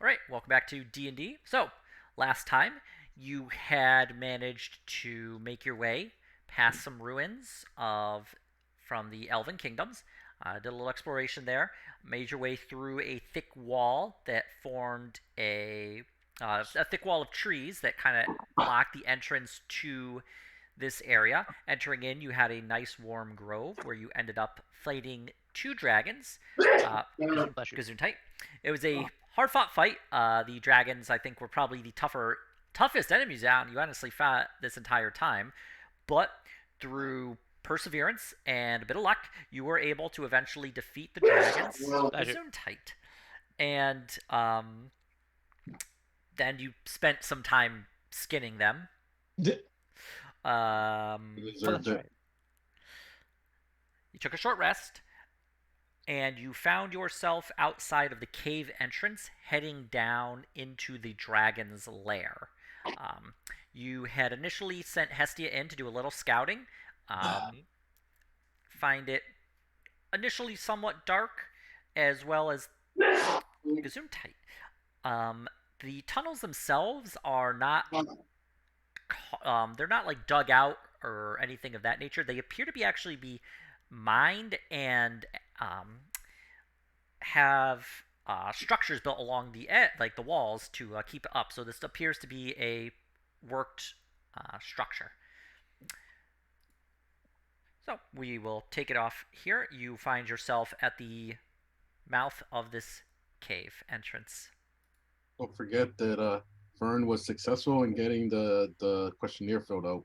All right, welcome back to D&D. So, last time you had managed to make your way past some ruins of from the Elven Kingdoms. Did a little exploration there. Made your way through a thick wall that formed a thick wall of trees that kind of blocked the entrance to this area. Entering in, you had a nice warm grove where you ended up fighting two dragons. Uh, Gesundheit. It was a hard fought fight. The dragons, I think, were probably the toughest enemies out you honestly fought this entire time. But through perseverance and a bit of luck, you were able to eventually defeat the dragons. Gesundheit. And then you spent some time skinning them. Deserved it. You took a short rest, and you found yourself outside of the cave entrance, heading down into the dragon's lair. You had initially sent Hestia in to do a little scouting. Find it initially somewhat dark, as well as Gesundheit. The tunnels themselves are not they're not like dug out or anything of that nature. They appear to be actually be mined and have structures built along the like the walls to keep it up. So this appears to be a worked structure. So we will take it off here. You find yourself at the mouth of this cave entrance. Don't forget that Fern was successful in getting the questionnaire filled out.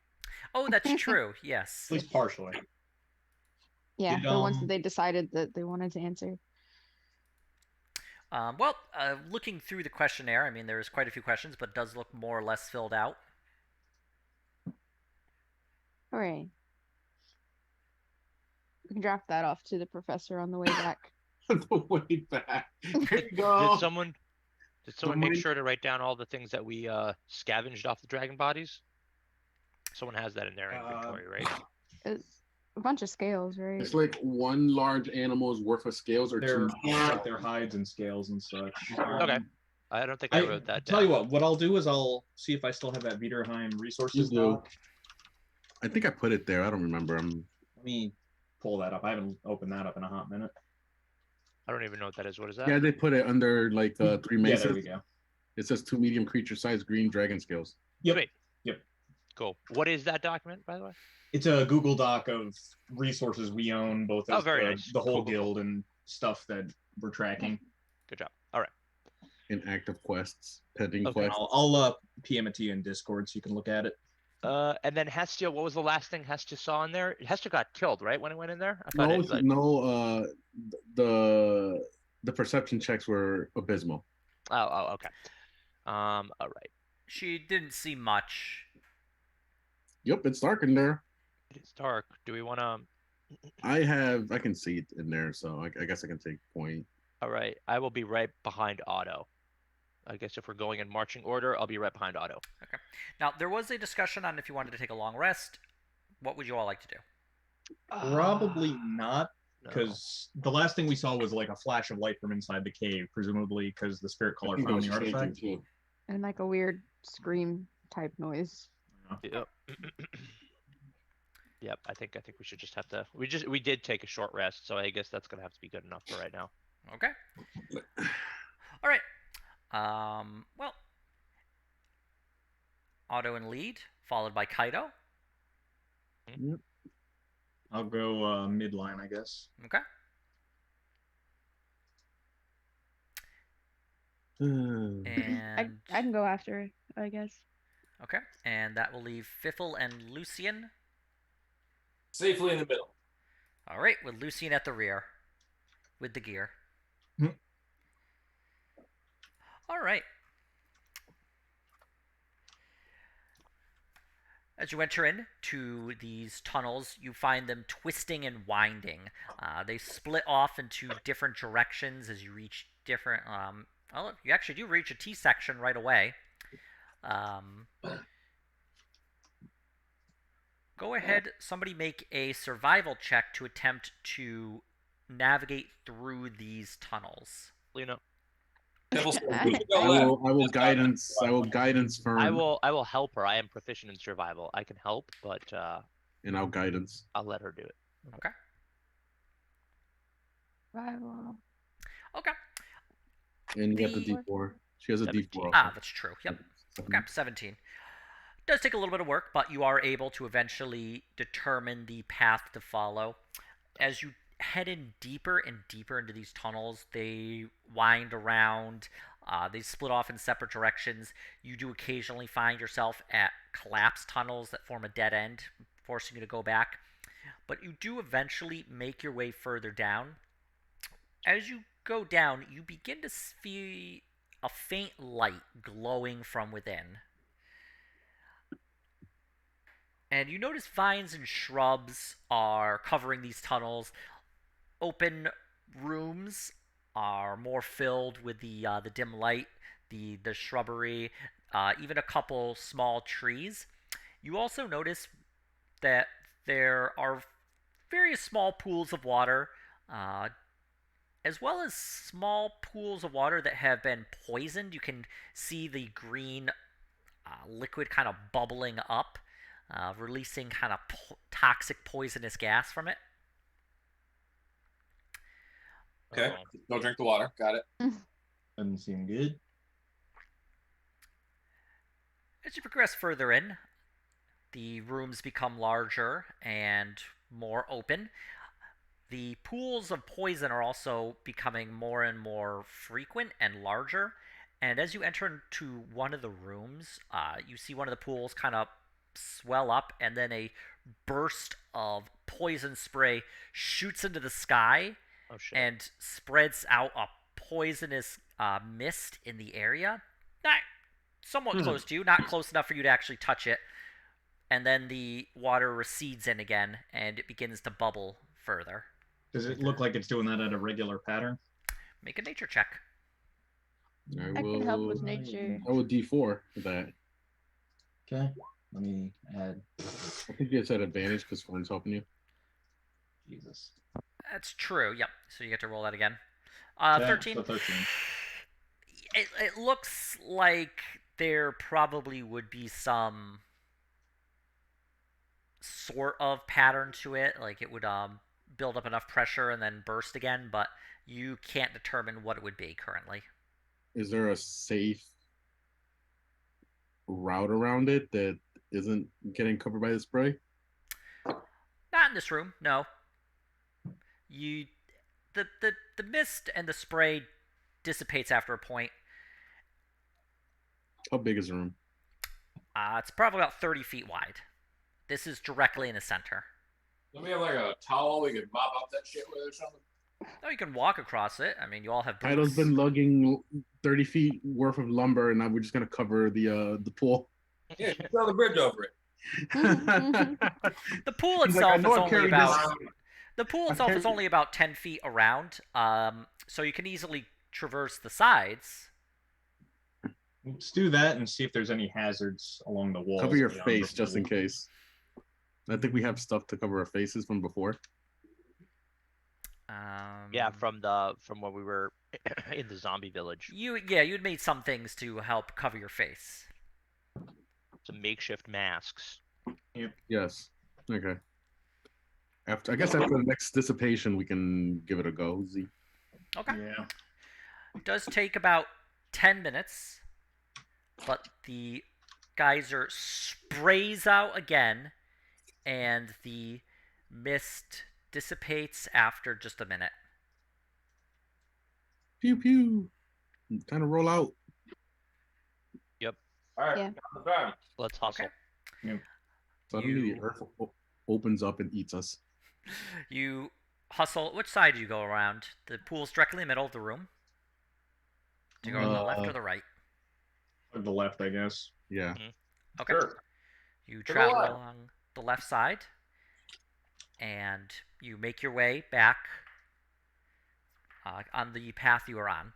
Oh, that's true. Yes. At least partially. Yeah, the ones that they decided that they wanted to answer. Looking through the questionnaire, I mean, there's quite a few questions, but it does look more or less filled out. All right. We can draft that off to the professor on the way back. The way back. Here you go. Did someone make sure to write down all the things that we scavenged off the dragon bodies? Someone has that in their inventory, right? It's a bunch of scales, right? It's like one large animal's worth of scales or two. Like their hides and scales and such. Okay. I don't think I wrote that down. Tell you what I'll do is I'll see if I still have that Viderheim resources doc. I think I put it there. I don't remember. Let me pull that up. I haven't opened that up in a hot minute. I don't even know what that is. What is that? Yeah, they put it under like 3 mesas. Yeah, there we go. It says 2 medium creature-sized green dragon scales. Yep. Cool. What is that document, by the way? It's a Google Doc of resources we own, both as the whole cool. guild and stuff that we're tracking. Good job. All right. In active quests, pending Okay. quests. I'll PM it to you in Discord so you can look at it. And then Hestia, what was the last thing Hestia saw in there? Hestia got killed, right, when it went in there? The perception checks were abysmal. Oh, okay. All right. She didn't see much. Yep, it's dark in there. It is dark. Do we want to? I can see it in there, so I guess I can take point. All right. I will be right behind Otto. I guess if we're going in marching order, I'll be right behind Otto. Okay. Now, there was a discussion on if you wanted to take a long rest. What would you all like to do? Probably not, because the last thing we saw was like a flash of light from inside the cave, presumably because the spirit caller found the artifact. And like a weird scream type noise. Yep. Yep. I think we should just have to. We did take a short rest, so I guess that's gonna have to be good enough for right now. Okay. All right. Well, Otto in lead, followed by Kaido. Yep. I'll go midline, I guess. Okay. And I can go after, I guess. Okay, and that will leave Fiffle and Lucian safely in the middle. All right, with Lucian at the rear, with the gear. All right. As you enter into these tunnels, you find them twisting and winding. They split off into different directions as you reach different. Well, you actually do reach a T section right away. Go ahead, somebody make a survival check to attempt to navigate through these tunnels. Lena. Devil said, I- "We can go I left." will guidance. I will guidance Fern. I will help her. I am proficient in survival. I can help, but And I'll guidance. I'll let her do it. Okay. Rival. Okay. And you have the The- D4. She has a 17. D4. Ah, Also. that's true. Yep. 17. Okay, 17. Does take a little bit of work, but you are able to eventually determine the path to follow. As you head in deeper and deeper into these tunnels, they wind around, they split off in separate directions. You do occasionally find yourself at collapsed tunnels that form a dead end, forcing you to go back. But you do eventually make your way further down. As you go down, you begin to see a faint light glowing from within. And you notice vines and shrubs are covering these tunnels. Open rooms are more filled with the dim light, the shrubbery, even a couple small trees. You also notice that there are various small pools of water, uh, as well as small pools of water that have been poisoned. You can see the green liquid kind of bubbling up, releasing kind of toxic poisonous gas from it. Okay. Go drink the water. Got it. Doesn't seem good. As you progress further in, the rooms become larger and more open. The pools of poison are also becoming more and more frequent and larger. And as you enter into one of the rooms, you see one of the pools kind of swell up, and then a burst of poison spray shoots into the sky and spreads out a poisonous mist in the area. Not somewhat close to you, not close enough for you to actually touch it. And then the water recedes in again, and it begins to bubble further. Does it look like it's doing that at a regular pattern? Make a nature check. I can help with nature. I will D4 for that. Okay. Let me add. I think you guys had advantage because Fern's helping you. Jesus. That's true, yep. So you get to roll that again. Okay, 13. So 13. It looks like there probably would be some sort of pattern to it. Like it would build up enough pressure and then burst again, but you can't determine what it would be currently. Is there a safe route around it that isn't getting covered by the spray? Not in this room, no. The mist and the spray dissipates after a point. How big is the room? It's probably about 30 feet wide. This is directly in the center. Let me have like a towel we could mop up that shit with or something. No, you can walk across it. I mean, you all have boots. Idle's been lugging 30 feet worth of lumber, and now we're just gonna cover the pool. Yeah, just throw the bridge over it. The pool He's like, itself I is know I've only carried about this. the pool I've itself is carried- only about 10 feet around, so you can easily traverse the sides. Let's do that and see if there's any hazards along the walls. Cover your beyond face the just in pool. case. I think we have stuff to cover our faces from before. Yeah, from when we were in the zombie village. You'd made some things to help cover your face. Some makeshift masks. Yes. Okay. I guess after the next dissipation, we can give it a go. Z. Okay. Yeah. It does take about 10 minutes, but the geyser sprays out again, and the mist dissipates after just a minute. Pew pew. Kind of roll out. All right. Yeah. Fine. Let's hustle. Okay. Suddenly the earth opens up and eats us. You hustle. Which side do you go around? The pool's directly in the middle of the room. Do you go to the left or the right? The left, I guess. Yeah. Okay. Sure. You the travel left. along the left side, and you make your way back on the path you were on.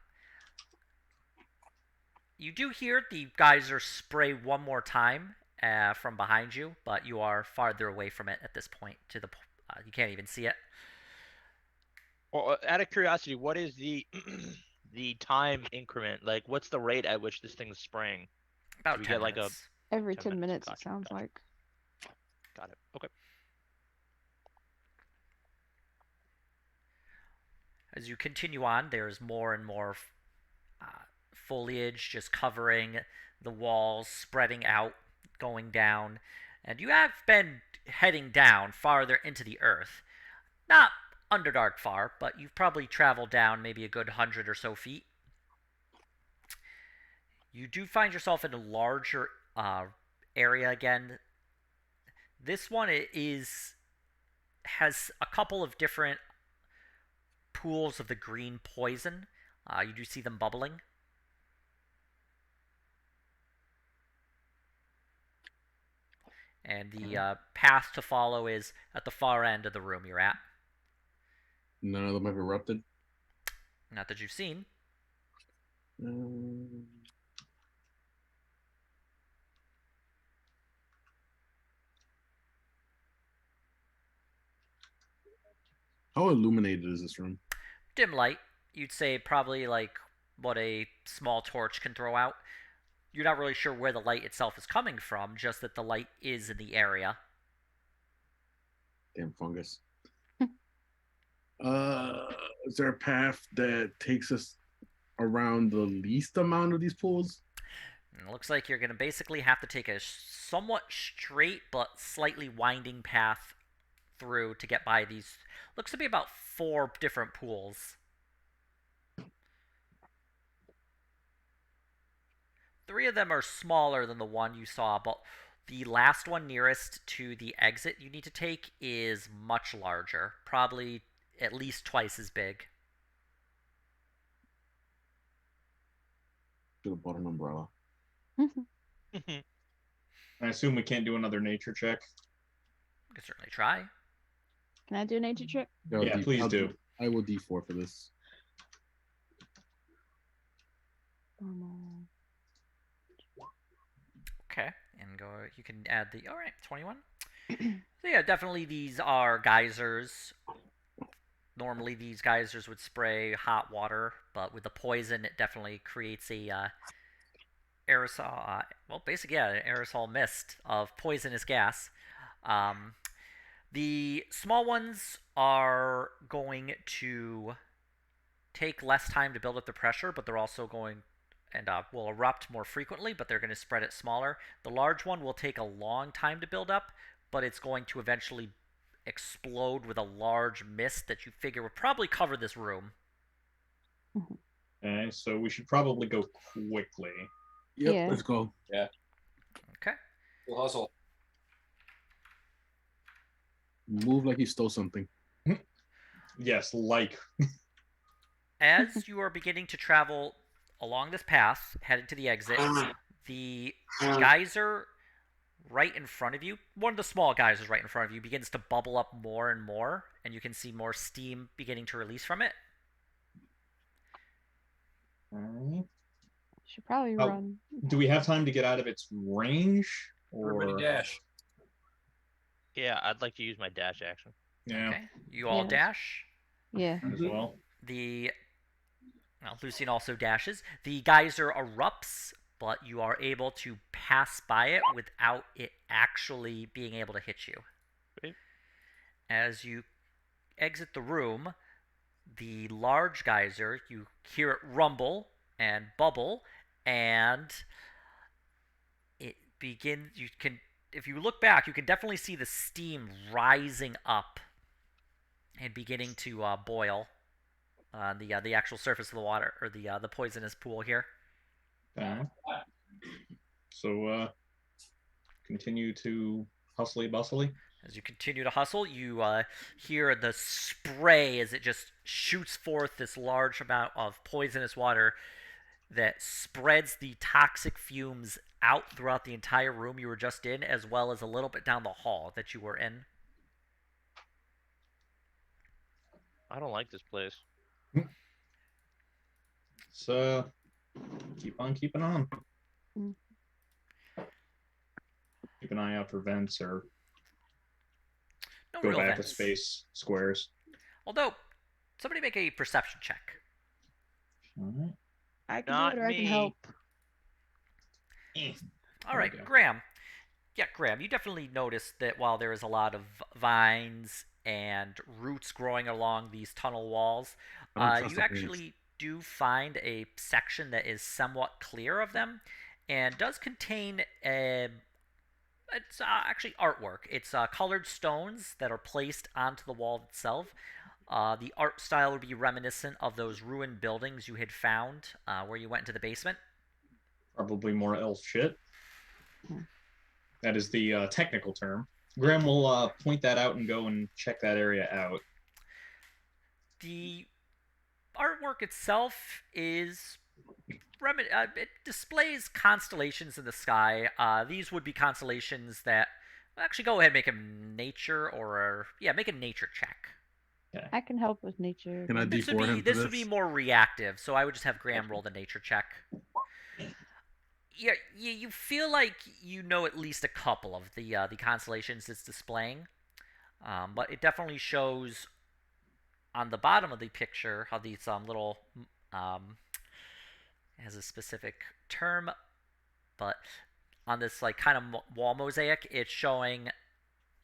You do hear the geyser spray one more time from behind you, but you are farther away from it at this point. You can't even see it. Well, out of curiosity, what is the the time increment, like what's the rate at which this thing's spraying? About we 10 get like minutes. Every 10 10 minutes, Gotcha, it sounds gotcha. like. Got it. Okay. As you continue on, there's more and more foliage just covering the walls, spreading out, going down, and you have been heading down farther into the earth. Not underdark far, but you've probably traveled down maybe a good 100 or so feet. You do find yourself in a larger area again. This one has a couple of different pools of the green poison. You do see them bubbling. And the path to follow is at the far end of the room you're at. None of them have erupted. Not that you've seen. How illuminated is this room? Dim light. You'd say probably like what a small torch can throw out. You're not really sure where the light itself is coming from, just that the light is in the area. Damn fungus. Is there a path that takes us around the least amount of these pools? And it looks like you're going to basically have to take a somewhat straight but slightly winding path through to get by these. Looks to be about 4 different pools. 3 of them are smaller than the one you saw, but the last one nearest to the exit you need to take is much larger. Probably at least twice as big. Should have bought an umbrella. I assume we can't do another nature check. You can certainly try. Can I do a nature check? Yeah, please do. I will D4 for this. Okay, and go. You can add the. All right, 21. So yeah, definitely these are geysers. Normally these geysers would spray hot water, but with the poison, it definitely creates a aerosol. Well, basically, yeah, an aerosol mist of poisonous gas. The small ones are going to take less time to build up the pressure, but they're also going and will erupt more frequently, but they're going to spread it smaller. The large one will take a long time to build up, but it's going to eventually explode with a large mist that you figure would probably cover this room. Okay, so we should probably go quickly. Yep, Yeah. let's go. Yeah. Okay. We'll hustle. Move like you stole something. Yes, like. As you are beginning to travel along this path, headed to the exit, the geyser right in front of you, one of the small geysers right in front of you, begins to bubble up more and more, and you can see more steam beginning to release from it. Should probably run. Do we have time to get out of its range? Everybody dash. Yeah, I'd like to use my dash action. Yeah, Okay. You all Yes. dash. Yeah. as well. Lucian also dashes. The geyser erupts, but you are able to pass by it without it actually being able to hit you. Great. As you exit the room, the large geyser, you hear it rumble and bubble, and it begins. If you look back, you can definitely see the steam rising up and beginning to boil on the actual surface of the water, or the poisonous pool here. Okay. So continue to hustly bustly. As you continue to hustle, you hear the spray as it just shoots forth this large amount of poisonous water that spreads the toxic fumes out throughout the entire room you were just in, as well as a little bit down the hall that you were in. I don't like this place. So keep on keeping on. Mm. Keep an eye out for vents or No go real back vents. to space squares. Although, somebody make a perception check. Alright. I can Not do it or I can me. help. All right, we go. Graham. Yeah, Graham, you definitely noticed that while there is a lot of vines and roots growing along these tunnel walls, I don't trust you the plants. actually do find a section that is somewhat clear of them and does contain a. It's actually artwork. It's colored stones that are placed onto the wall itself. The art style would be reminiscent of those ruined buildings you had found where you went into the basement. Probably more elf shit. Hmm. That is the technical term. Graham will point that out and go and check that area out. The artwork itself is it displays constellations in the sky. These would be constellations that actually go ahead and make a nature or make a nature check. Okay. I can help with nature. Can I This would D4 be him for this would be this? more reactive, so I would just have Graham roll the nature check. Yeah, you feel like you know at least a couple of the constellations it's displaying, but it definitely shows on the bottom of the picture how these little has a specific term, but on this like kind of wall mosaic, it's showing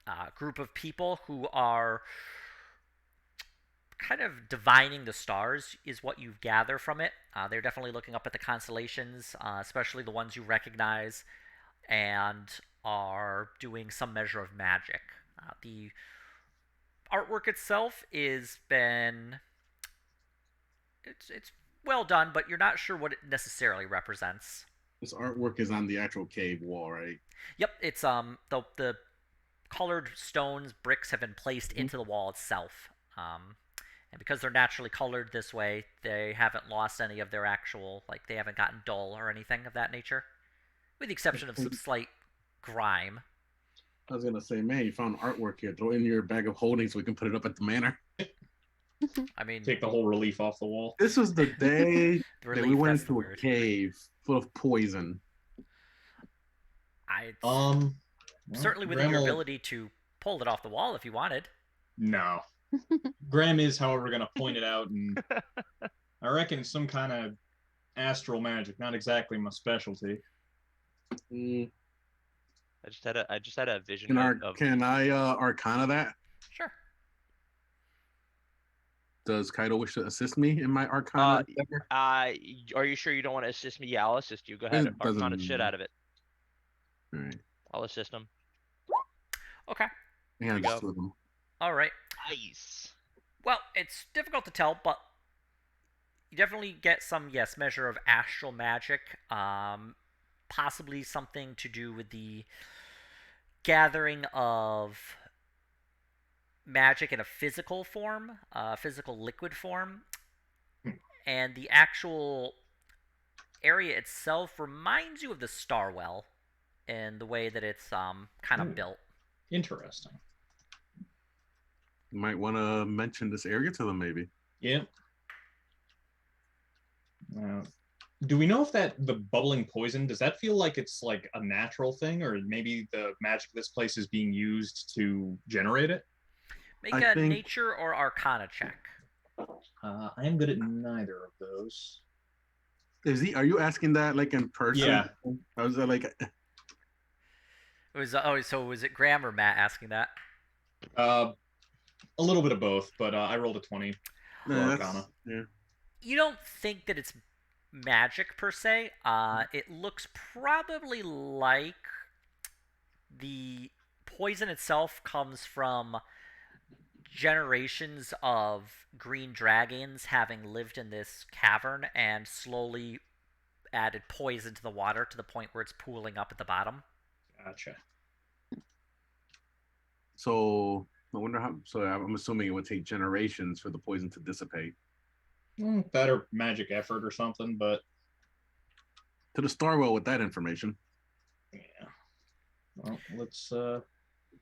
a group of people who are kind of divining the stars is what you gather from it. They're definitely looking up at the constellations, especially the ones you recognize, and are doing some measure of magic. The artwork itself is been it's well done, but you're not sure what it necessarily represents. This artwork is on the actual cave wall, right? Yep, it's the colored stones bricks have been placed into the wall itself. And because they're naturally colored this way, they haven't lost any of their actual, like, they haven't gotten dull or anything of that nature. With the exception of some slight grime. I was gonna say, man, you found artwork here. Throw it in your bag of holding so we can put it up at the manor. I mean, Take the whole relief off the wall. This was the day the that we relief, went that's the into a word. cave full of poison. Well, certainly within Graham your will- ability to pull it off the wall if you wanted. No. Graham is, however, going to point it out, and I reckon some kind of astral magic, not exactly my specialty. Mm, I just had a vision can I Arcana that? Sure. Does Kaido wish to assist me in my Arcana endeavor? Are you sure you don't want to assist me? Yeah, I'll assist you. Go ahead. It doesn't- Arcana the shit out of it. All right. I'll assist him. Okay. Yeah, we just go. two of them. All right. Nice. Well, it's difficult to tell, but you definitely get some, measure of astral magic. Possibly something to do with the gathering of magic in a physical form, physical liquid form. And the actual area itself reminds you of the Starwell in the way that it's kind of built. Interesting. You might want to mention this area to them, maybe. Yeah. Do we know if the bubbling poison, does that feel like it's like a natural thing, or maybe the magic of this place is being used to generate it? Make I a think- nature or arcana check. I am good at neither of those. Are you asking that like in person? Yeah. I was like, It was so was it Graham or Matt asking that? A little bit of both, but I rolled a 20 for nah, Arcana. yeah. You don't think that it's magic per se. It looks probably like the poison itself comes from generations of green dragons having lived in this cavern and slowly added poison to the water to the point where it's pooling up at the bottom. Gotcha. So I wonder how. So I'm assuming it would take generations for the poison to dissipate. Better magic effort or something, but To the Starwell with that information. yeah. Well, let's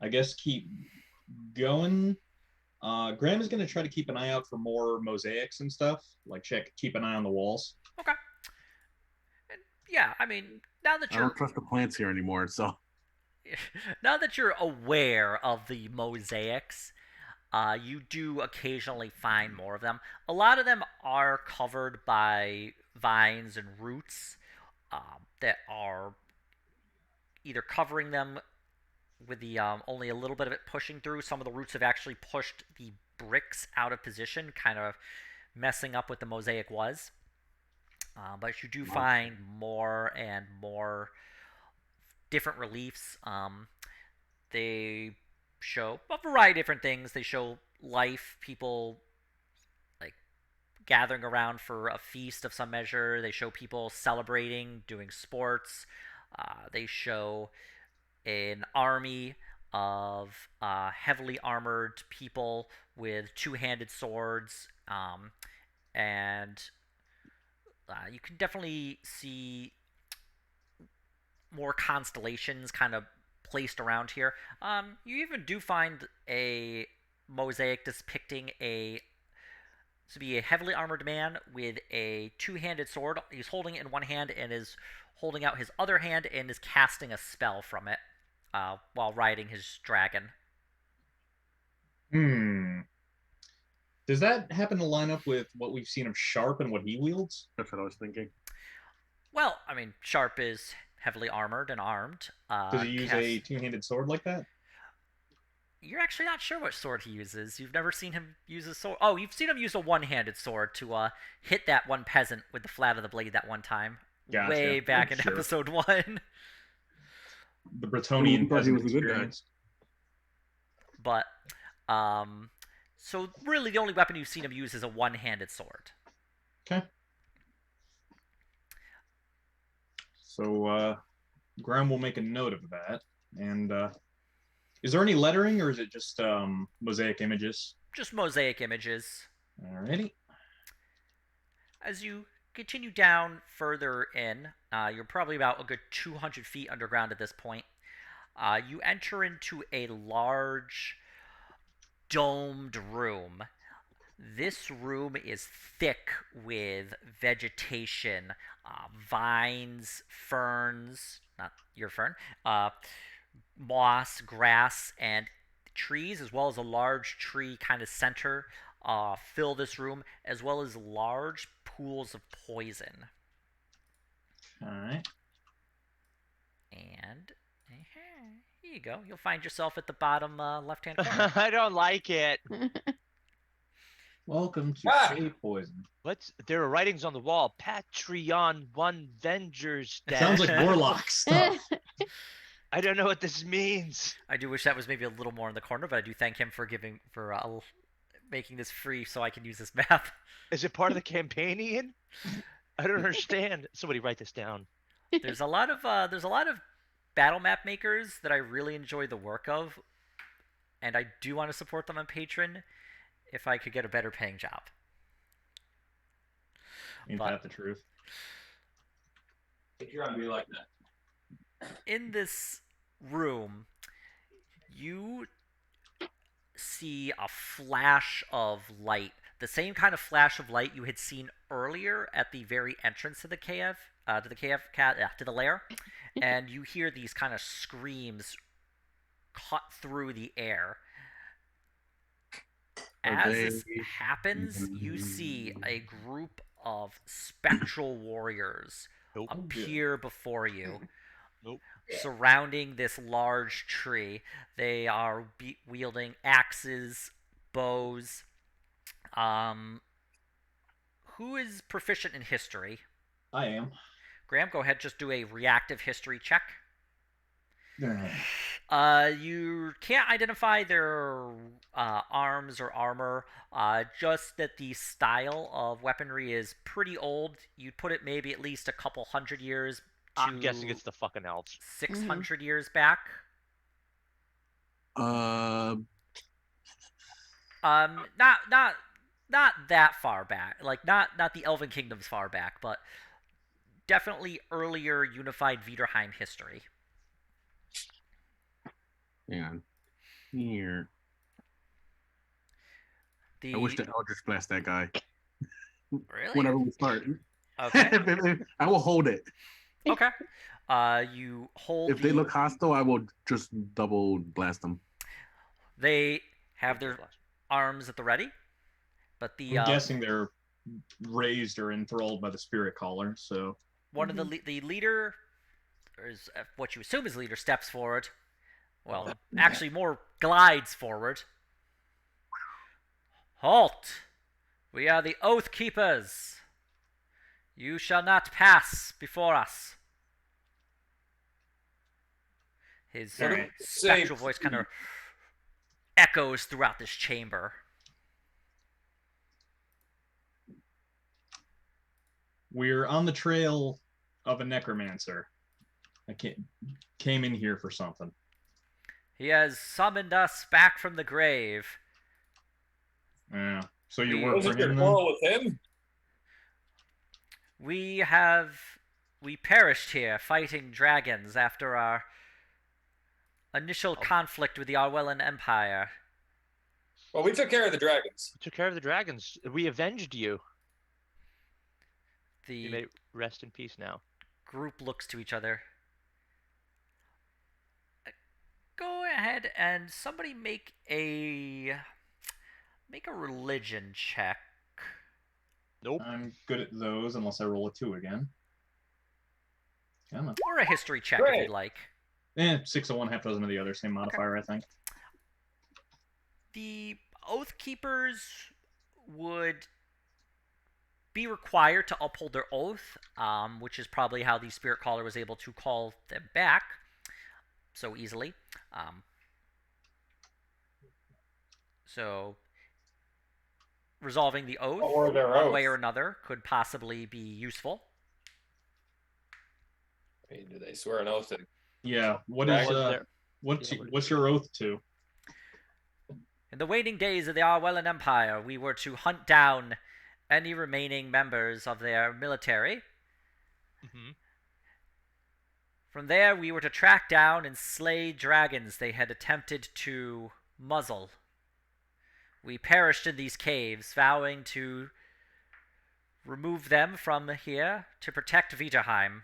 I guess keep going. Graham is going to try to keep an eye out for more mosaics and stuff. Like keep an eye on the walls. Okay. And yeah, I mean, now that I you're don't trust the plants here anymore. So now that you're aware of the mosaics, you do occasionally find more of them. A lot of them are covered by vines and roots that are either covering them with the only a little bit of it pushing through. Some of the roots have actually pushed the bricks out of position, kind of messing up what the mosaic was. But you do find more and more different reliefs. They show a variety of different things. They show life, people like gathering around for a feast of some measure. They show people celebrating, doing sports. They show an army of heavily armored people with two-handed swords, and you can definitely see more constellations kind of placed around here. You even do find a mosaic depicting to be a heavily armored man with a two-handed sword. He's holding it in one hand and is holding out his other hand and is casting a spell from it while riding his dragon. Does that happen to line up with what we've seen of Sharp and what he wields? That's what I was thinking. Well, I mean, Sharp is heavily armored and armed. Does he use a two-handed sword like that? You're actually not sure what sword he uses. You've never seen him use a sword. Oh, you've seen him use a one-handed sword to hit that one peasant with the flat of the blade that one time. Gotcha. Way back in episode 1. The Bretonian peasant experience. But, so really the only weapon you've seen him use is a one-handed sword. Okay. So, Graham will make a note of that. And, is there any lettering, or is it just, mosaic images? Just mosaic images. Alrighty. As you continue down further in, you're probably about a good 200 feet underground at this point. You enter into a large domed room. This room is thick with vegetation, vines, ferns, not your fern, moss, grass, and trees, as well as a large tree kind of center fill this room, as well as large pools of poison. Alright. And here you go. You'll find yourself at the bottom left-hand corner. I don't like it. Welcome to Say Poison. There are writings on the wall. Patreon one Vengers Death. Sounds like warlock stuff. I don't know what this means. I do wish that was maybe a little more in the corner, but I do thank him for making this free so I can use this map. Is it part of the campaign, Ian? I don't understand. Somebody write this down. There's a lot of battle map makers that I really enjoy the work of, and I do want to support them on Patreon if I could get a better paying job. Ain't that the truth? If you're gonna be like that. In this room, you see a flash of light, the same kind of flash of light you had seen earlier at the very entrance to the cave, to the lair, and you hear these kind of screams cut through the air. As this happens, you see a group of spectral warriors appear before you, surrounding this large tree. They are wielding axes, bows. Who is proficient in history? I am. Graham, go ahead, just do a reactive history check. You can't identify their arms or armor, just that the style of weaponry is pretty old. You'd put it maybe at least a couple hundred years to I'm guessing it's the fucking elves. 600 years back. Uh, Not that far back. Like not the Elven Kingdoms far back, but definitely earlier unified Viderheim history. Yeah. Here. The... I wish the Eldritch blast that guy. Really? Whenever we start. Okay. I will hold it. Okay. You hold. If they look hostile, I will just double blast them. They have their arms at the ready, but the I'm guessing they're raised or enthralled by the spirit caller. So one of the leader, or is what you assume is leader, steps forward. Well, actually, more glides forward. Halt! We are the Oath Keepers. You shall not pass before us. His spectral voice kind of echoes throughout this chamber. We're on the trail of a necromancer. I came in here for something. He has summoned us back from the grave. Yeah. So you work Was for it your him then? quarrel with him? We perished here fighting dragons after our initial conflict with the Arwellan Empire. Well, we took care of the dragons. We took care of the dragons. We avenged you. You The may rest in peace now. group looks to each other. Go ahead and somebody make a religion check. Nope. I'm good at those unless I roll a 2 again. Come on. Or a history check if Great. you'd like. 6 of one, half dozen of the other. Same modifier, I think. The Oath Keepers would be required to uphold their oath, which is probably how the Spirit Caller was able to call them back so easily. So resolving the oath Or their one oath. way or another could possibly be useful. I mean, do they swear an oath to? Yeah. What Dragon- is Was there- what's your oath to? In the waning days of the Arwellan Empire, we were to hunt down any remaining members of their military. Mm-hmm. From there, we were to track down and slay dragons they had attempted to muzzle. We perished in these caves, vowing to remove them from here to protect Viderheim.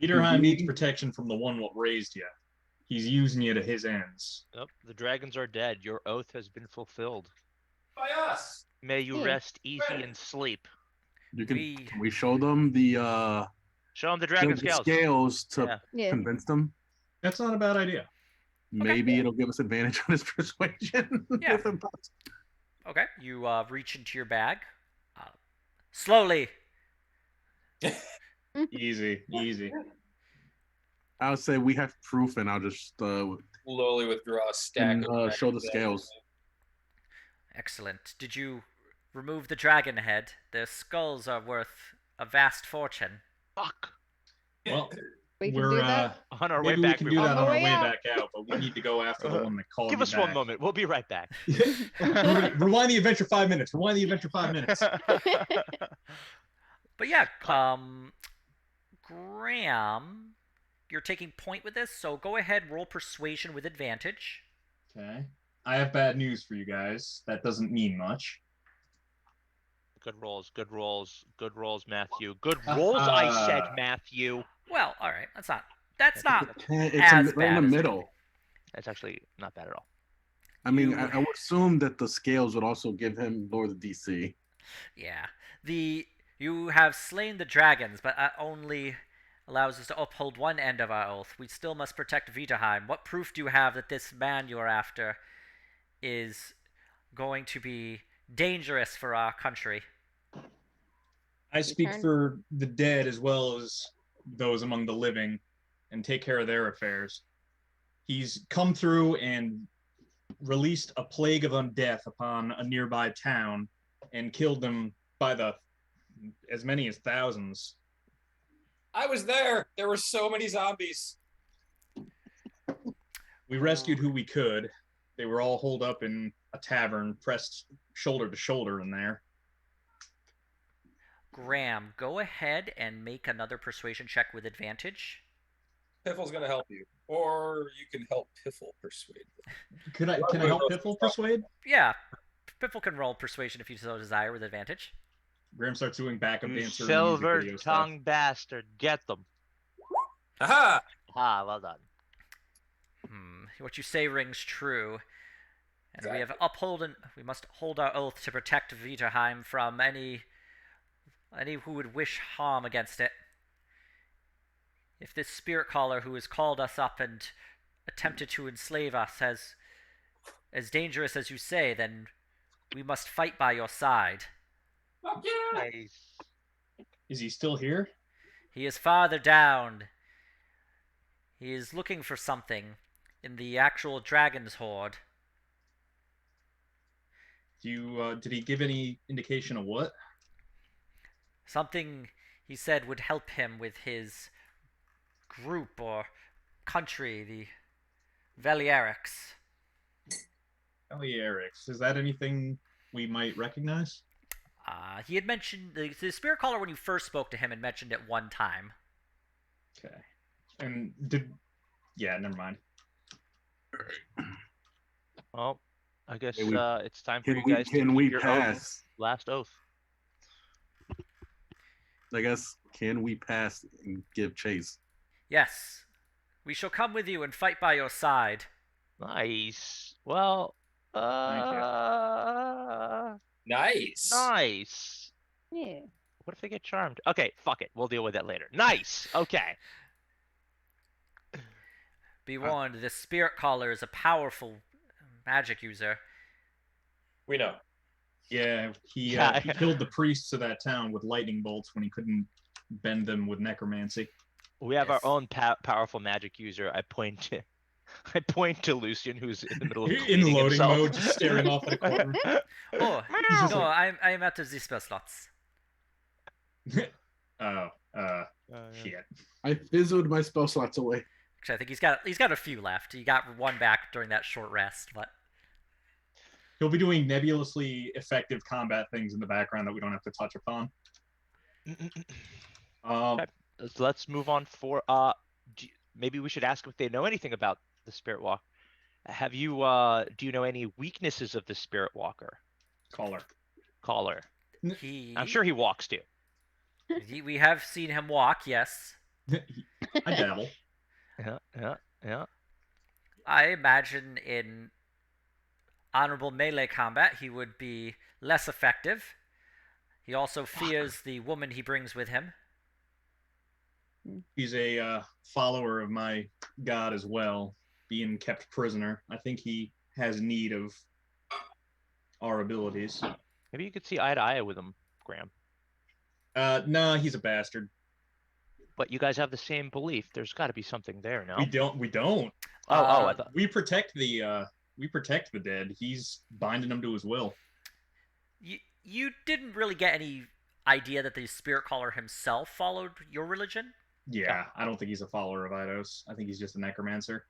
Viderheim needs protection from the one what raised you. He's using you to his ends. Nope. The dragons are dead. Your oath has been fulfilled. By us. May you Yeah. rest easy and sleep. You can We- can we show them the Show them the dragon scales. scales to Yeah. Yeah. convince them? That's not a bad idea. Maybe it'll give us advantage on his persuasion. Yeah. With him. Okay, you reach into your bag. Slowly. Easy, easy. I'll say we have proof, and I'll just Slowly withdraw a stack. and, of show the dragons. scales. Excellent. Did you remove the dragon head? Their skulls are worth a vast fortune. Fuck. Well, We can we're do that. On our way maybe we back. can we do will. that On on the our way way out. back out, but we need to go after the one that called Give you us back. one moment. We'll be right back. Rewind the adventure 5 minutes. Rewind the adventure 5 minutes. But yeah, Graham, you're taking point with this, so go ahead, roll persuasion with advantage. Okay. I have bad news for you guys. That doesn't mean much. Good rolls. Good rolls. Good rolls, Matthew. Good rolls. I said, Matthew. Well, all right, that's not It's As right in bad the as middle. That's actually not bad at all. I mean, You- I would assume that the scales would also give him lower the DC. yeah. You have slain the dragons, but that only allows us to uphold one end of our oath. We still must protect Viderheim. What proof do you have that this man you are after is going to be dangerous for our country? I speak turn. for the dead as well as those among the living and take care of their affairs. He's come through and released a plague of undeath upon a nearby town and killed them by the as many as thousands. I was there. There were so many zombies. We rescued who we could. They were all holed up in a tavern, pressed shoulder to shoulder in there. Graham, go ahead and make another persuasion check with advantage. Piffle's gonna help you, or you can help Piffle persuade them. Can I help Piffle persuade? Yeah, Piffle can roll persuasion if you so desire with advantage. Graham starts doing backup You dancer and music silver video stuff. tongue bastard. Get them. Aha! Ah, well done. What you say rings true. And we must hold our oath to protect Viderheim from any who would wish harm against it. If this spirit caller who has called us up and attempted to enslave us has as dangerous as you say, then we must fight by your side. Nice. Is he still here? He is farther down. He is looking for something in the actual dragon's hoard. Did he give any indication of what? Something he said would help him with his group or country, the Velierics. Velierics. Is that anything we might recognize? He had mentioned the spirit caller when you first spoke to him had mentioned it one time. Okay. And yeah, never mind. Well, I guess Hey, it's time for Can you we guys to can keep we your pass? last oath. I guess can we pass and give chase? Yes. We shall come with you and fight by your side. Nice. Well, Nice. nice. Yeah. What if they get charmed? Okay, fuck it. We'll deal with that later. Nice. Okay. Be warned, this spirit caller is a powerful magic user. We know. Yeah, he killed the priests of that town with lightning bolts when he couldn't bend them with necromancy. We have Yes. our own powerful magic user. I point to Lucian, who's in the middle of In cleaning loading himself. mode, just staring off at a corner. Oh, He's just no, like- I'm out of the spell slots. Oh, Yeah. shit. I fizzled my spell slots away. Actually, I think he's got a few left. He got one back during that short rest, but He'll be doing nebulously effective combat things in the background that we don't have to touch upon. Okay. So let's move on for maybe we should ask if they know anything about the spirit walk. Have you do you know any weaknesses of the spirit walker? Caller. I'm sure he walks too. we have seen him walk, yes. I dabble. Yeah. I imagine in honorable melee combat he would be less effective. He also fears the woman he brings with him. He's a follower of my god as well, being kept prisoner. I think he has need of our abilities. Maybe you could see eye to eye with him, Graham. Nah, he's a bastard. But you guys have the same belief. There's got to be something there, no? We don't. I thought. We protect the dead. He's binding them to his will. You didn't really get any idea that the spirit caller himself followed your religion? Yeah, I don't think he's a follower of Eidos. I think he's just a necromancer.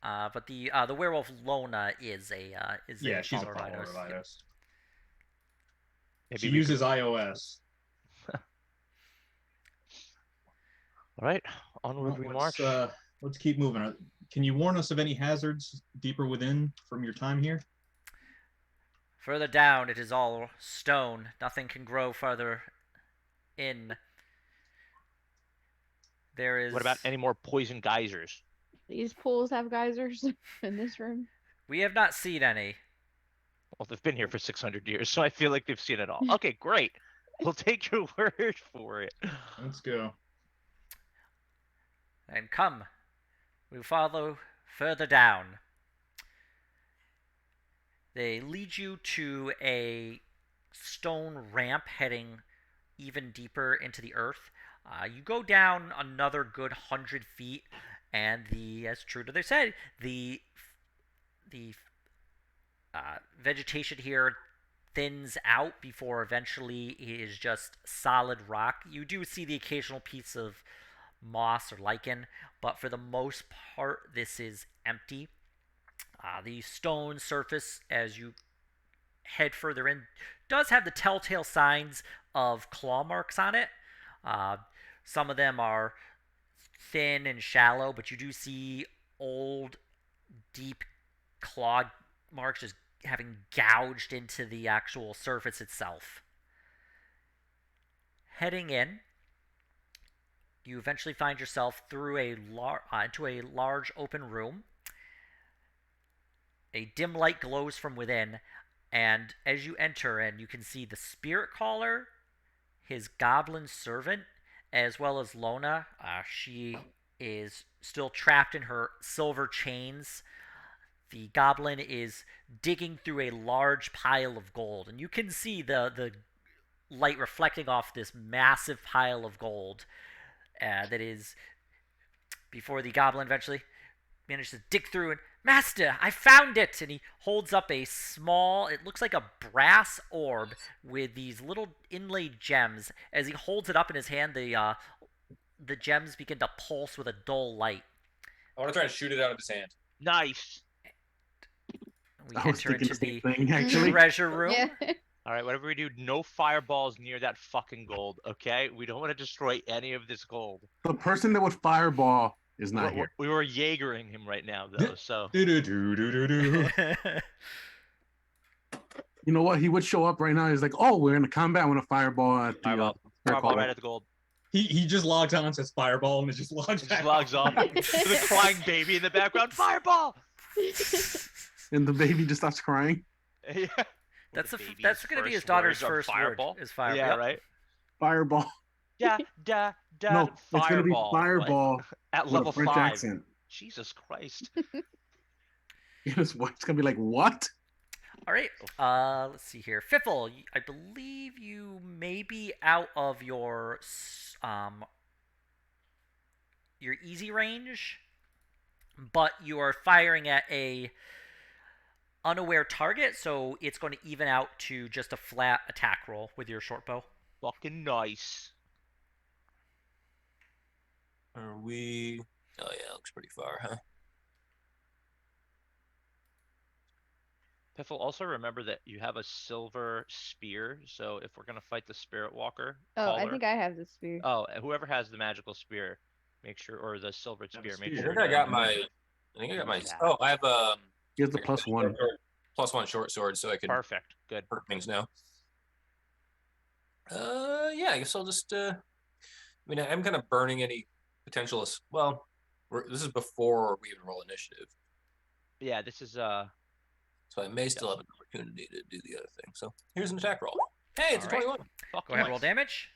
But the werewolf Lona is Yeah, she's a follower follower of Eidos. Eidos. Maybe She we uses iOS. All right, onward we march. Let's keep moving. Can you warn us of any hazards deeper within from your time here? Further down, it is all stone. Nothing can grow further in. There is. What about any more poison geysers? These pools have geysers in this room. We have not seen any. Well, they've been here for 600 years, so I feel like they've seen it all. Okay, great. We'll take your word for it. Let's go. And come, we follow further down. They lead you to a stone ramp heading even deeper into the earth. You go down another good 100 feet, and as true to their said, the vegetation here thins out before eventually it is just solid rock. You do see the occasional piece of moss or lichen, but for the most part, this is empty. The stone surface, as you head further in, does have the telltale signs of claw marks on it. Some of them are thin and shallow, but you do see old, deep claw marks just having gouged into the actual surface itself. Heading in, you eventually find yourself through into a large open room. A dim light glows from within, and as you enter in, you can see the spirit caller, his goblin servant, as well as Lona. She is still trapped in her silver chains. The goblin is digging through a large pile of gold, and you can see the light reflecting off this massive pile of gold that is before the goblin eventually manages to dig through and, Master, I found it! And he holds up a small, it looks like a brass orb with these little inlaid gems. As he holds it up in his hand, the gems begin to pulse with a dull light. I want to try and shoot it out of his hand. Nice. We I was enter thinking into the the same thing, actually. treasure room. Yeah. All right, whatever we do, no fireballs near that fucking gold, okay? We don't want to destroy any of this gold. The person that would fireball is not We're- here. We were Jaegering him right now, though, so. Do. You know what? He would show up right now. He's like, "Oh, we're in a combat. I want to fireball at the Fireball, spirit fireball caller." right at the gold. He just logs on, says fireball, and it just logs Just back logs off. off. With a crying baby in the background. Fireball! And the baby just starts crying. Yeah. That's The the baby's that's going to be his first daughter's words are first fireball. word. Is fireball. Yeah, Yep. right? Fireball. Da, da, da, No, it's gonna be fireball. fireball Like, at with level a French 5. accent. Jesus Christ. And his wife's gonna be like, "What?" All right. Let's see here. Fiffle, I believe you may be out of your easy range, but you are firing at a unaware target, so it's going to even out to just a flat attack roll with your short bow. Fucking nice. Are we? Oh yeah, looks pretty far, huh? Piffle, also remember that you have a silver spear, so if we're gonna fight the Spirit Walker, Oh, I caller- think I have the spear. Oh, whoever has the magical spear, make sure, or the silver Yeah, spear, the make spear. I sure. think I to- got my. I think I got my. Yeah. Oh, I have He has the +1. +1 short sword, so I can Perfect. Good. hurt things now. Yeah, I guess I'll just. I mean, I'm kind of burning any potential. Well, this is before we even roll initiative, Yeah, this is so I may still have an opportunity to do the other thing. So here's an attack roll. Hey, it's All a right. 21. fuck Go ahead, nice. roll damage.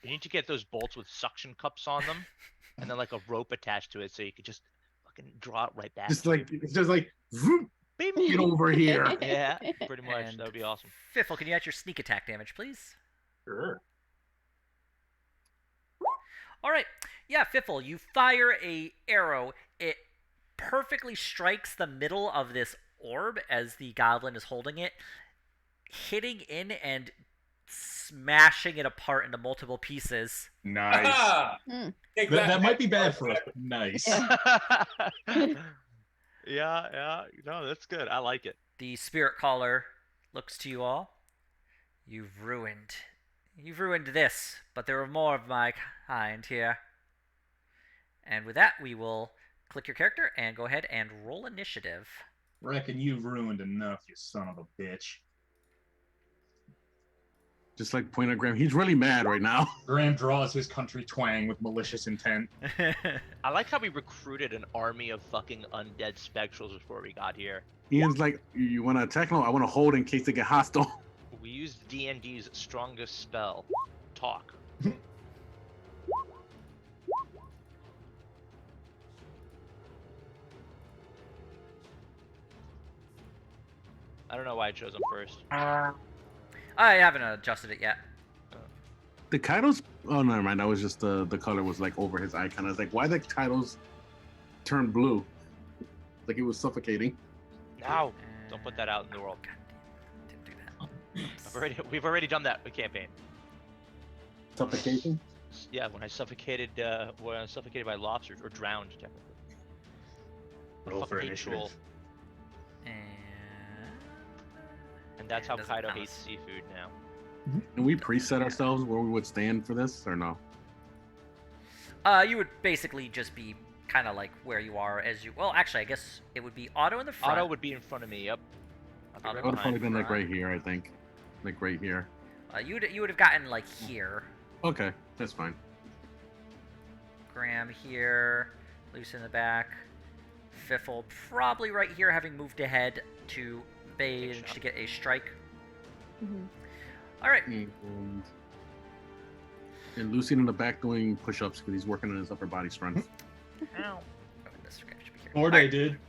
You need to get those bolts with suction cups on them, and then like a rope attached to it, so you could just fucking draw it right back. Just to like you. it's just like, "Vroom, Beep. get over here." Yeah, pretty much. And That would be awesome. Fiffle, can you add your sneak attack damage, please? Sure. All right. Yeah, Fiffle, you fire a arrow. It perfectly strikes the middle of this orb as the goblin is holding it, hitting in and smashing it apart into multiple pieces. Nice. Hmm. Take That might be bad for us, but nice. Yeah. No, that's good. I like it. The spirit caller looks to you all. You've ruined this, but there are more of my kind here. And with that, we will click your character and go ahead and roll initiative. Reckon you've ruined enough, you son of a bitch. Just like point at Graham. He's really mad right now. Graham draws his country twang with malicious intent. I like how we recruited an army of fucking undead spectrals before we got here. Ian's like, "You want to attack? No, I want to hold in case they get hostile." We used D&D's strongest spell, talk. I don't know why I chose him first. I haven't adjusted it yet. The titles. Oh, never mind. That was just the color was like over his icon. I was like, why the titles turn blue? Like it was suffocating. No, don't put that out in the world. God damn, didn't do that. We've already done that campaign. Suffocation. Yeah, when I suffocated by lobsters or drowned technically. Roll for Fucking initiative. troll. And that's how Doesn't Kaido count. hates seafood now. Can we preset ourselves where we would stand for this or no? You would basically just be kind of like where you are as you. Well, actually, I guess it would be Otto in the front. Otto would be in front of me. Yep. I'll be Otto right I would have probably behind. been like right here. I think, like right here. You would have gotten like here. Okay, that's fine. Graham here, Luce in the back, Fiffle probably right here, having moved ahead to manage to get a strike. Mhm. All right. And Lucian in the back doing push-ups because he's working on his upper body strength. Ow. Oh, this guy should be here. Or they did.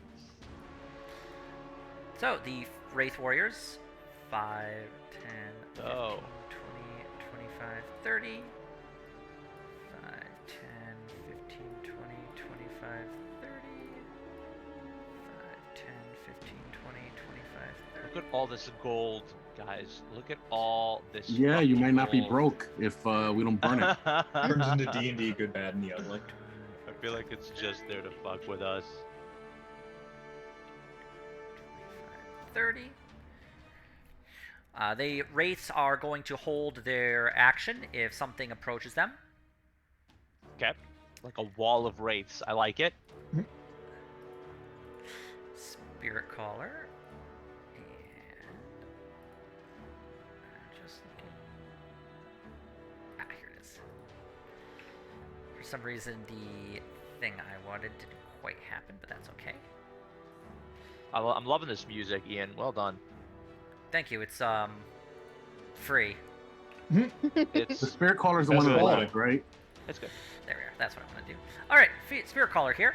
So the Wraith Warriors, 5, 10, 15, Oh. 20, 25, 30. 5, 10, 15, 20, 25, 30. 5, 10, 15, 20, 25, 30. Look at all this gold, guys. Look at all this. Yeah, you fucking might not be gold. broke if we don't burn it. Turns into D&D, good, bad, and the ugly. I feel like it's just there to fuck with us. 30. The Wraiths are going to hold their action if something approaches them. Okay. Like a wall of wraiths. I like it. Spirit Caller. And just looking. Here it is. For some reason, the thing I wanted didn't quite happen, but that's okay. I'm loving this music, Ian. Well done. Thank you. It's free. It's The Spirit Caller's the one on the left, right? it's good. There we are. That's what I want to do. All right, Spirit Caller here.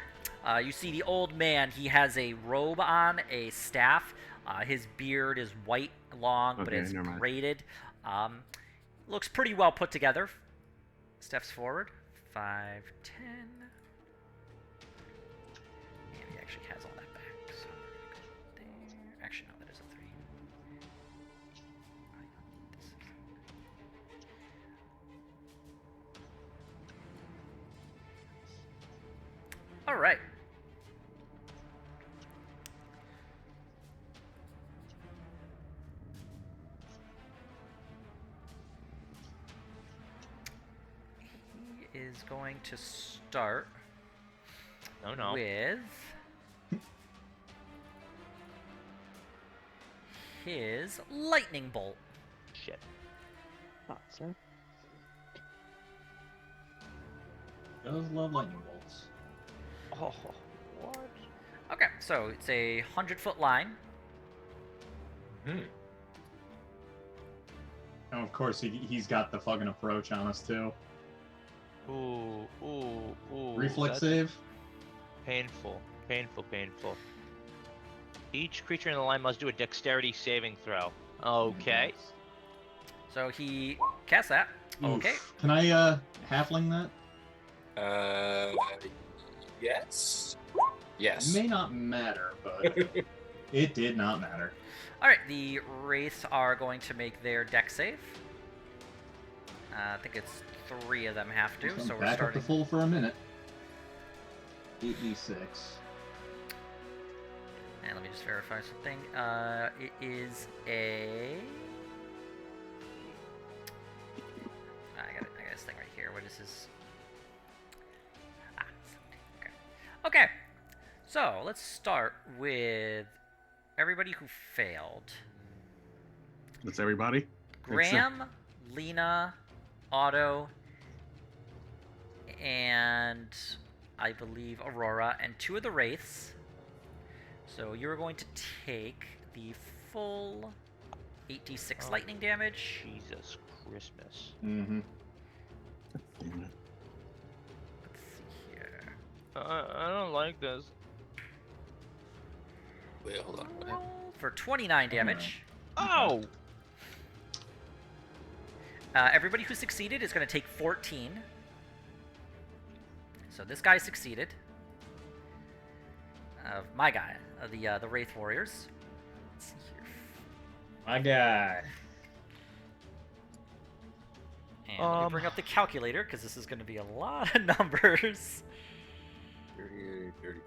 You see the old man. He has a robe on, a staff. His beard is white, long, but Okay, it's never mind. braided. Looks pretty well put together. Steps forward. 5, 10. And he actually has all that back. So we're gonna go there. Actually, no, that is a 3. This is... All right. He is going to start No, no. with his lightning bolt. Shit. Thought so. Does love lightning bolts. Oh, what? Okay, so it's a 100-foot line. Hmm. And of course, he's got the fucking approach on us, too. Ooh, ooh, ooh. Reflex that's save. Painful, painful, painful. Each creature in the line must do a dexterity saving throw. Okay. So he casts that. Okay. Oof. Can I, halfling that? Yes. It Yes. may not matter, but it did not matter. All right, the Wraiths are going to make their dex save. I think it's 3 of them have to, so we're back up starting. to full for a minute. 8d6. And let me just verify something. It is a. I got this thing right here. What is this? Ah, okay. Okay. So let's start with everybody who failed. That's everybody? Graham, Lena, Otto, and I believe Aurora, and 2 of the Wraiths. So you're going to take the full 8d6 lightning damage. Jesus Christmas. Mm-hmm. Damn it. Let's see here. I don't like this. Wait, hold on. What? Roll for 29 damage. Oh! Everybody who succeeded is going to take 14. So this guy succeeded. My guy, the Wraith Warriors. Let's see here. My guy. And let me bring up the calculator because this is going to be a lot of numbers. 38, 30.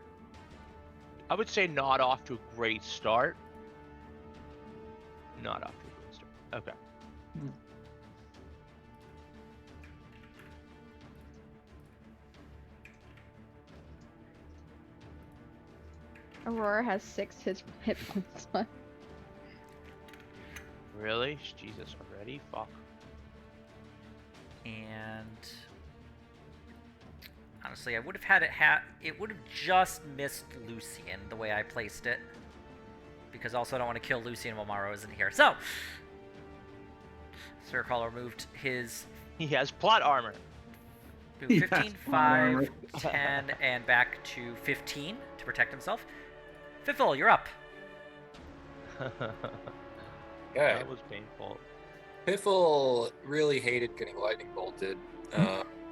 I would say not off to a great start. Not off to a great start. Okay. Aurora has 6 hit points left. Really? Jesus, already? Fuck. And Honestly, I would have had it it would have just missed Lucian the way I placed it. Because also I don't want to kill Lucian while Maro isn't here. So, Spirit Caller moved his... He has plot armor. Moved He 15, has 5, plot 10, and back to 15 to protect himself. Fifthel, you're up. Okay. That was painful. Piffle really hated getting lightning bolted.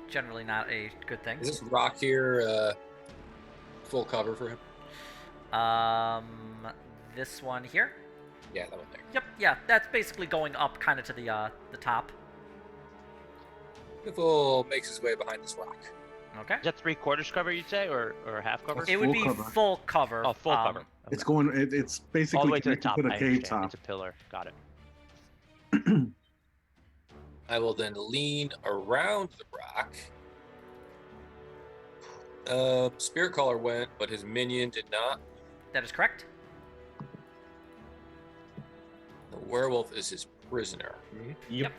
Generally not a good thing. Is this rock here full cover for him? This one here? Yeah, that one there. Yep, yeah, that's basically going up kind of to the top. Piffle makes his way behind this rock. Okay. Is that 3/4 cover, you'd say, or half cover? It's It would full be cover. full cover. Oh, full cover. It's Okay. going. It's basically All the way to the connected top. to the I cave understand. top. It's a pillar. Got it. I will then lean around the rock. Spirit Caller went, but his minion did not. That is correct. The werewolf is his prisoner. Yep.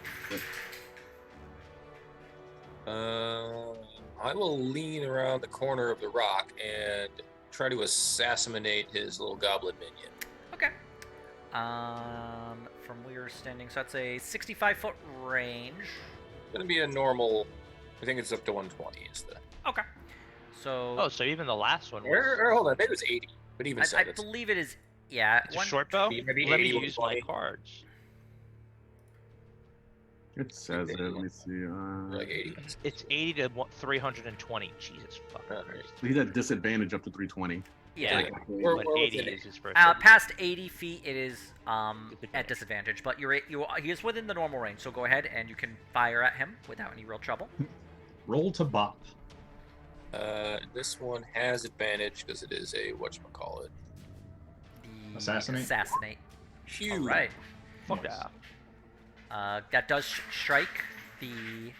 I will lean around the corner of the rock and try to assassinate his little goblin minion. Okay. From where you're standing, so that's a 65-foot range. It's gonna be a normal. I think it's up to 120. Is the Okay. So Oh, so even the last one was... or hold on, maybe it was 80. But even I so, that's believe it is. Yeah. It's a short bow? Maybe Let me 80, use my 120. cards. It says it. Let me see. like 80. It's 80 to 320. Jesus fucking Alright. Christ. He's at disadvantage up to 320. Yeah. Like, Like, we're But within 80 it. is his first. Past 80 feet, it is Disadvantage. at disadvantage, but he is within the normal range. So go ahead and you can fire at him without any real trouble. Roll to bop. This one has advantage because it is a whatchamacallit. The Assassinate? Assassinate. Huge. All right. Fuck Yes. yeah. That does strike the.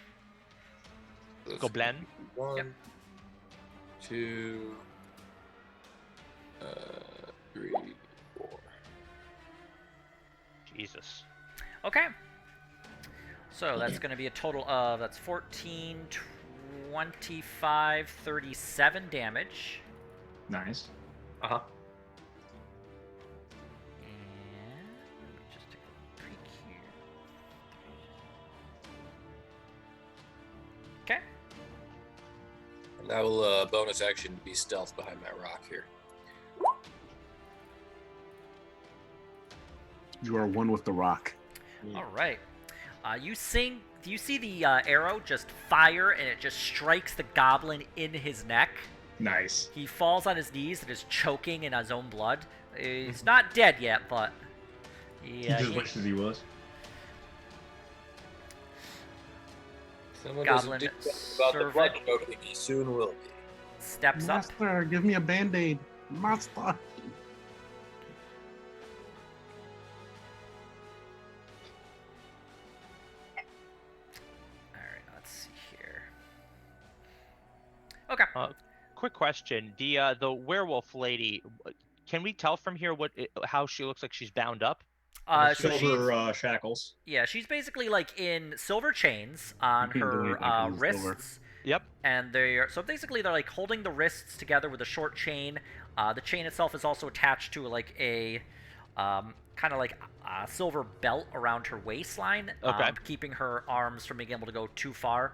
Goblin. One, Yep. 2, 3, 4. Jesus. Okay. So that's going to be a total of, that's 14, 25, 37 damage. Nice. Uh huh. And let me just take a peek here. Okay. And I will bonus action be stealth behind my rock here. You are one with the rock. All right. You see the arrow just fire, and it just strikes the goblin in his neck. Nice. He falls on his knees and is choking in his own blood. He's not dead yet, but He just wishes he was. Someone Goblin doesn't do something about the servant. blood choking, he soon will be. steps up. Master, give me a band-aid. Master. All right, let's see here. Okay. Quick question: the werewolf lady, can we tell from here how she looks like she's bound up? So she's, Silver shackles. yeah, she's basically like in silver chains on You can't do her anything 'cause it's silver. wrists. Yep. And so basically they're like holding the wrists together with a short chain. The chain itself is also attached to like a kind of like a silver belt around her waistline, Okay. keeping her arms from being able to go too far.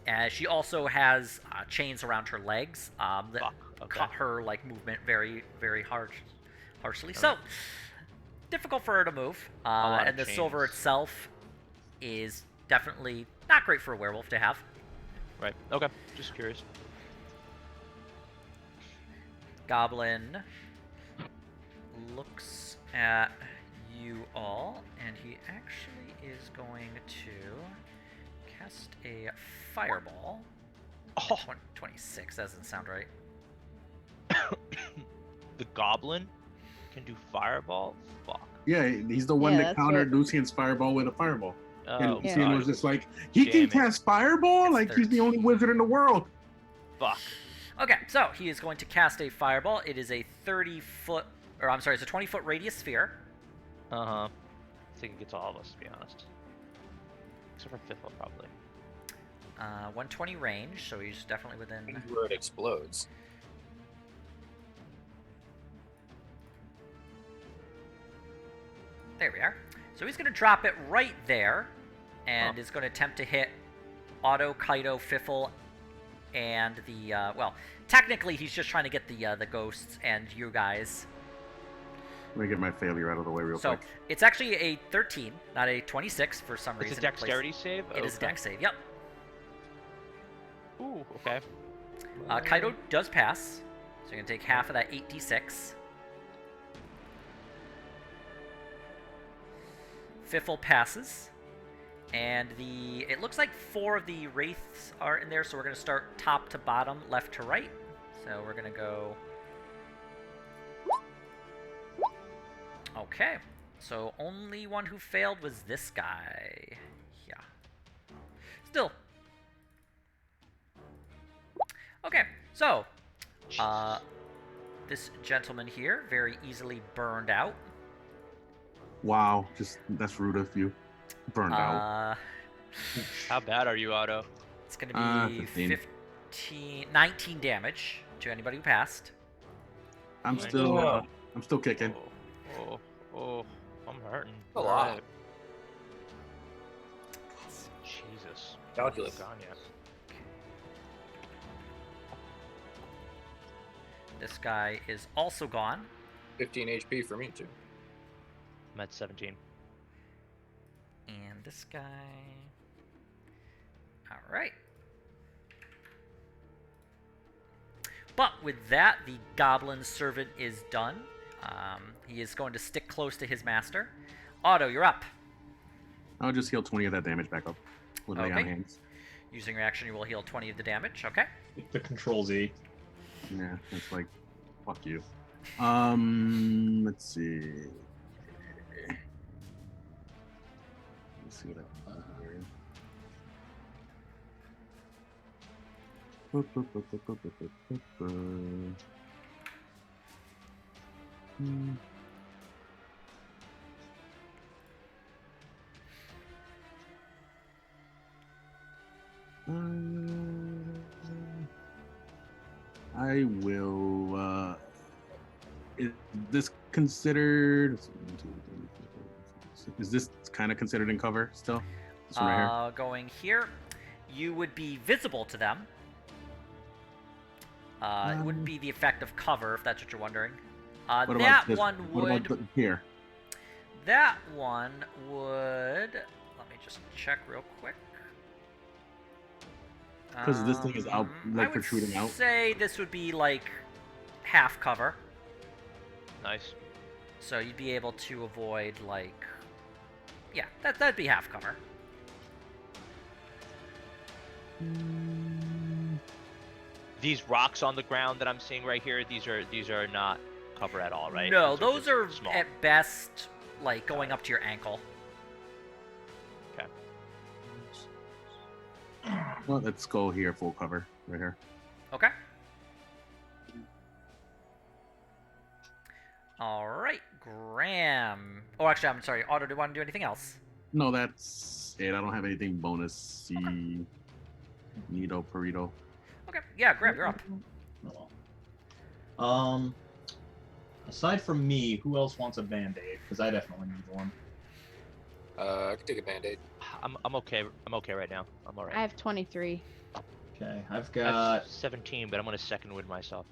And she also has chains around her legs that Fuck. Okay. cut her like movement very, very harshly. So difficult for her to move. lot of And the silver chains. itself is definitely not great for a werewolf to have. Right. Okay. Just curious. Goblin looks at you all, and he actually is going to cast a fireball. Oh, 26 doesn't sound right. the goblin can do fireball. Fuck. Yeah, he's the one Yeah, that that's countered what- Lucian's fireball with a fireball. Oh, And Yeah. Lucian God. was just like, he can Damn it. cast fireball? It's Like, he's the only 13. wizard in the world. Fuck. Okay, so he is going to cast a fireball. It is a 30-foot, or I'm sorry, it's a 20-foot radius sphere. Uh huh. I think it gets all of us, to be honest. Except for Fifth one, probably. 120 range, so he's definitely within. Where it explodes. There we are. So he's going to drop it right there, and is going to attempt to hit Otto, Kaido, Fiffle, and the well, technically he's just trying to get the ghosts and you guys. Let me get my failure out of the way real quick. So it's actually a 13, not a 26 for some reason. It's a dexterity save? It is a dex save, yep. Ooh, okay. Kaido does pass, so you're going to take half of that 8d6. Fiffle passes, and it looks like 4 of the wraiths are in there, so we're going to start top to bottom, left to right. So we're going to go... Okay, so only one who failed was this guy. Yeah. Still. Okay, so this gentleman here very easily burned out. Wow, that's rude of you. Burned out. How bad are you, Otto? It's going to be 19 damage to anybody who passed. I'm still kicking. Oh, I'm hurting. A lot. Jesus. Calculus. Gone yet. This guy is also gone. 15 HP for me, too. I'm at 17. And this guy... Alright. But with that, the goblin servant is done. He is going to stick close to his master. Otto, you're up. I'll just heal 20 of that damage back up with lay on Okay. hands. Using your action, you will heal 20 of the damage. Okay. The Control Z. Yeah, it's like, fuck you. Let's see. Let's see what I can do here. I will. Is this considered? Is this kind of considered in cover still? This one right here? Going here, you would be visible to them. It wouldn't be the effect of cover, if that's what you're wondering. What about That this? one What would. about here? That one would. Let me just check real quick. Because this thing is out, like protruding out. I would say this would be like half cover. Nice. So you'd be able to avoid like. Yeah, that'd be half cover. These rocks on the ground that I'm seeing right here, these are not cover at all, right? No, those are small. at best like going up to your ankle. Okay. Well, let's go here, full cover, right here. Okay. All right, Graham. Oh, actually, I'm sorry. Otto, do you want to do anything else? No, that's it. I don't have anything bonus. C. Nito, Burrito. Okay. Yeah, Graham, you're up. Aside from me, who else wants a band-aid? Because I definitely need one. I could take a band-aid. I'm okay. I'm okay right now. I'm alright. I have 23. Okay, I've I have got. 17, but I'm gonna second wind myself.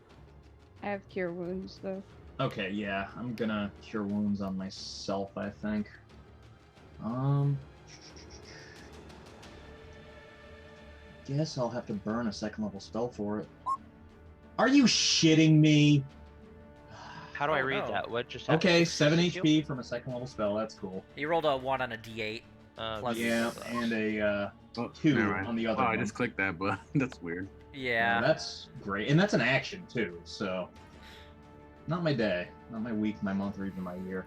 I have cure wounds though. Okay, yeah, I'm gonna cure wounds on myself, I think. Guess I'll have to burn a second level spell for it. Are you shitting me? How do I Oh, read no. that? What just happened? Okay, 7 Heal? HP from a second level spell, that's cool. You rolled a 1 on a D8. Plus- Yeah, and a Oh, 2 never mind. on the other Oh, one. I just clicked that, but that's weird. Yeah. That's great. And that's an action, too, so... Not my day, not my week, my month, or even my year.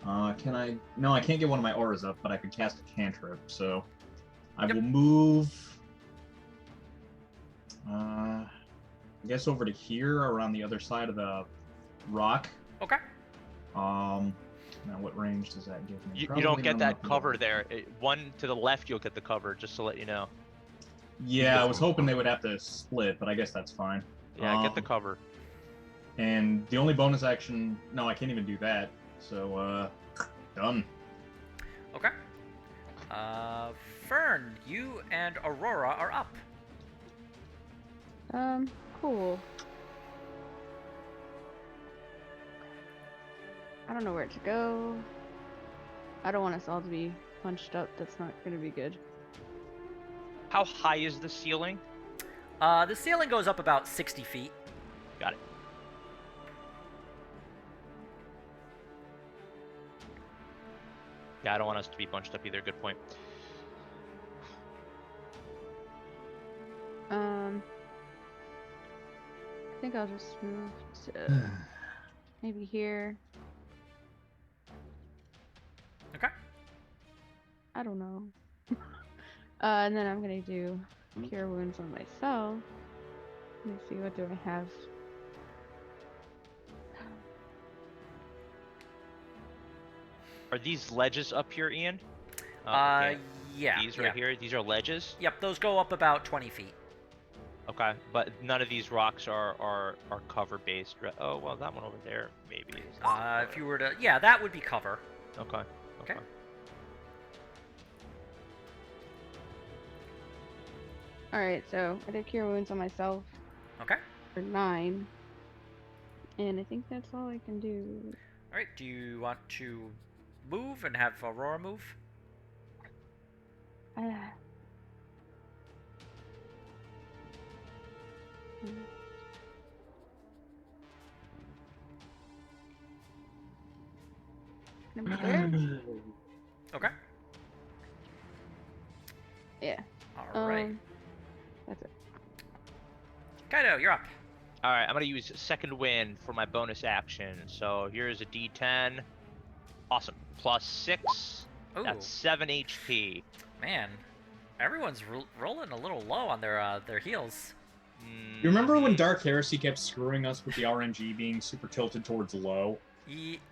Can I... No, I can't get one of my auras up, but I could cast a cantrip, so... I Yep. will move... I guess over to here, around the other side of the rock. Okay. Now what range does that give me? You Probably don't get not that enough to cover go. there. One to the left, you'll get the cover, just to let you know. Yeah, I was hoping they would have to split, but I guess that's fine. Yeah, get the cover. And the only bonus action... No, I can't even do that. So, done. Okay. Fern, you and Aurora are up. Cool. I don't know where to go. I don't want us all to be punched up. That's not going to be good. How high is the ceiling? The ceiling goes up about 60 feet. Got it. Yeah, I don't want us to be bunched up either. Good point. I think I'll just move to maybe here. Okay. I don't know. And then I'm gonna do cure wounds on myself. Let me see, what do I have? Are these ledges up here, Ian? Yeah. These right here, these are ledges? Yep, those go up about 20 feet. Okay, but none of these rocks are cover-based. Oh, well, that one over there, maybe. Is If you were to... Yeah, that would be cover. Okay. Okay. Alright, so I did cure wounds on myself. Okay. For 9. And I think that's all I can do. Alright, do you want to move and have Aurora move? Number there? Okay. Yeah. Alright. That's it. Kaido, you're up. Alright, I'm going to use second wind for my bonus action. So here's a d10. Awesome. Plus 6. Ooh. That's 7 HP. Man, everyone's rolling a little low on their heals. You remember when Dark Heresy kept screwing us with the RNG being super tilted towards low?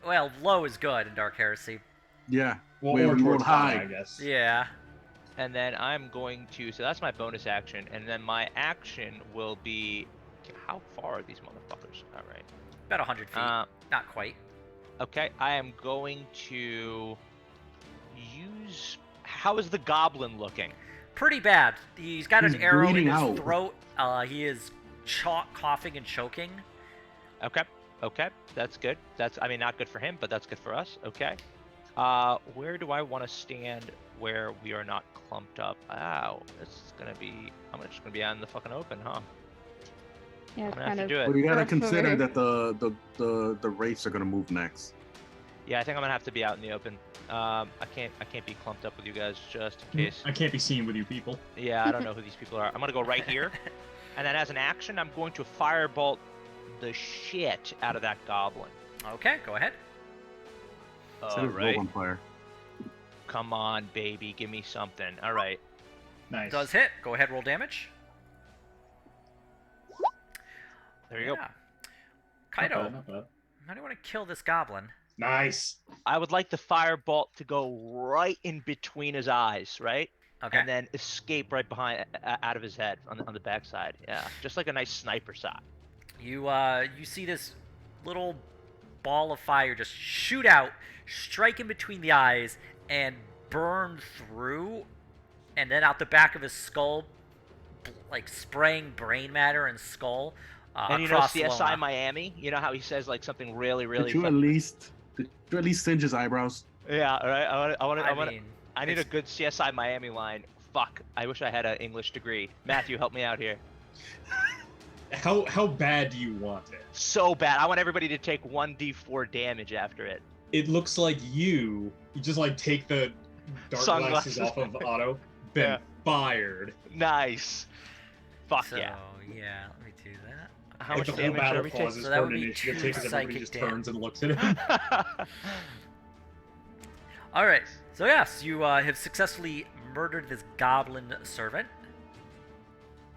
Well, low is good in Dark Heresy. Yeah. Well, we or rolled towards high, high. I guess. Yeah. And then I'm going to... So that's my bonus action. And then my action will be... How far are these motherfuckers? Alright. About 100 feet. Not quite. Okay, I am going to use... How is the goblin looking? Pretty bad. He's got an arrow in bleeding his out. throat. He is coughing and choking. Okay, okay, that's good. That's, I mean, not good for him, but that's good for us. Okay. Where do I want to stand where we are not clumped up? Ow, this is gonna be... I'm just gonna be out in the fucking open, huh? Yeah, I'm it's gonna have kind to of... do it. But you gotta rough over consider here. that the wraiths are gonna move next. Yeah, I think I'm gonna have to be out in the open. I can't be clumped up with you guys just in case. I can't be seen with you people. Yeah, I don't know who these people are. I'm gonna go right here, and then as an action, I'm going to firebolt the shit out of that goblin. Okay, go ahead. Set his robe on fire. Come on, baby, give me something. All right. Nice. Does hit. Go ahead, roll damage. There you go. Yeah. Kaido, Not bad. how do you want to kill this goblin? Nice. I would like the firebolt to go right in between his eyes, right? Okay. And then escape right behind, out of his head on the backside. Yeah, just like a nice sniper shot. You see this little ball of fire just shoot out, strike in between the eyes, and burn through, and then out the back of his skull, like spraying brain matter and skull. And you know across CSI Lona. Miami? You know how he says like something really, really. Did you at least singe his eyebrows? Yeah, all right. I need a it's- good CSI Miami line. Fuck. I wish I had an English degree. Matthew, help me out here. How bad do you want it? So bad. I want everybody to take 1d4 damage after it. It looks like you just like take the dark Sunglasses. glasses off of Otto, been Yeah. fired. Nice. Fuck So, yeah. yeah, let me do that. How Like much the whole damage did battle everybody take? pauses So that for would an be initiative 2 because everybody psychic just damage. turns and looks at him. Alright, so yes, you have successfully murdered this goblin servant.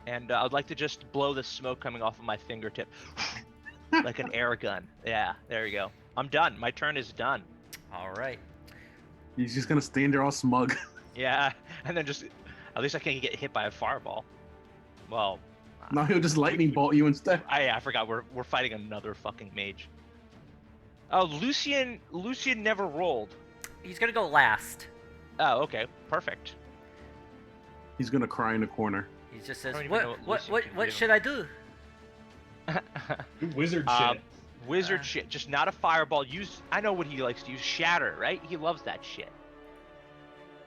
And I'd like to just blow the smoke coming off of my fingertip. Like an air gun. Yeah, there you go. I'm done. My turn is done. Alright. He's just gonna stand there all smug. Yeah, and then just... At least I can't get hit by a fireball. Well, No, he'll just lightning bolt you instead. I forgot we're fighting another fucking mage. Oh, Lucian never rolled. He's gonna go last. Oh, okay, perfect. He's gonna cry in the corner. He just I says, don't even know what Lucian can what do." should I do? Do wizard Um, shit. Wizard shit, just not a fireball. I know what he likes to use. Shatter, right? He loves that shit.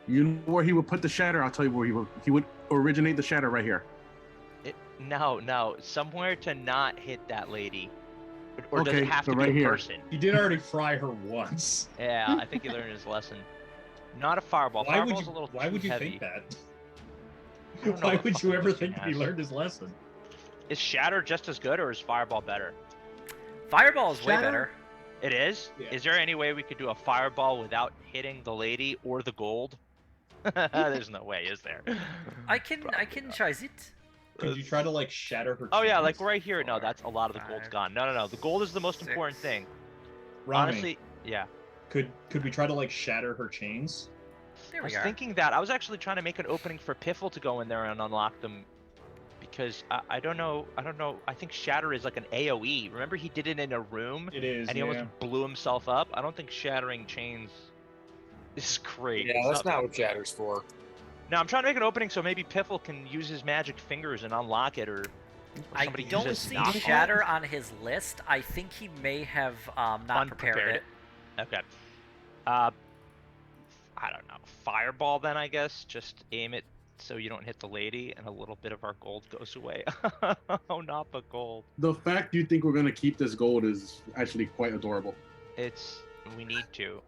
You know where he would put the shatter? I'll tell you where he would originate the shatter right here. No, somewhere to not hit that lady. Or does Okay, it have so to be right a here. person? He did already fry her once. Yeah, I think he learned his lesson. Not a fireball. Why would Fireball's you? a little Why too would you heavy. think that? I don't know Why what would fucking you ever Lucian think that he has. learned his lesson? Is Shatter just as good, or is Fireball better? Fireball is way Shadow? better. It is? Yeah. Is there any way we could do a Fireball without hitting the lady or the gold? There's no way, is there? I can Probably not. try it. Could you try to like shatter her? Oh yeah, like chains? right here. No, Four, that's a lot of the gold's five, gone. No. The gold is the most important six. thing. Rami, Honestly, yeah. could we try to like shatter her chains? There I was we are. thinking that. I was actually trying to make an opening for Piffle to go in there and unlock them. Because I don't know. I think Shatter is like an AoE. Remember he did it in a room? It is. And he almost blew himself up. I don't think shattering chains is great. Yeah, It's that's not what Shatter's for. No, I'm trying to make an opening so maybe Piffle can use his magic fingers and unlock it, or I somebody use don't his see knock Shatter on his list. I think he may have not prepared Unprepared it. Okay. I don't know. Fireball then, I guess. Just aim it so you don't hit the lady, and a little bit of our gold goes away. Oh, not the gold. The fact you think we're gonna keep this gold is actually quite adorable. We need to.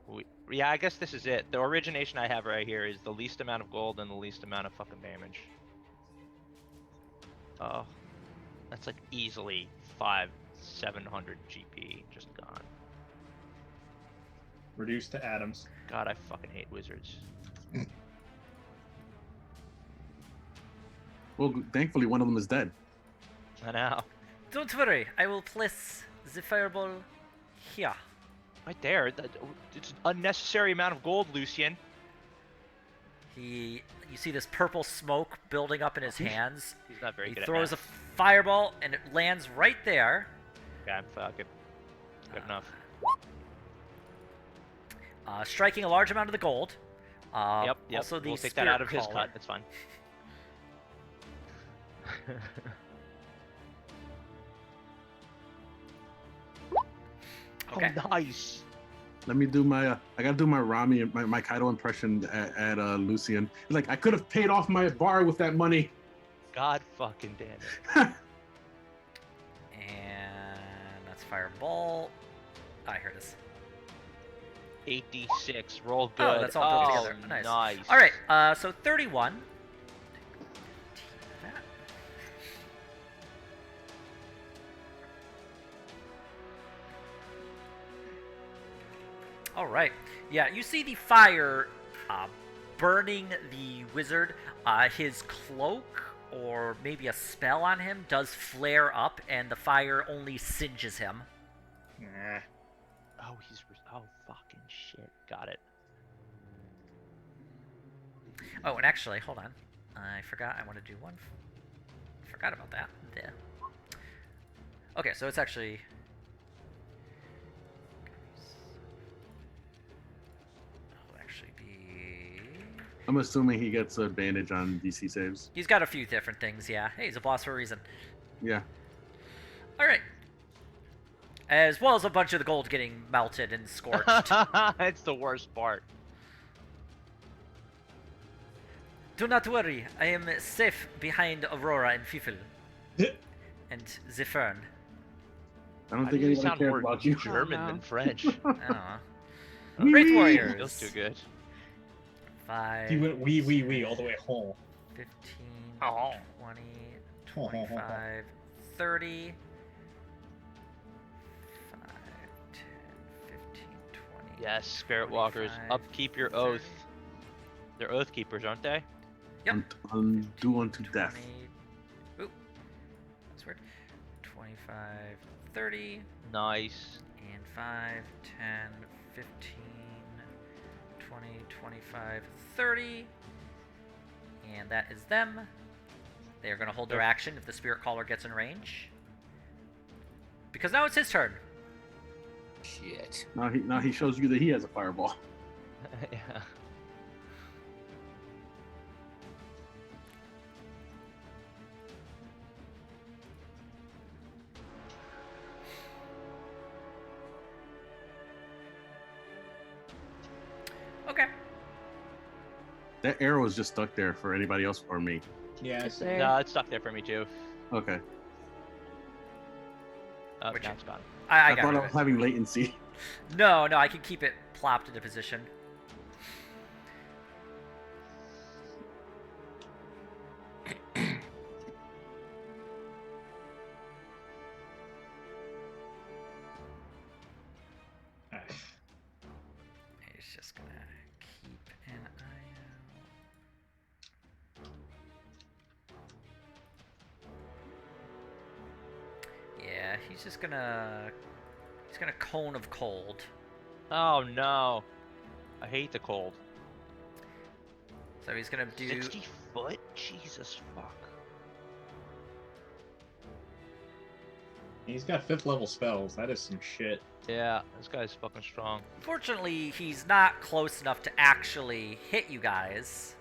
Yeah, I guess this is it. The origination I have right here is the least amount of gold and the least amount of fucking damage. Oh, that's like easily 700 GP just gone. Reduced to atoms. God, I fucking hate wizards. Well, thankfully one of them is dead. I know. Don't worry, I will place the fireball here. Right there. It's an unnecessary amount of gold, Lucian. You see this purple smoke building up in his hands. He's not very He good throws a at math. fireball and it lands right there. Yeah, fuck it. Good enough. Striking a large amount of the gold. Yep. Also, the we'll take that spirit out of his caller. cut. That's fine. Okay. Oh, nice. Let me do my. I gotta do my Rami and my Kaido impression at Lucian. Like I could have paid off my bar with that money. God fucking damn it. And that's fireball. Ah, here it is. 86. Roll good. Oh, that's all built Oh, together. Nice. Nice. All right. So 31. All right. Yeah, you see the fire burning the wizard. His cloak or maybe a spell on him does flare up, and the fire only singes him. Nah. Oh, oh, fucking shit. Got it. Oh, and actually, hold on. I forgot I want to do one. Forgot about that. Yeah. Okay, so it's actually... It'll actually be... I'm assuming he gets advantage on DC saves. He's got a few different things, yeah. Hey, he's a boss for a reason. Yeah. Alright. As well as a bunch of the gold getting melted and scorched. It's the worst part. Do not worry, I am safe behind Aurora and Fifil. And the Fern. I don't Why think do you anyone sound cares more about you. German Oh, no. than French. I don't know. Wee Great wee. Warriors. Feels too good. 5, He went wee all the way home. 15, Oh. 20, 25, 30, 5, 10, 15, 20. Yes, Spirit Walkers, 25, upkeep your oath. They're oath keepers, aren't they? Yep. Undo unto death. 20, ooh, that's weird. 25, 30, Nice. and 5, 10, 15, 20, 25, 30. And that is them. They're going to hold their action if the Spirit Caller gets in range. Because now it's his turn. Shit. Now he shows you that he has a fireball. Yeah. Okay. That arrow is just stuck there for anybody else or me. Yeah. It's there. No, it's stuck there for me too. Okay. Oh, Which- now it's gone. I I got thought rid I of was it. having latency. No, I can keep it plopped into position. He's just gonna keep an eye out. Yeah, he's gonna cone of cold. Oh no. I hate the cold. So he's gonna do 60 foot? Jesus fuck. He's got 5th level spells. That is some shit. Yeah, this guy's fucking strong. Fortunately, he's not close enough to actually hit you guys.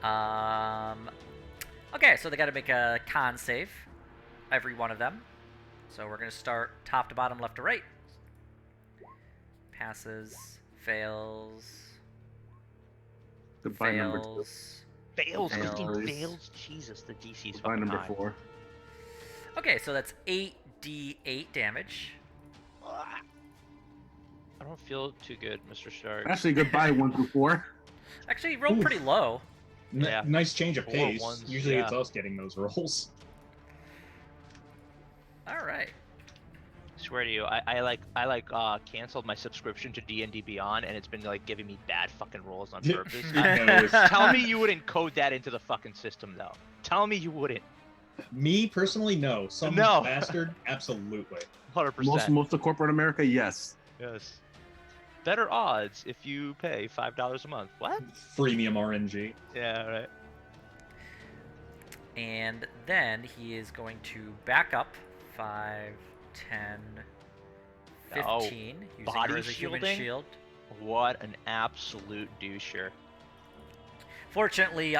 Okay, so they got to make a con save, every one of them. So we're gonna start top to bottom, left to right. Passes, fails, Goodbye, number 2. fails. Fails, Fails. 15 fails? Jesus, the DC's Goodbye, fucking number high. 4. Okay, so that's 8d8 damage. Ah. I don't feel too good, Mr. Stark. Actually, goodbye 1 through 4. Actually, he rolled Oof. pretty low. Yeah. Nice change of 4 pace. ones, Usually it's yeah. us getting those rolls. All right. Swear to you, I canceled my subscription to D&D Beyond, and it's been like giving me bad fucking rolls on purpose. It knows. Tell me you wouldn't code that into the fucking system, though. Tell me you wouldn't. Me personally, no. Some No. bastard, absolutely. 100%. Most of corporate America, yes. Yes. Better odds if you pay $5 a month. What? Freemium RNG. Yeah, right. And then he is going to back up 5, 10, 15. Oh, using body her as a human shielding? shield. What an absolute doucher. Fortunately,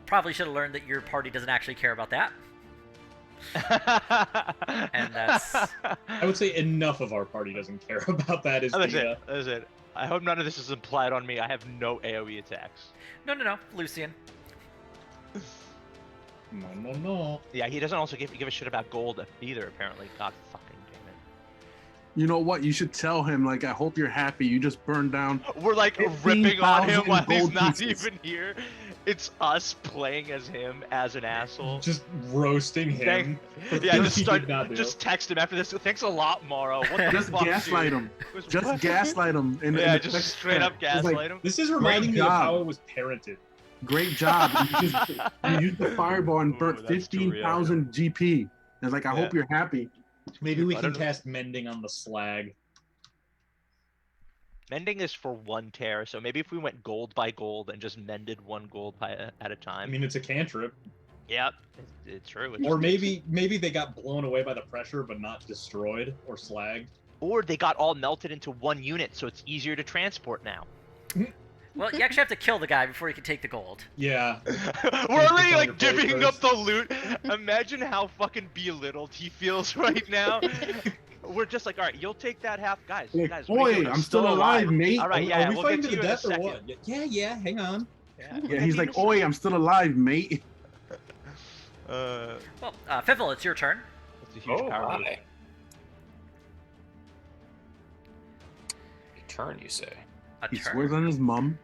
probably should have learned that your party doesn't actually care about that. And that's I would say enough of our party doesn't care about that. Is That's the, it. That's it. I hope none of this is implied on me. I have no AoE attacks. no, Lucian. no. Yeah, he doesn't also give a shit about gold either, apparently. God fucking damn it. You know what? You should tell him, like, I hope you're happy. You just burned down. We're like ripping on him 15,000 while he's gold not pieces. even here. It's us playing as him as an asshole. Just roasting him. for Yeah, things just he start, did not do. just text him after this. Thanks a lot, Morrow. What the Just fuck, gaslight dude? him. Was- Just what? gaslight him. Yeah, just straight up gaslight him. This is reminding me of job. how I was parented. Great job. You used the fireball and Ooh, burnt that's too real. 15,000 GP. It's like, I Yeah. hope you're happy. Maybe we I can don't know. cast mending on the slag. Mending is for one tear, so maybe if we went gold by gold and just mended one gold at a I time. mean, it's a cantrip. Yep, it's true. Or maybe they got blown away by the pressure but not destroyed or slagged. Or they got all melted into one unit, so it's easier to transport now. Well, you actually have to kill the guy before you can take the gold. Yeah. We're already on like your plate divvying up first. the loot. Imagine how fucking belittled he feels right now. We're just like, all right, you'll take that half, guys. Like, Guys, what are you Oi, doing? I'm still alive, mate. All right, Are yeah, we we'll fighting get to to the you in a death or what? second. Yeah, hang on. Yeah, he's like, Oi, I'm still alive, mate. Uh, Well, Fizzle, it's your turn. that's a huge power move. my. Turn, you say? A He turn. swears on his mom.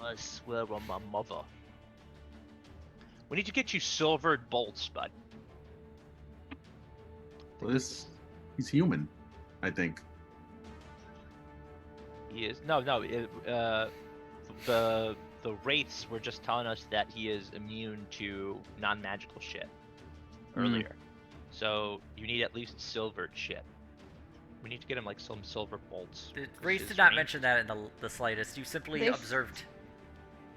I swear on my mother. We need to get you silvered bolts, bud. Well, he's human, I think. He is no. The wraiths were just telling us that he is immune to non-magical shit earlier. So you need at least silvered shit. We need to get him like some silver bolts. The This Race is did not range. mention that in the slightest. You simply They- observed.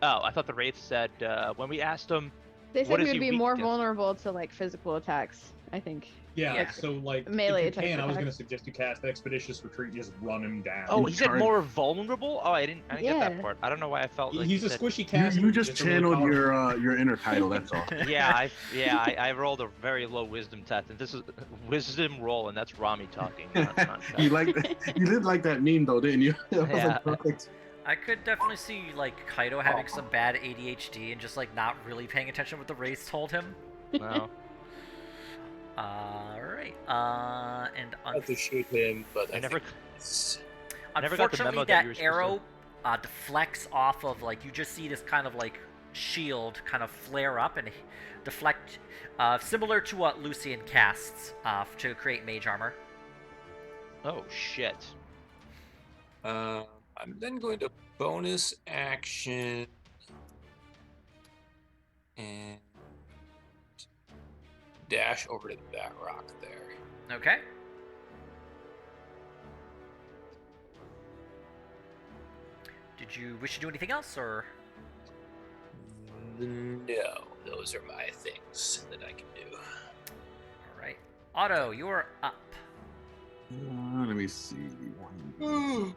Oh, I thought the wraith said when we asked him, They What said is we'd he be weak more to? vulnerable to like physical attacks. I think. Yeah, Yeah. so like Melee if you can, I was attacks. gonna suggest you cast Expeditious Retreat, just run him down. "Oh, In he said charge- more vulnerable." Oh, I didn't get Yeah. that part. I don't know why I felt like He's he a said. squishy You, cast. you just channeled your inner title. That's all. Yeah, I rolled a very low wisdom test, and this is wisdom roll, and that's Rami talking. Not you Chad. you did like that meme though, didn't you? It was Yeah. like perfect. I could definitely see like Kaido having some bad ADHD and just like not really paying attention to what the race told him. No. Alright. And I had to shoot him, but I never. think it's- I never got the unfortunately, memo that you were that supposed arrow deflects off of like you just see this kind of like shield kind of flare up and deflect, similar to what Lucian casts to create mage armor. Oh shit. I'm then going to bonus action and dash over to that rock there. Okay. Did you wish to do anything else, or? No, those are my things that I can do. Alright. Otto, you're up. Let me see. One,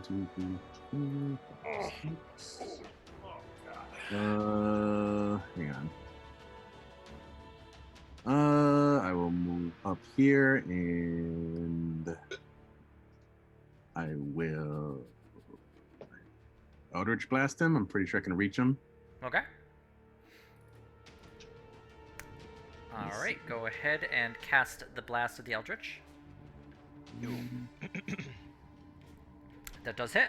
two, three, four, six. Hang on. I will move up here and I will Eldritch Blast him. I'm pretty sure I can reach him. Okay. Alright, go ahead and cast the Blast of the Eldritch. That does hit.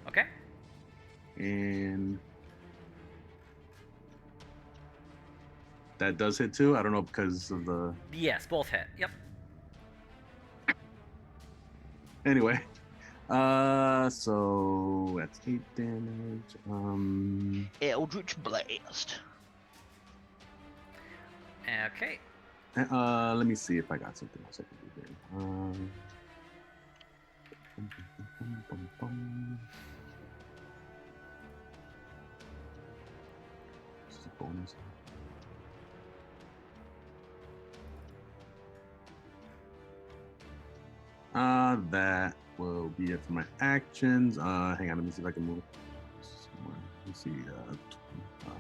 Okay. And that does hit too. I don't know because of the. Yes, both hit. Yep. Anyway, so that's 8 damage. Eldritch Blast. Okay. Let me see if I got something else I can do here. This is a bonus. That will be it for my actions. Hang on, let me see if I can move. Somewhere. Let me see. 25.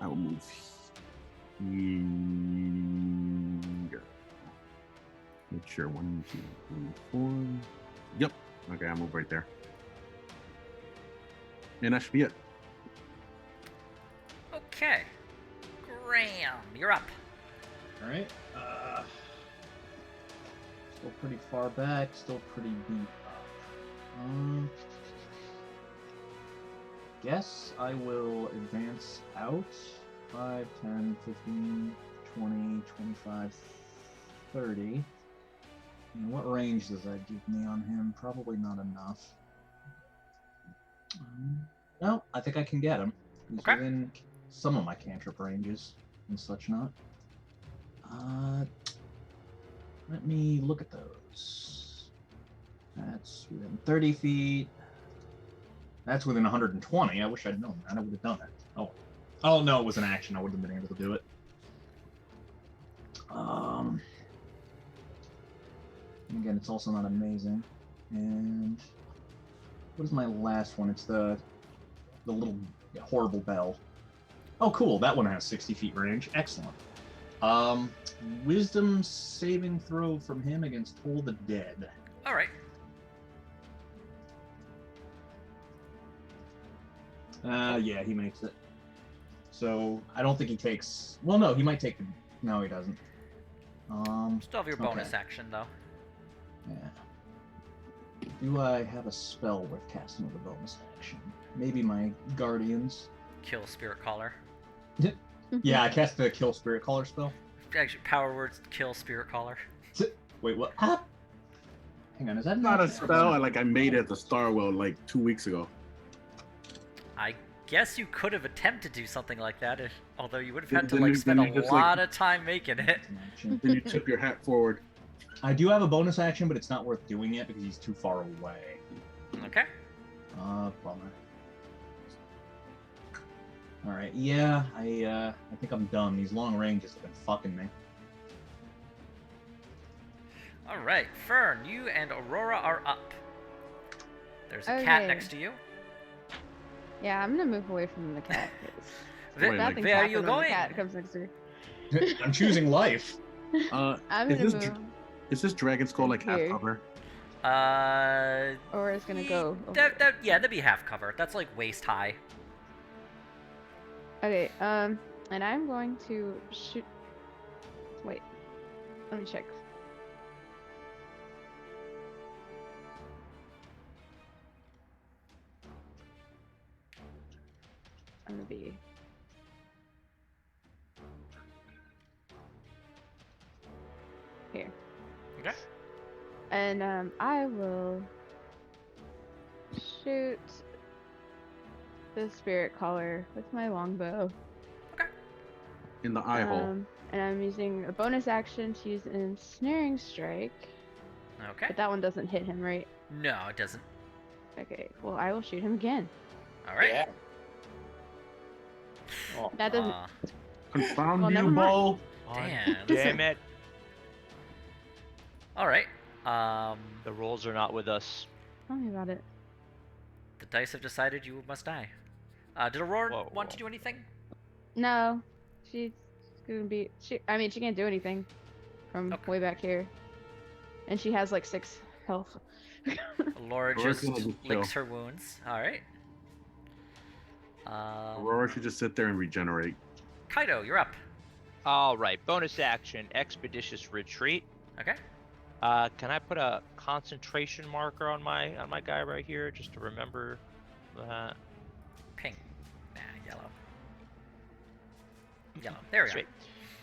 I will move here. Make sure 1, 2, 3, 4. Yep. Okay, I'll move right there. And that should be it. Okay. Graham, you're up. All right. Still pretty far back. Still pretty beat up. Guess I will advance out 5, 10, 15, 20, 25, 30. And what range does that give me on him? Probably not enough. No, I think I can get him. He's Okay. within some of my cantrip ranges and such not. Let me look at those. That's within 30 feet. That's within 120. I wish I'd known that. I would have done it. Oh no, it was an action. I wouldn't have been able to do it. Again, it's also not amazing. And what is my last one? It's the little horrible bell. Oh, cool. That one has 60 feet range. Excellent. Wisdom saving throw from him against Toll the Dead. Alright. Yeah, he makes it. So I don't think he takes. Well, no, he might take the. No, he doesn't. Still have your bonus okay. action, though. Yeah. Do I have a spell worth casting with a bonus action? Maybe my Guardians. Kill Spirit Caller. Yeah, I cast the Kill Spirit Caller spell. Actually, power words, kill Spirit Caller. Wait, what? Ah! Hang on, is that Not a action? spell. I made it at the Starwell like 2 weeks ago. I guess you could have attempted to do something like that, although you would have Then- had to then like you- spend then a you just, like- lot of time making it. That's an action. Then you tip your hat forward. I do have a bonus action, but it's not worth doing yet because he's too far away. Okay. Bummer. All right, yeah, I think I'm done. These long ranges have been fucking me. All right, Fern, you and Aurora are up. There's a cat Okay. next to you. Yeah, I'm gonna move away from the cat. 'cause Wait, bad like, things where are happen you when going? The cat comes next to me. I'm choosing life. I'm Is gonna this move. Is this dragon skull like half Here. cover? Or it's gonna go. over Yeah, that'd be half cover. That's like waist high. Okay, and I'm going to shoot. Wait, let me check. I'm gonna be. Here. Okay. And I will shoot the spirit caller with my longbow. In the eye hole. And I'm using a bonus action to use an ensnaring strike. Okay. But that one doesn't hit him, right? No, it doesn't. Okay, well, I will shoot him again. All right. Yeah. Oh, That doesn't. Confound well, you, never mind. Bo. Damn. Damn it. All right. The rolls are not with us. Tell me about it. The dice have decided you must die. Did Aurora Whoa, want to whoa. do anything? No, she's gonna be. I mean, she can't do anything from Okay. way back here, and she has like 6 health. Laura Aurora's just gonna just licks chill. her wounds. All right. Aurora should just sit there and regenerate. Kaido, you're up. All right, bonus action, expeditious retreat. Okay. Can I put a concentration marker on my guy right here just to remember that? Pink. Nah, yellow. Yellow. There we Sweet.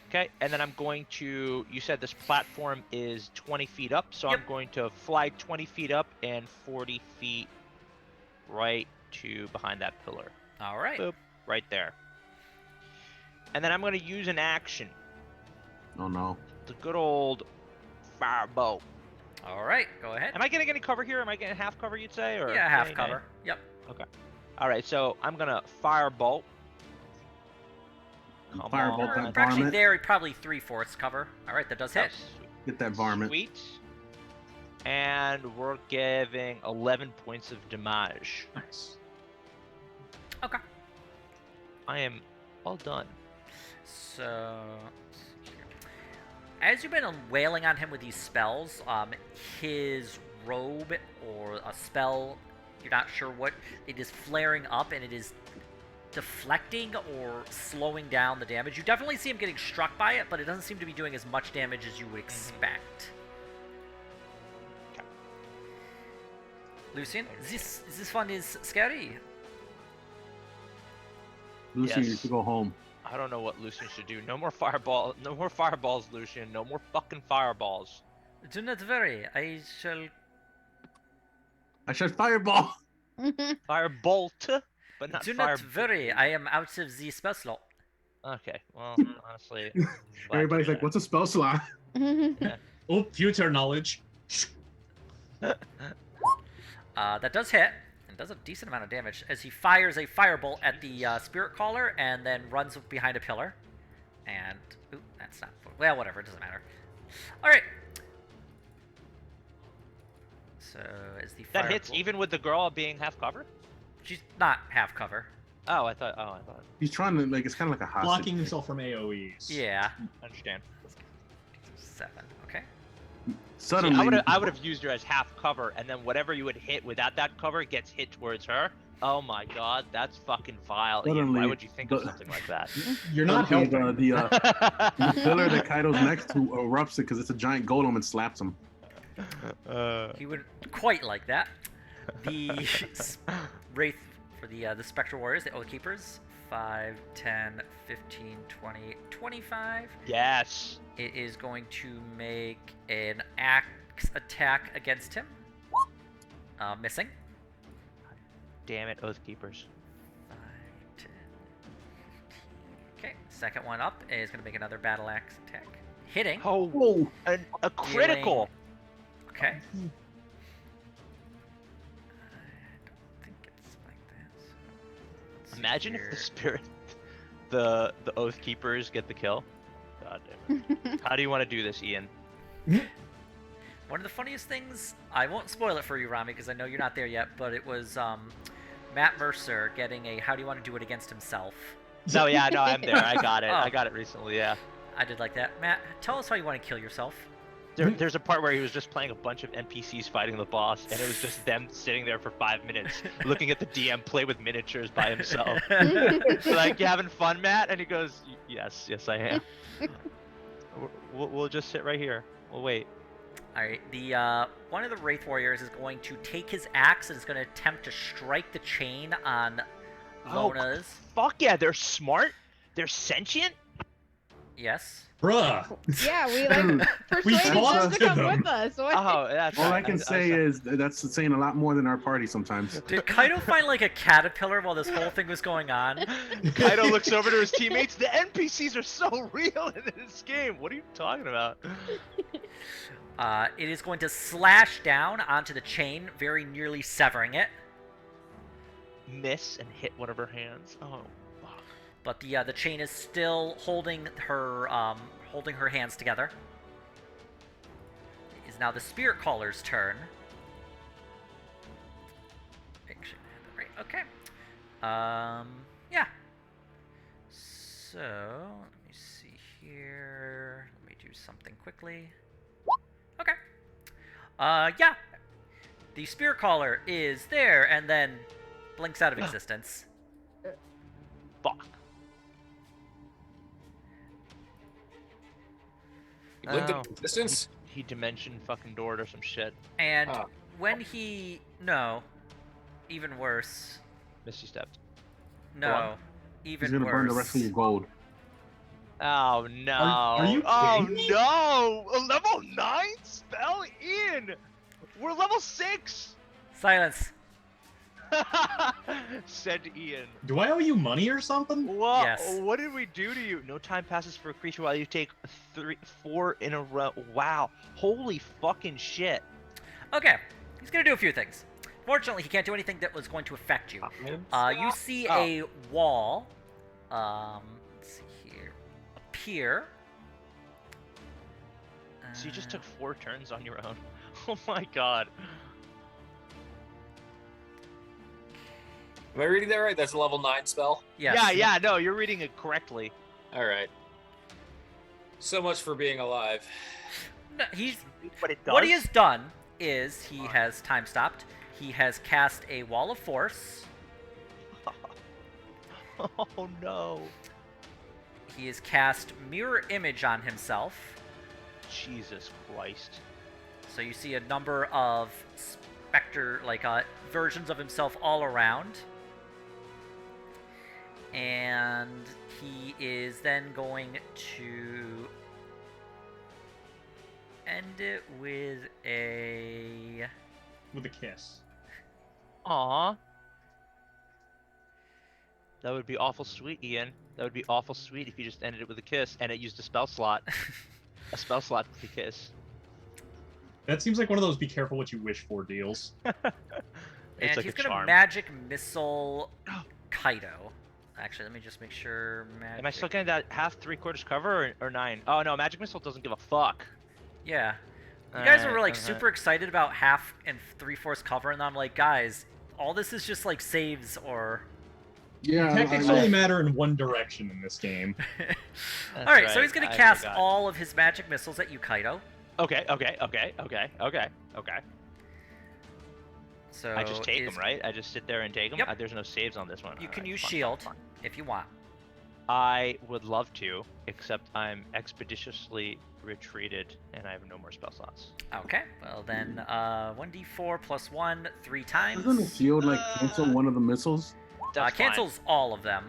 Okay, and then I'm going to. You said this platform is 20 feet up, so Yep. I'm going to fly 20 feet up and 40 feet right to behind that pillar. go. All right. Boop, right there. And then I'm going to use an action, Oh no. the good old firebolt. All right. Go ahead. Am I getting any cover here? Am I getting half cover, you'd say? Or Yeah, half nay, nay? cover. Yep. All right, so I'm going to firebolt. Come Firebolt on. that We're actually varmint. there, probably 3/4 cover. All right, that does hit. Oh, Get that varmint. Sweet. And we're giving 11 points of damage. Nice. Okay. I am all done. So, as you've been wailing on him with these spells, his robe or a spell, you're not sure what, it is flaring up and it is deflecting or slowing down the damage. You definitely see him getting struck by it, but it doesn't seem to be doing as much damage as you would expect. Okay. Lucian, this one is scary. Lucian, you Yes. should go home. I don't know what Lucian should do. No more fireballs, Lucian. No more fucking fireballs. Do not worry, I shall fireball. Firebolt, but not do fire. not worry. I am out of the spell slot. Okay, well, honestly. Everybody's like, "What's a spell slot?" Oh, future knowledge. That does hit, and does a decent amount of damage as he fires a firebolt at the spirit caller and then runs behind a pillar. And, ooh, that's not, well, whatever, it doesn't matter. Alright. So, as the That hits firebolt- even with the girl being half covered? She's not half cover. Oh, I thought. He's trying to it's kind of like a hostage. Blocking himself from AoEs. Yeah. I understand. 7, okay. See, Suddenly, I would have used her as half cover, and then whatever you would hit without that cover gets hit towards her. Oh my god, that's fucking vile. Ian. Why Suddenly, would you think of the- something like that? You're not suddenly helping. the pillar that Kaido's next to erupts it because it's a giant golem and slaps him. He wouldn't quite like that. The Wraith for the Spectral Warriors, the Oath Keepers, 5, 10, 15, 20, 25. Yes. It is going to make an axe attack against him. Missing. Damn it, Oath Keepers. 5, Second one up is going to make another battle axe attack. Hitting. Oh, Whoa! a critical. Okay. I don't think it's like that. Let's see Imagine if here. the spirit, the Oath Keepers get the kill. God damn it. How do you want to do this, Ian? One of the funniest things, I won't spoil it for you, Rami, because I know you're not there yet, but it was Matt Mercer getting a how do you want to do it against himself. No, yeah, no, I'm there. I got it. Oh. I got it recently, yeah. I did like that. Matt, tell us how you want to kill yourself. There's a part where he was just playing a bunch of NPCs fighting the boss, and it was just them sitting there for 5 minutes, looking at the DM play with miniatures by himself. Like, you having fun, Matt? And he goes, yes, I am. We'll just sit right here. We'll wait. Alright, the one of the Wraith Warriors is going to take his axe and is going to attempt to strike the chain on Lona's. Fuck yeah, they're smart. They're sentient. Yes. Bruh. Yeah, we like Dude, we persuaded them talked to to come them. with us. What? Oh, that's All I right. can say is that's saying a lot more than our party sometimes. Did Kaido find like a caterpillar while this whole thing was going on? Kaido looks over to his teammates. The NPCs are so real in this game. What are you talking about? It is going to slash down onto the chain, very nearly severing it. Miss and hit one of her hands. Oh, fuck. But the chain is still holding her hands together. It is now the Spirit Caller's turn. Actually, right. Okay. Yeah. So let me see here. Let me do something quickly. Okay. Yeah. The Spirit Caller is there and then blinks out of existence. Fuck. You blinked Oh. at distance. He dimension fucking doored or some shit. And Ah. when he... No. Even worse. Misty stepped. No. Even He's gonna worse. burn the rest of your gold. Oh no. Are you Oh kidding me? no! A level 9 spell in! We're level 6! Silence. Said Ian. Do I owe you money or something? What? Yes. What did we do to you? No time passes for a creature while you take 4 in a row. Wow. Holy fucking shit. Okay. He's going to do a few things. Fortunately, he can't do anything that was going to affect you. You see a wall. Let's see here. Appear. So you just took 4 turns on your own. Oh my god. Am I reading that right? That's a level 9 spell. Yes. Yeah, no, you're reading it correctly. All right. So much for being alive. No, he's But it does. what he has done is he has time stopped. He has cast a wall of force. Oh no. He has cast mirror image on himself. Jesus Christ. So you see a number of specter, versions of himself all around. And he is then going to end it with a... With a kiss. Aw. That would be awful sweet, Ian. That would be awful sweet if you just ended it with a kiss and it used a spell slot. A spell slot with a kiss. That seems like one of those be careful what you wish for deals. And It's like he's a going to charm. magic missile Kaido. Actually, let me just make sure. Am I still getting that half, 3/4 cover or 9? Oh no, magic missile doesn't give a fuck. Yeah. You guys were Alright, super excited about half and 3/4 cover, and I'm like, guys, all this is just like saves or. Yeah. Tactics only matter in one direction in this game. That's Alright, so right, he's gonna I cast forgot. all of his magic missiles at you, Kaido. Okay. So I just take is- them, right? I just sit there and take them? Yep. There's no saves on this one. You can Alright, use fine, shield fine. if you want. I would love to, except I'm expeditiously retreated and I have no more spell slots. Okay, well then, 1d4 plus 1 3 times. Doesn't the shield cancel one of the missiles? That's fine. Cancels all of them.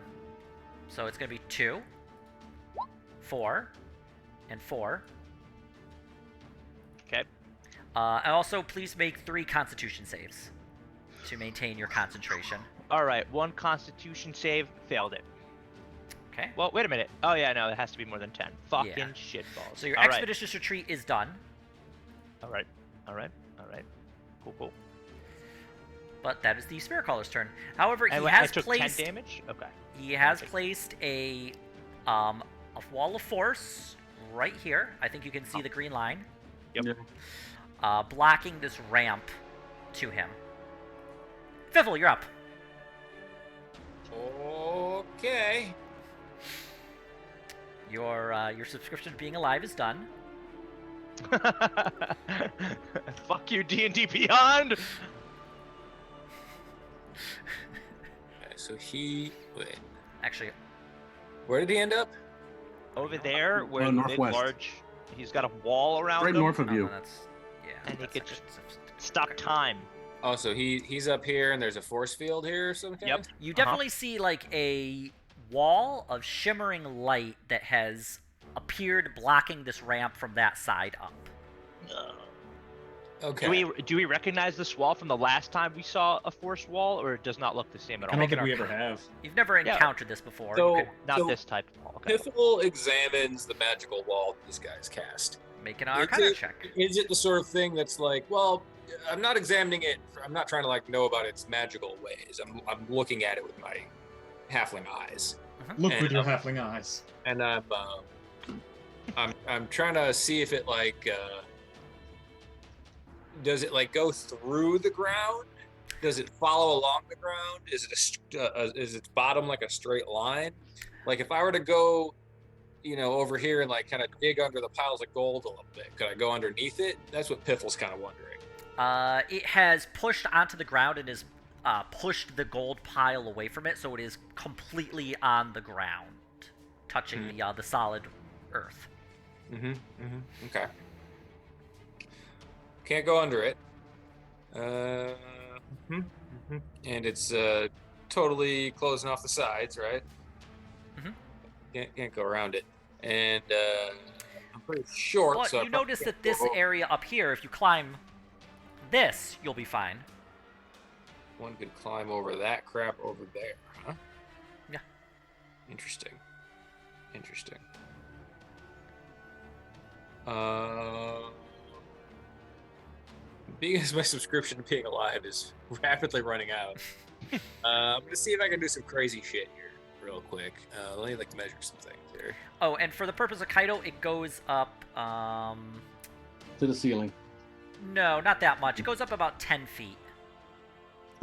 So it's gonna be 2, 4, and 4. Okay. And also, please make 3 Constitution saves to maintain your concentration. All right. 1 Constitution save, failed it. Okay. Well, wait a minute. Oh yeah, no, it has to be more than 10. Fucking Yeah. shitballs. So your All right. expeditious retreat is done. All right. All right. All right. Cool. Cool. But that is the Spirit Caller's turn. However, And he I has took placed 10 damage. Okay. he has Okay. placed a wall of force right here. I think you can see the green line. Yep. Yeah. Blocking this ramp to him. Fiffle, you're up. Okay. Your subscription to being alive is done. Fuck you, D&D Beyond. Okay, so wait. Actually, Where did he end up? Over there, where the big northwest. large, he's got a wall around Right him, north of no, you. no, that's yeah. and he that's could not just good. stop time. Oh, so he's up here, and there's a force field here or something. Yep. You definitely see like a wall of shimmering light that has appeared blocking this ramp from that side up. Okay. Do we recognize this wall from the last time we saw a force wall, or it does not look the same at I all? don't Make it think we arc- ever have. You've never Yeah. encountered this before. So- You could Not this type of wall. Okay. Piffle examines the magical wall that this guy's cast. make an Arcana Is check. it the sort of thing that's like, well, I'm not examining it. I'm not trying to like know about its magical ways. I'm looking at it with my halfling eyes, Look And, with your halfling eyes. and I'm trying to see if it like does it like go through the ground? Does it follow along the ground? Is it is its bottom like a straight line? Like if I were to go, over here and like kind of dig under the piles of gold a little bit, could I go underneath it? That's what Piffle's kind of wondering. It has pushed onto the ground and has pushed the gold pile away from it, so it is completely on the ground, touching the solid earth. Okay. Can't go under it. And it's totally closing off the sides, right? Can't go around it. And I'm pretty short. But so I you probably notice can't that this go over. area up here, if you climb this, you'll be fine. One could climb over that crap over there, huh? Yeah. Interesting. Being as my subscription to being alive is rapidly running out, I'm gonna see if I can do some crazy shit here real quick. Let me like measure some things here. Oh, and for the purpose of Kaido, it goes up. To the ceiling. No, not that much. It goes up about 10 feet.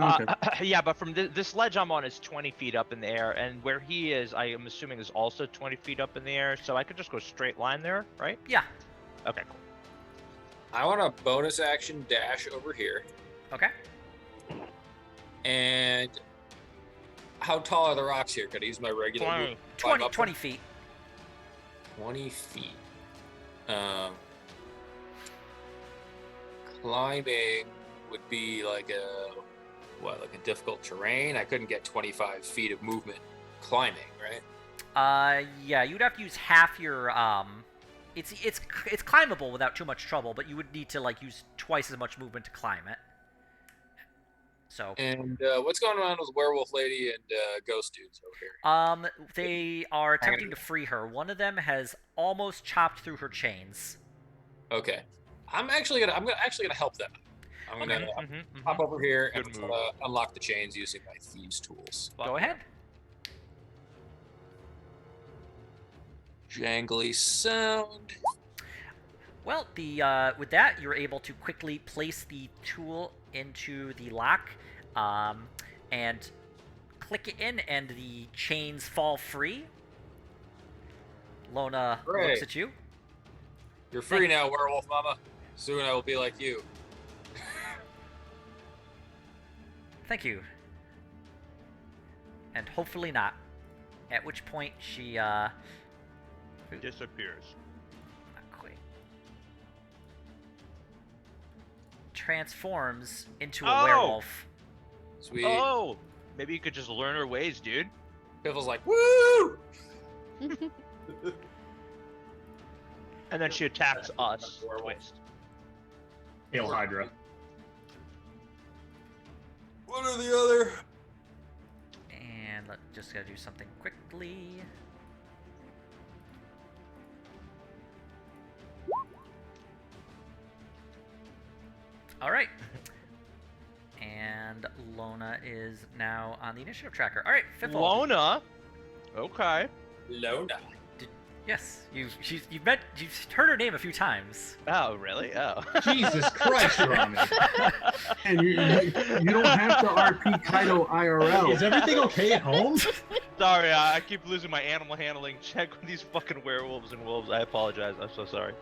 Okay. Yeah, but from this ledge I'm on is 20 feet up in the air, and where he is, I am assuming, is also 20 feet up in the air, so I could just go straight line there, right? Yeah. Okay, cool. I want a bonus action dash over here. Okay. And how tall are the rocks here? Could I use my regular 20. move? Climb up 20 them? feet. 20 feet. Climbing would be like a difficult terrain. I couldn't get 25 feet of movement climbing, right? Yeah, you'd have to use half your It's climbable without too much trouble, but you would need to like use twice as much movement to climb it. So. And what's going on with Werewolf Lady and Ghost Dudes over here? They are attempting to free her. One of them has almost chopped through her chains. Okay, I'm actually gonna help them. I'm gonna hop over here and Good move. unlock the chains using my thieves' tools. Go ahead. Jangly sound. Well, with that, you're able to quickly place the tool into the lock, and click it in, and the chains fall free. Lona Hooray. looks at you. You're free now, Werewolf Mama. Soon I will be like you. Thank you. And hopefully not. At which point she, Disappears. not quite. Transforms into a Oh! werewolf. Sweet. Oh! Maybe you could just learn her ways, dude. Piffle's like, woo! And then she attacks us. That's werewolf. Twist. Hail Hydra. One or the other. And just gotta do something quickly. All right. And Lona is now on the initiative tracker. All right, Fifth. Lona. Okay. Lona. Yes, you've heard her name a few times. Oh, really? Oh. Jesus Christ, Rami. And you don't have to RP Kaido IRL. Is everything okay at home? Sorry, I keep losing my animal handling check with these fucking werewolves and wolves. I apologize. I'm so sorry.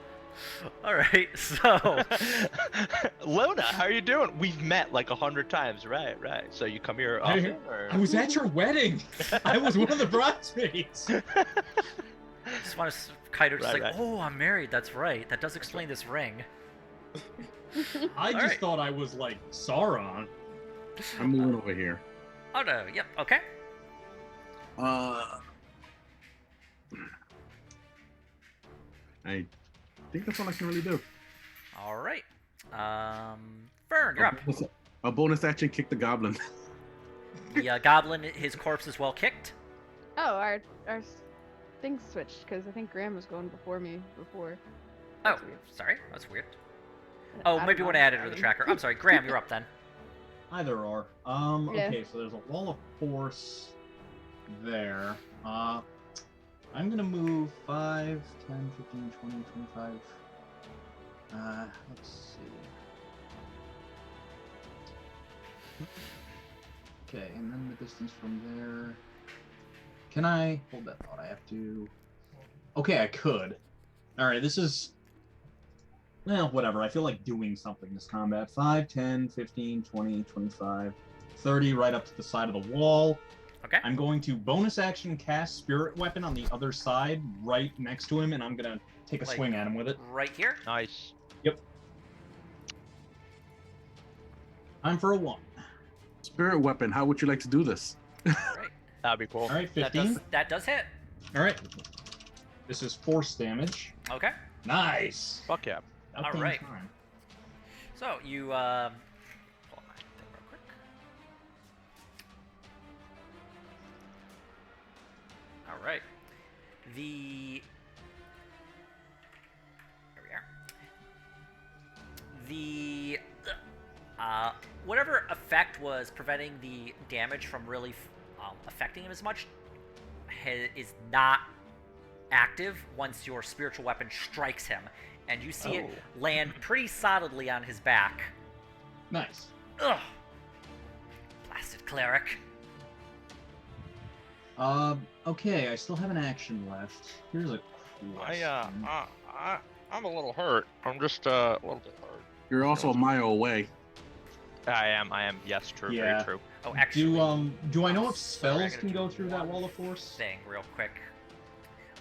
All right, so Lona, how are you doing? We've met like 100 times, right? So you come here often, or? I was at your wedding. I was one of the bridesmaids. just want to Kaido just Right, like, right. oh, I'm married. That's right. That does explain this ring. I just Alright. thought I was like Sauron. I'm moving over here. Oh no. Yep. Okay. I think that's all I can really do. All right. Fern, you're up. A bonus action, kick the goblin. The goblin, his corpse is well kicked. Oh, our things switched because I think Graham was going before me before. Oh, That's weird. sorry. That's weird. I Oh, don't maybe know, when I added to the sorry. tracker. I'm sorry. Graham, you're up then. Either or. Yeah. Okay, so there's a wall of force there. I'm gonna move 5, 10, 15, 20, 25. Let's see. Okay, and then the distance from there. Can I hold that thought? I have to. Okay, I could. Alright, this is. Well, whatever. I feel like doing something this combat. 5, 10, 15, 20, 25, 30, right up to the side of the wall. Okay. I'm going to bonus action cast Spirit Weapon on the other side, right next to him, and I'm going to take a Like- swing at him with it. Right here. Nice. I'm for a 1. Spirit weapon, how would you like to do this? All right. That'd be cool. Alright, That 15. does hit. Alright. This is force damage. Okay. Nice! Fuck yeah. About damn Alright. time. So you pull up my thing real quick. All right. There we are. The whatever effect was preventing the damage from really affecting him as much is not active once your spiritual weapon strikes him, and you see it land pretty solidly on his back. Nice. Ugh. Blasted cleric. Okay, I still have an action left. Here's a question. I'm a little hurt. I'm just a little bit hurt. You're also a mile away. I am. Yes, true. Yeah. Very true. Oh, actually, Do I know if sorry, I spells gotta can do go through that one wall of force? thing real quick.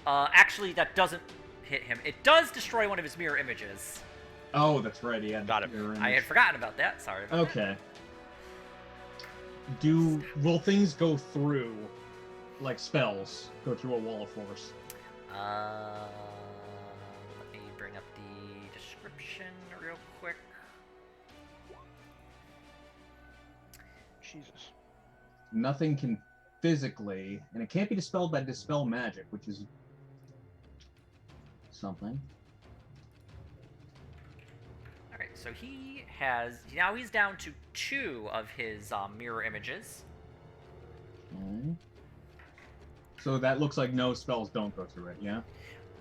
Actually, that doesn't hit him. It does destroy one of his mirror images. Oh, that's right. He had Got it. mirror I image. had forgotten about that. Sorry about Okay. Will things go through, like spells, go through a wall of force? that. Let me bring up the description real quick. Jesus. Nothing can physically, and it can't be dispelled by dispel magic, which is something. All right, so he's down to 2 of his mirror images. Okay. So that looks like no spells don't go through it, yeah?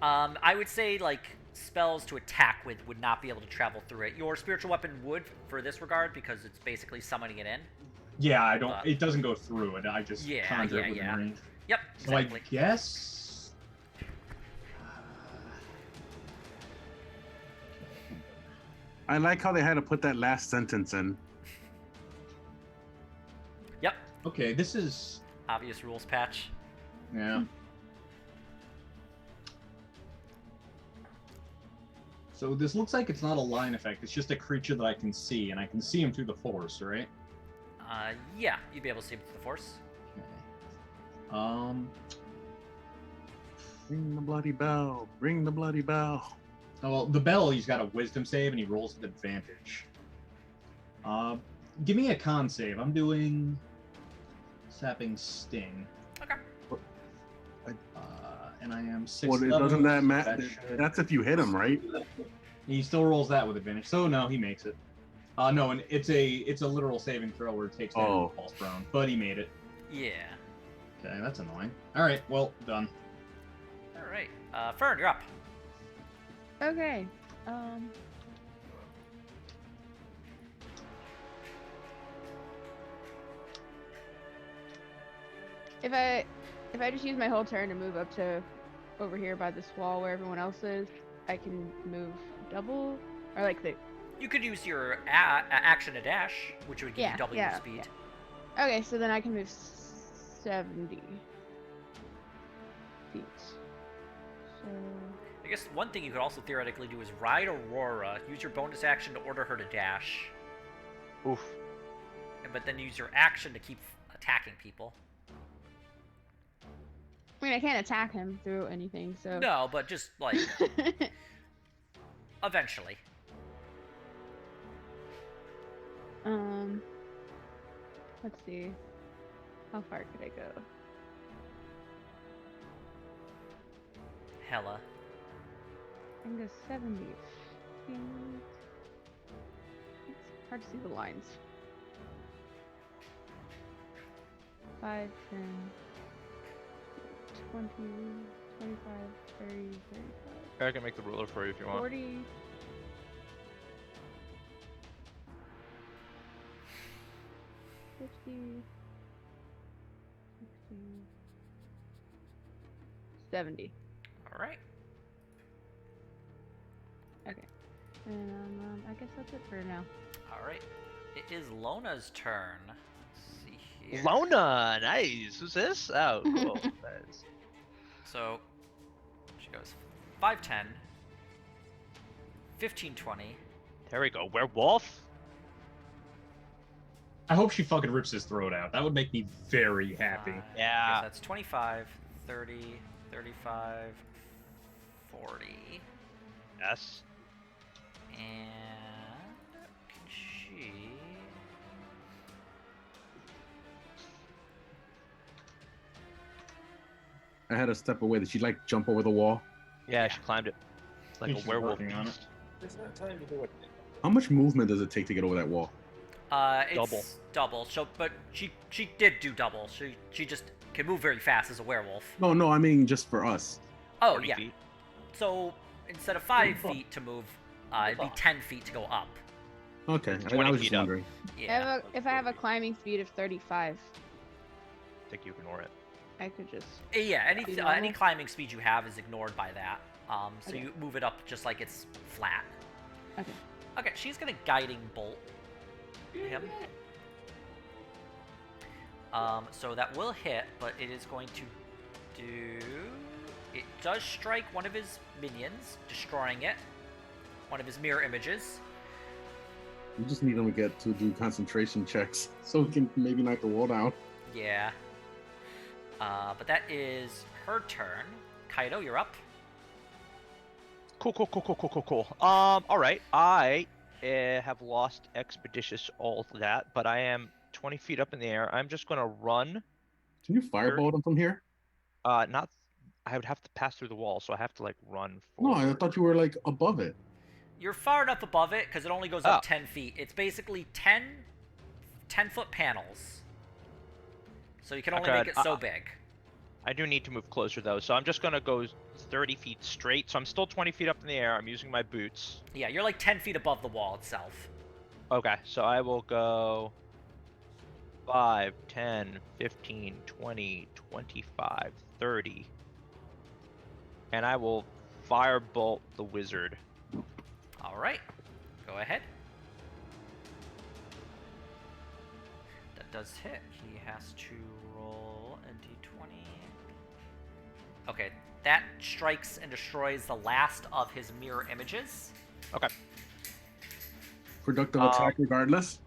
I would say like spells to attack with would not be able to travel through it. Your spiritual weapon would for this regard because it's basically summoning it in. Yeah, I don't. It doesn't go through it. I just Yeah, conjure yeah, it within yeah. range. Yep, So exactly. I guess. I like how they had to put that last sentence in. Yep, Okay, this is. obvious rules patch. Yeah. So this looks like it's not a line effect. It's just a creature that I can see, and I can see him through the force, right? Yeah, you'd be able to see with the force. Okay. Ring the bloody bell. Ring the bloody bell. Oh, well, the bell, he's got a wisdom save, and he rolls with advantage. Give me a con save. I'm doing sapping sting. Okay. And I am 6. Well, doesn't that matter? should- That's if you hit him, right? He still rolls that with advantage. So no, he makes it. No, and it's a literal saving throw where it takes damage Oh. and falls prone, but he made it. Yeah. Okay, that's annoying. All right, well done. All right. Fern, you're up. Okay. If I just use my whole turn to move up to over here by this wall where everyone else is, I can move double or like the. You could use your action to dash, which would give you double your speed. Yeah. Okay, so then I can move 70 feet. So. I guess one thing you could also theoretically do is ride Aurora, use your bonus action to order her to dash, Oof. but then use your action to keep attacking people. I mean, I can't attack him through anything, so. No, but just like eventually. Let's see. How far could I go? Hella. I can go 70 feet. It's hard to see the lines. 5, 10, 20, 25, 30, 35, I can make the ruler for you if you want. 40. 50, 60, 70. All right. And I guess that's it for now. All right. It is Lona's turn. Let's see here. Lona, nice. Who's this? Oh, cool. Nice. So she goes 5'10", 15, 20. There we go. Werewolf. I hope she fucking rips his throat out. That would make me very happy. I Yeah. guess that's 25, 30, 35, 40. Yes. And can she? I had to step away. Did she like jump over the wall? Yeah, she climbed it. It's like think a she's werewolf. working on it. beast. There's not time to do it. How much movement does it take to get over that wall? It's Double. double. So, but she did do double. She just can move very fast as a werewolf. No, I mean just for us. Oh 40 yeah. feet. So instead of 5 feet to move, it'd be 10 feet to go up. Okay, It's I 20 was just feet up. wondering. Yeah. If I have a climbing speed of 35, I think you ignore it. I could just. Yeah. Any Be any normal? climbing speed you have is ignored by that. So Okay. you move it up just like it's flat. Okay. Okay. She's gonna guiding bolt him. So that will hit, but it is going to do. It does strike one of his minions, destroying it. One of his mirror images. We just need him to get to do concentration checks so we can maybe knock the wall down. Yeah. But that is her turn. Kaido, you're up. Cool. All right. I have lost expeditious all of that, but I am 20 feet up in the air. I'm just gonna run. Can you firebolt him from here? Not. I would have to pass through the wall, so I have to like run No, forward. I thought you were like above it. You're far enough above it because it only goes up Oh. 10 feet. It's basically 10-foot panels. So you can only make Okay, it so big. I do need to move closer though, so I'm just gonna go 30 feet straight. So I'm still 20 feet up in the air. I'm using my boots. Yeah, you're like 10 feet above the wall itself. Okay, so I will go 5, 10, 15, 20, 25, 30. And I will firebolt the wizard. All right. Go ahead. That does hit. He has to roll a d20. Okay, that strikes and destroys the last of his mirror images. Okay. Productive attack regardless.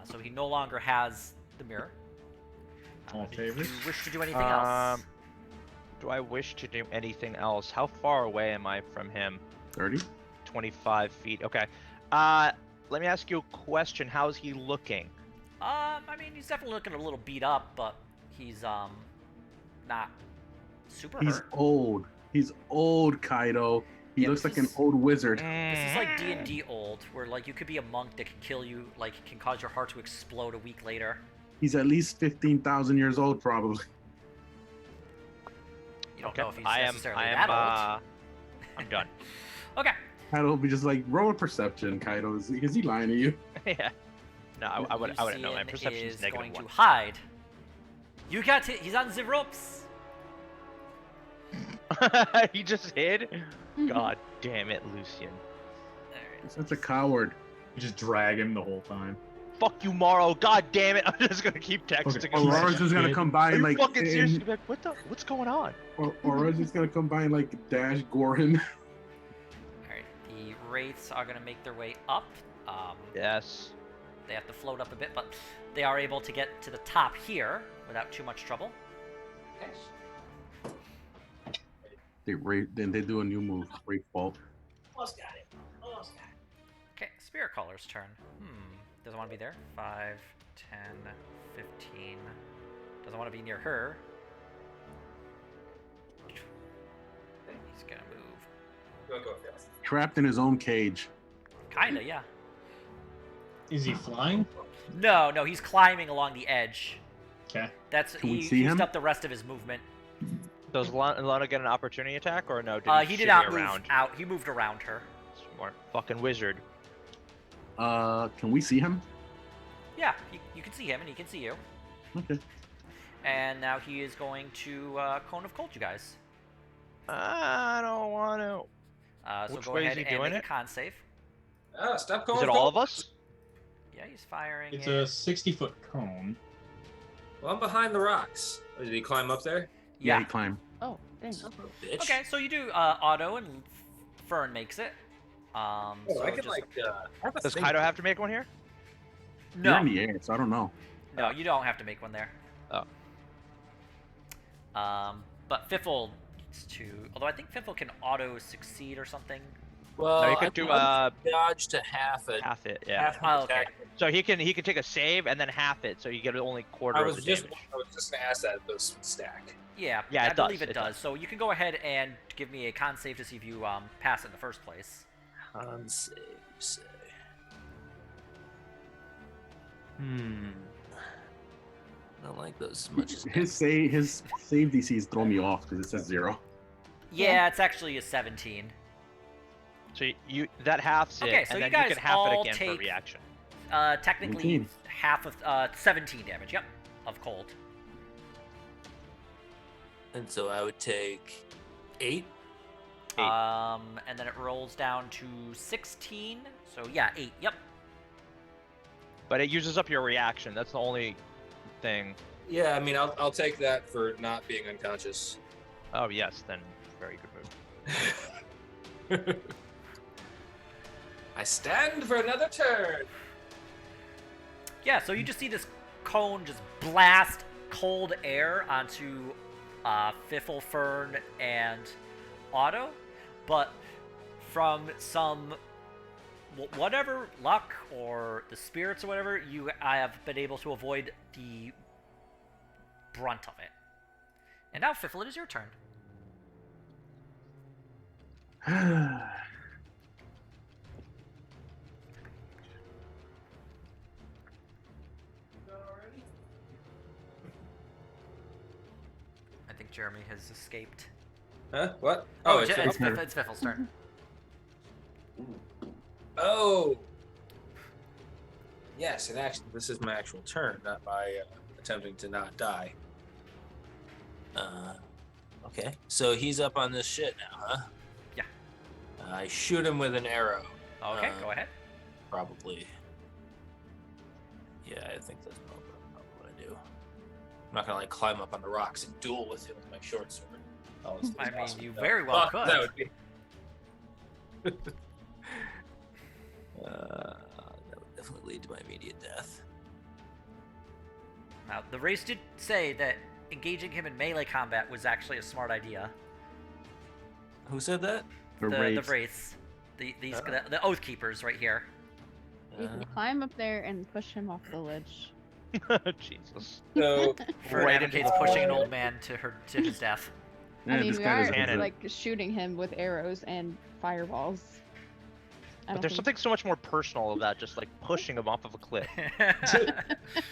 So he no longer has the mirror. All Do favors. you wish to do anything else? Do I wish to do anything else? How far away am I from him? 30. 25 feet. Okay. Let me ask you a question. How's he looking? I mean, he's definitely looking a little beat up, but he's not super He's hurt. old. He's old, Kaido. He Yeah, looks this like an is- old wizard. This is like D&D old, where like you could be a monk that can kill you, like can cause your heart to explode a week later. He's at least 15,000 years old, probably. You don't Okay, know if he's I am. necessarily I am. that old. I'm done. Okay. Kaido will be just like, roll a perception, Kaido. Is he lying to you? Yeah. No, I wouldn't know. My Lucian perception's is negative going one. to hide. You got it. He's on the ropes. He just hid. God damn it, Lucian. Alright. He's such a coward. You just drag him the whole time. Fuck you, Morrow. God damn it. I'm just gonna keep texting him. Aurora's just gonna come by Are and you like, fucking serious? and, Like, what's going on? Aurora's just gonna come by and like dash Goran. Alright. The wraiths are gonna make their way up. Yes. They have to float up a bit, but they are able to get to the top here without too much trouble. Then they do a new move, Wraith Bolt. Almost got it. Almost got it. Okay, Spirit Caller's turn. Doesn't want to be there. 5, 10, 15. Doesn't want to be near her. He's gonna move. Go fast. Trapped in his own cage. Kinda, yeah. Is he flying? No, he's climbing along the edge. Okay. That's Can we he see used him? up the rest of his movement. Does Lana get an opportunity attack or no? He did shimmy not move around? out. He moved around her. Smart fucking wizard. Can we see him? Yeah, you can see him and he can see you. Okay. And now he is going to Cone of Cold, you guys. I don't want to. So Which go way is ahead he and doing make it? a con save. Ah, stop calling. Is it all of us? Yeah, he's firing. It's it. a 60-foot cone. Well, I'm behind the rocks. Oh, did he climb up there? Yeah, Yeah. he climbed. Oh, dang. Son of a bitch. Okay, so you do auto and Fern makes it. Oh, So I can just- like. Have a Does thing. Kaido have to make one here? You're no, in the air, so I don't know. no, you don't have to make one there. Oh. But Fiffle needs to. Although I think Fiffle can auto succeed or something. Well, No, you I could do dodge to half it. half it. Yeah. Half Oh, attack. okay. So he can take a save and then half it, so you get only quarter I of was the just damage. gonna ask that if those stack. Yeah, Yeah, I it believe does, it it does. does. So you can go ahead and give me a con save to see if you pass it in the first place. Con save, you say. I don't like those as much as His save DCs throw me off because it says 0. Yeah, it's actually a 17. So you that halves it, Okay, so and you then guys you can half it all again for take- reaction. Technically 17. half of 17 damage. Yep, of cold. And so I would take 8. And then it rolls down to 16. So yeah, 8. Yep. But it uses up your reaction. That's the only thing. Yeah, I mean, I'll take that for not being unconscious. Oh yes, then very good move. I stand for another turn. Yeah, so you just see this cone just blast cold air onto Fiffle, Fern, and Otto, but from some whatever luck or the spirits or whatever, I have been able to avoid the brunt of it. And now, Fiffle, it is your turn. I think Jeremy has escaped. Huh? What? Oh, it's it's her. Fiffle's turn. Oh. Yes, and actually, this is my actual turn, not my attempting to not die. Okay. So he's up on this shit now, huh? Yeah. I shoot him with an arrow. Okay, go ahead. Probably. Yeah, I think that's probably what I do. I'm not gonna like climb up on the rocks and duel with him with my short sword. I mean, you very well could. That would be. That would definitely lead to my immediate death. Now, the race did say that engaging him in melee combat was actually a smart idea. Who said that? The The Wraiths. wraiths, the Oath Keepers, right here. You can climb up there and push him off the ledge. Jesus. So Fern Right advocates into- pushing an old man to his death. Yeah, I mean, this we guy are doesn't Cannon. deserve- like shooting him with arrows and fireballs. I But don't there's think- something so much more personal about just like pushing him off of a cliff.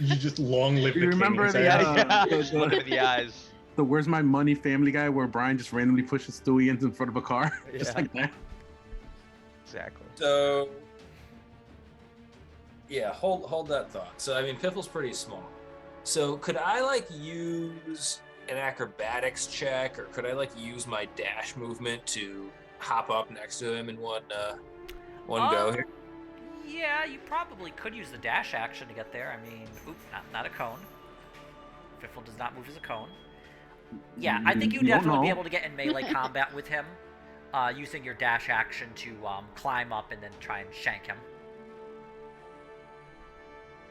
You just long live the You king. remember and the, say, Yeah, the- just look him in the eyes. The Where's My Money Family Guy where Brian just randomly pushes Stewie in front of a car, just Yeah. like that. Exactly. So, yeah, hold that thought. So, I mean, Piffle's pretty small. So, could I like use an acrobatics check, or could I like use my dash movement to hop up next to him in one go here? Yeah, you probably could use the dash action to get there. I mean, not a cone. Fiffle does not move as a cone. Yeah, I think you'd You don't definitely be know. able to get in melee combat with him, using your dash action to climb up and then try and shank him.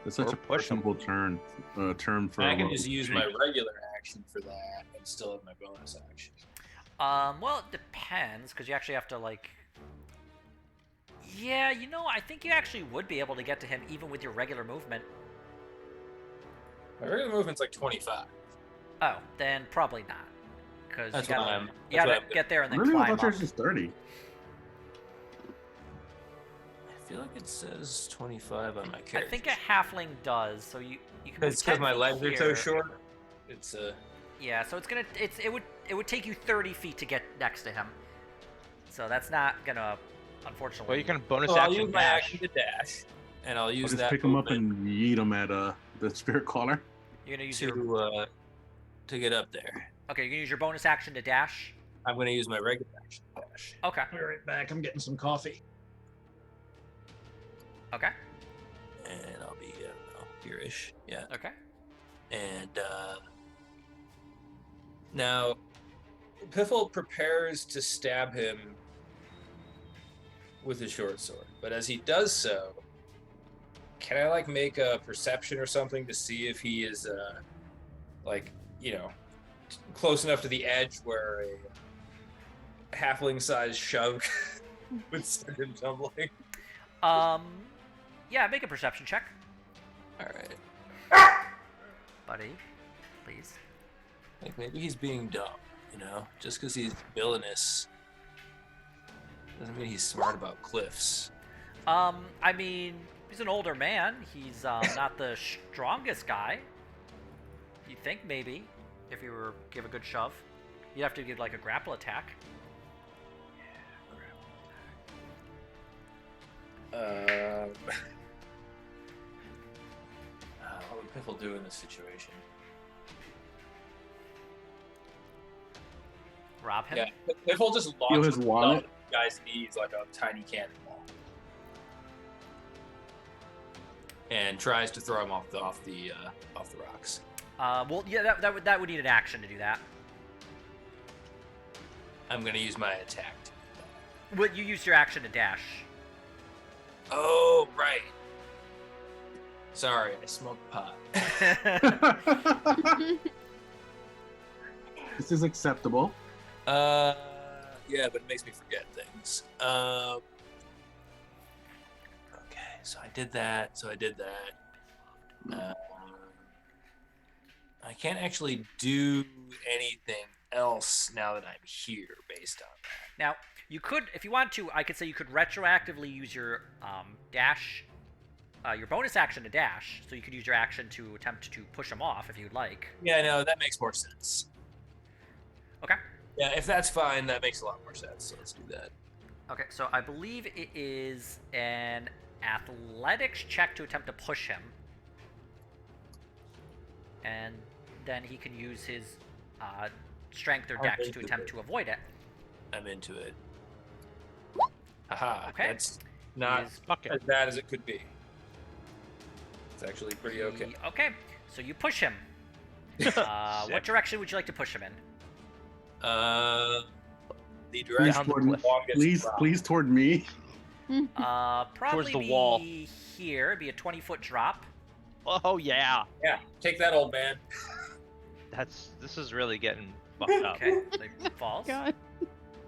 It's such Or a push 'em. personable term for. I a can local just use shank. my regular action for that and still have my bonus action. Well, it depends, because you actually have to, like... Yeah, I think you actually would be able to get to him even with your regular movement. My regular movement's like 25. Oh, then probably not. Because That's you what gotta, I'm- you that's gotta what I'm get there and then Really, I climb thought up. yours was 30. I feel like it says 25 on my I character. think a halfling does, so you can move It's because 10 my feet legs are so here. short. It's Yeah, so it would take you 30 feet to get next to him. So that's not gonna, unfortunately. Well, you can bonus Well, I'll action use my dash. action to dash, and I'll I'll use just that pick him up movement and yeet him at the spirit caller. You're gonna use your to get up there. okay. You're gonna use your bonus action to dash. I'm going to use my regular action to dash. Okay. I'll be right back. I'm getting some coffee. Okay. And I'll be, I don't know, here-ish. Yeah. Okay. And now, Piffle prepares to stab him with his short sword. But as he does so, can I, like, make a perception or something to see if he is, close enough to the edge where a halfling-sized shove would send him tumbling? Yeah, make a perception check, All right. buddy. Please. Like, maybe he's being dumb, Just because he's villainous doesn't mean he's smart about cliffs. I mean, he's an older man. He's not the strongest guy. You'd think maybe if you were give a good shove, you'd have to give like a grapple attack. What would Piffle do in this situation? Rob him. Yeah, Piffle just Steal launches his himself wallet. at the guy's knees like a tiny cannonball, and tries to throw him off the rocks. Well, yeah, that would need an action to do that. I'm gonna use my attack. Well, you used your action to dash. Oh right. Sorry, I smoked pot. This is acceptable. Yeah, but it makes me forget things. Okay, so I did that. I can't actually do anything else now that I'm here based on that. Now, you could, if you want to, I could say you could retroactively use your dash, your bonus action to dash. So you could use your action to attempt to push him off if you'd like. Yeah, no, that makes more sense. Okay. Yeah, if that's fine, that makes a lot more sense. So let's do that. Okay, so I believe it is an athletics check to attempt to push him. And then he can use his strength or dex to attempt to avoid it. I'm into it. Haha, Okay. that's not Is- Fuck it. as bad as it could be. It's actually pretty okay. Okay, so you push him. Sick. What direction would you like to push him in? The Please direction the toward, cliff. please toward me. Probably the be wall. here. It'd be a 20-foot drop. Oh yeah. Yeah, take that, old man. This is really getting fucked up. Okay, so he falls. God.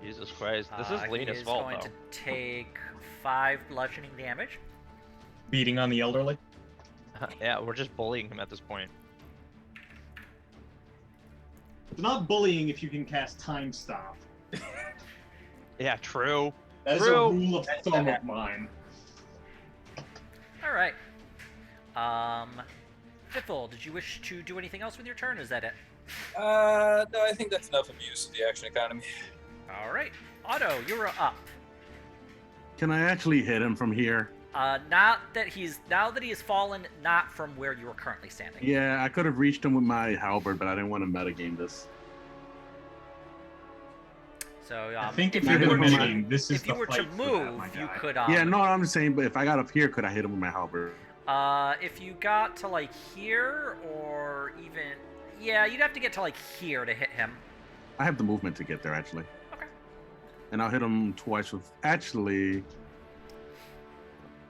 Jesus Christ. This is He Lena's is fault going though. to take 5 bludgeoning damage. Beating on the elderly. Yeah, we're just bullying him at this point. It's not bullying if you can cast Time Stop. Yeah, true. That's a True. rule of thumb of mine. All right. Fithel, did you wish to do anything else with your turn? Or is that it? No, I think that's enough of use of the action economy. All right. Otto, you're up. Can I actually hit him from here? Now that he has fallen, not from where you are currently standing. Yeah, I could have reached him with my halberd, but I didn't want to metagame this. So I think if you you're were going to- to this is if you the were to fight for that, move, my you guy. could. Yeah, no, I'm just saying, but if I got up here, could I hit him with my halberd? If you got to like here, or even you'd have to get to like here to hit him. I have the movement to get there, actually. Okay. And I'll hit him twice with. Actually.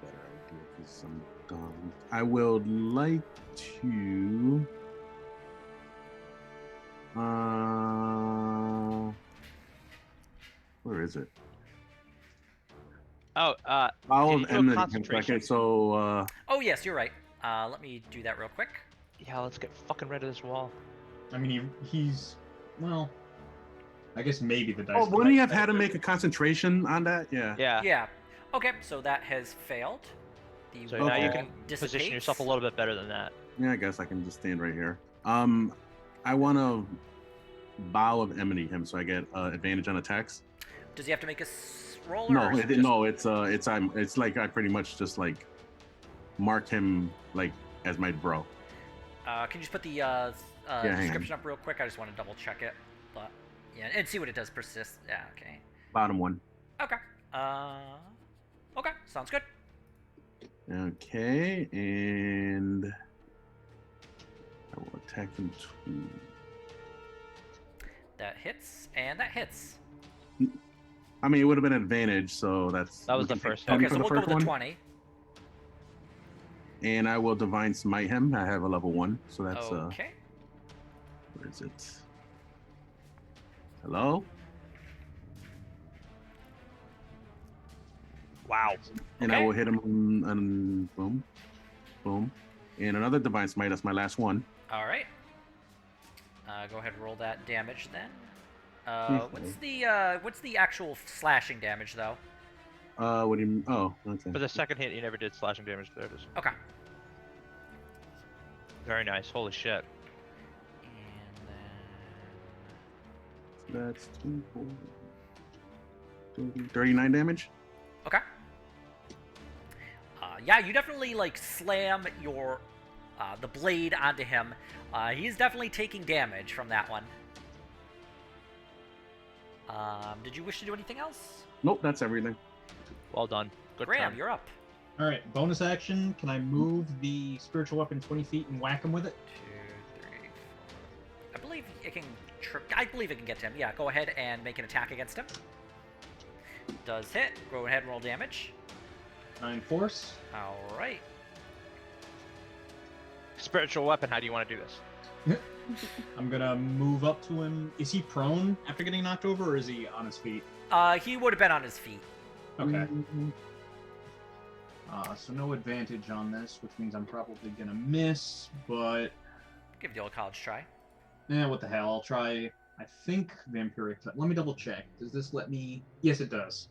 Better idea, 'cause I'm dumb. I would like to. Where is it? Oh, Bowel did you of do a Enmity. concentration? Okay, so Oh yes, you're right. Let me do that real quick. Yeah, let's get fucking rid of this wall. I mean, he's well. I guess maybe the dice. oh, wouldn't he have had to make a concentration on that? Yeah. Yeah. Yeah. Okay, so that has failed. The So now you wall can position dissipates. yourself a little bit better than that. Yeah, I guess I can just stand right here. I want to Bow of Enmity him, so I get advantage on attacks. Does he have to make a roll? No, Or is it no, just- it's like I pretty much just like mark him like as my bro. Can you just put the hang on. description up real quick? I just want to double check it, but yeah, and see what it does persist. Yeah. Okay. Bottom one. Okay. Okay. Sounds good. Okay, and I will attack him too. That hits, and that hits. I mean, it would have been an advantage, so that's. That was we the can first take hit. 20 Okay, for so the we'll go first with a one. 20. And I will divine smite him. I have a level 1, so that's Okay. where is it? Hello? Wow. And Okay. I will hit him and boom, boom. And another divine smite, that's my last one. All right. Go ahead and roll that damage then. Okay. What's the actual slashing damage though? What do you mean? Oh, okay. For the second hit, you never did slashing damage. There it is. Okay. Very nice. Holy shit. And then That's 39 damage. okay. Yeah, you definitely like slam your the blade onto him. He's definitely taking damage from that one. Did you wish to do anything else? Nope, that's everything. Well done. Good Graham, turn. you're up. All right, bonus action. Can I move the spiritual weapon 20 feet and whack him with it? 2, 3, 4. I believe it can. I believe it can get to him. Yeah, go ahead and make an attack against him. Does hit. Go ahead and roll damage. 9 force. All right. Spiritual weapon. How do you want to do this? I'm gonna move up to him. Is he prone after getting knocked over, or is he on his feet? He would have been on his feet. Okay. Mhm. So no advantage on this, which means I'm probably gonna miss. But Give the old college try. what the hell? I'll try. I think vampiric touch. Let me double check. Does this let me? Yes, it does.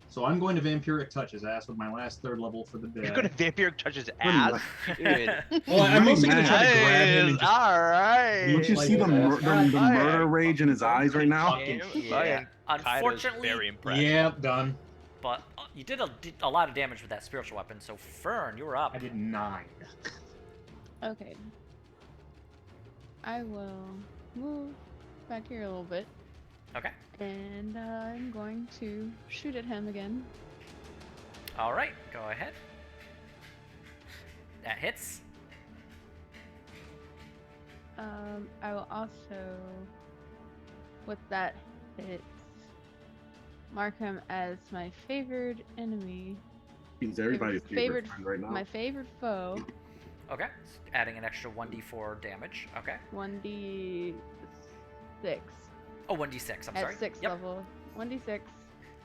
So I'm going to vampiric touch his ass with my last 3rd level for the day. You're gonna vampiric touch his ass, dude. Well, I'm mostly gonna try to grab him and just All right. Don't you Like see the that. murder rage in his eyes right now? Fucking Yeah. Kaido's Unfortunately, very impressed. Yeah, done. but you did a lot of damage with that spiritual weapon. So Fern, you're up. I did 9. Okay. I will move back here a little bit, Okay. and I'm going to shoot at him again. All right. Go ahead. That hits. I will also, with that hit, mark him as my favored enemy, He's everybody's favorite friend right now. my favorite foe. Okay. Adding an extra 1d4 damage. Okay. 1d6 Oh, 1d6. I'm at sorry. 6th Yep. level. 1d6.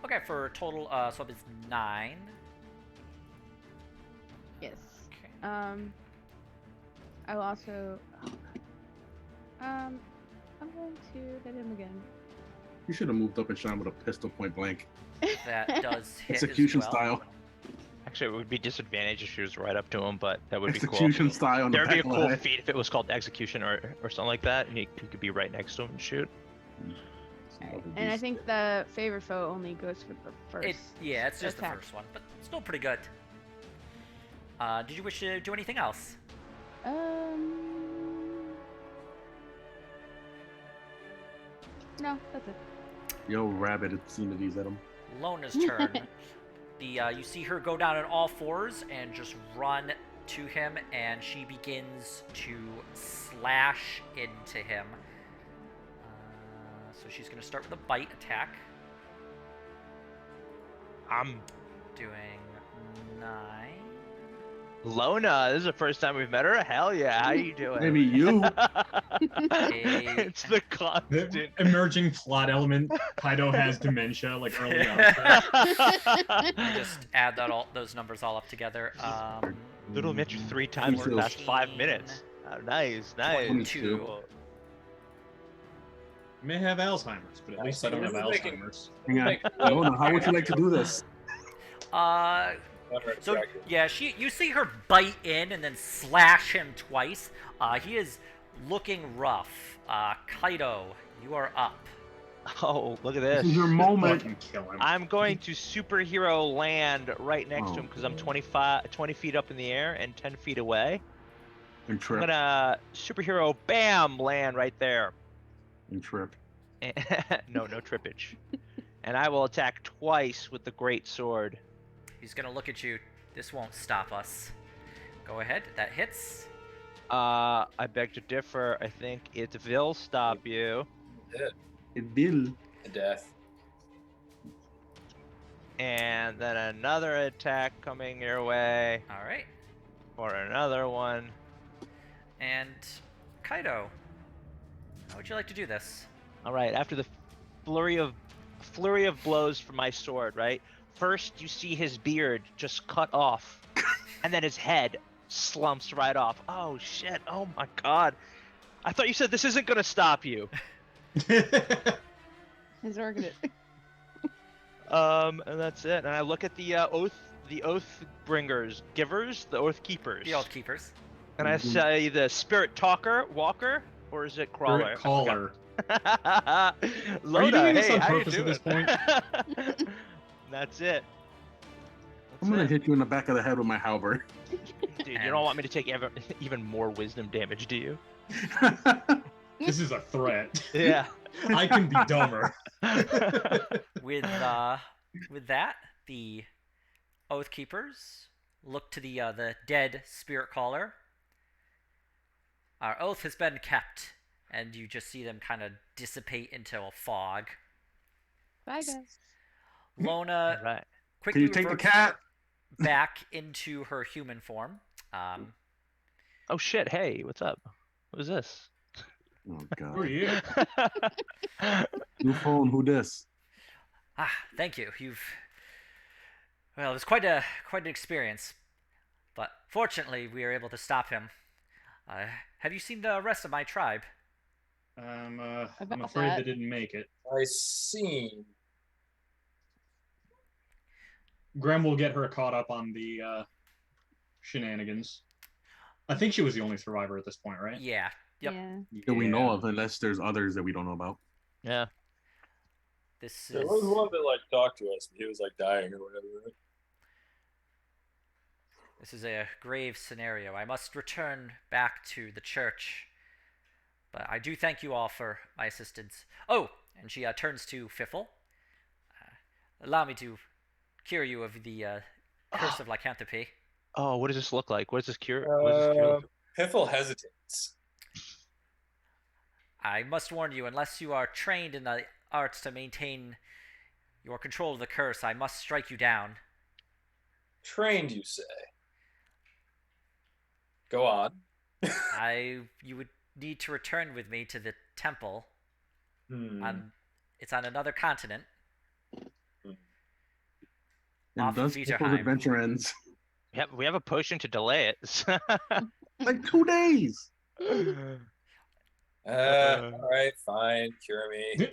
Okay, for a total, so it's 9. Yes. Okay. I will also. I'm going to hit him again. You should have moved up and shot him with a pistol point blank. That does hit Execution as well. style. Actually, it would be disadvantage if she was right up to him, but that would be cool. Execution style on the There would be a back cool line. feat if it was called execution or something like that, and he could be right next to him and shoot. Alright, and I think the favorite foe only goes for the first. Yeah, it's just attack. the first one, but still pretty good. Did you wish to do anything else? No, that's it. Yo, rabbit obscenities at him. Lona's turn. You see her go down on all fours and just run to him, and she begins to slash into him. So she's going to start with a bite attack. I'm Doing 9. Lona. This is the first time we've met her. Hell yeah! How you doing? Maybe you. It's the constant. The emerging plot element. Kaido has dementia, like early on. I just add those numbers all up together. Little met you 3 times in the past 5 minutes. Oh, nice. 22. I may have Alzheimer's, but at least I don't have This is making- Alzheimer's. Hang on. Lona, how would you like to do this? So yeah, you see her bite in and then slash him twice. He is looking rough. Kaido, you are up. Oh, look at This this. is your moment. Fucking kill him. I'm going to superhero land right next to him because I'm 20 feet up in the air and 10 feet away. And I'm trip. gonna superhero bam land right there. And trip. No trippage. And I will attack twice with the great sword. He's gonna look at you. This won't stop us. Go ahead. That hits. I beg to differ. I think it will stop you. It will. Death. And then another attack coming your way All right. for another one. And Kaido, how would you like to do this? All right, after the flurry of blows from my sword, right? First, you see his beard just cut off, and then his head slumps right off. Oh shit! Oh my god! I thought you said this isn't gonna stop you. His organ. And that's it. And I look at the oath bringers, givers, the oath keepers. The Oath Keepers. And I say the spirit walker, or is it crawler? Caller. Loda, Are you doing this hey, on how you purpose at doing? this point? That's it. I'm gonna That's it. hit you in the back of the head with my halberd. Dude, you don't want me to take even more wisdom damage, do you? This is a threat. Yeah. I can be dumber. With that, the Oath Keepers look to the dead spirit caller. Our oath has been kept, and you just see them kind of dissipate into a fog. Bye, guys. Lona All right. Can quickly you take the reverts cat? back into her human form. Oh shit! Hey, what's up? What is this? Oh Who are god. you? New phone, who this? Thank you. Well, it was quite an experience, but fortunately we were able to stop him. Have you seen the rest of my tribe? I'm About afraid that. they didn't make it. I seen. Graham will get her caught up on the shenanigans. I think she was the only survivor at this point, right? Yeah. Yep. Yeah. That we know of, unless there's others that we don't know about. Yeah. This There is was one that like talked to us. He was like dying or whatever. Right? This is a grave scenario. I must return back to the church. But I do thank you all for my assistance. Oh, and she turns to Fiffle. Allow me to cure you of the curse of lycanthropy. Oh, what does this look like? What does this cure? What does this cure look like? Piffle hesitates. I must warn you, unless you are trained in the arts to maintain your control of the curse, I must strike you down. Trained, you say? Go on. You would need to return with me to the temple. Hmm. It's on another continent. And Off thus of Pickle's Viderheim. adventure ends. We have a potion to delay it. Like 2 days. All right, fine, cure me.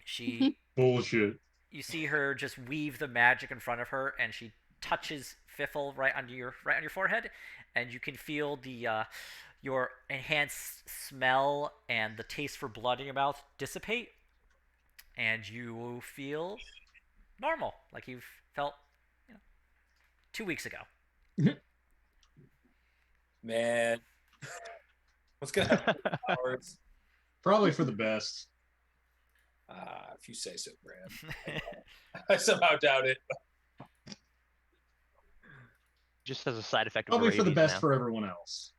She, Bullshit. you see her just weave the magic in front of her, and she touches Fiffle right on your forehead, and you can feel the your enhanced smell and the taste for blood in your mouth dissipate, and you feel normal, like you've felt, 2 weeks ago. Man, what's gonna happen to the powers? Probably for the best. If you say so, Graham. I somehow doubt it. Just as a side effect of Probably for the rabies best now. for everyone else.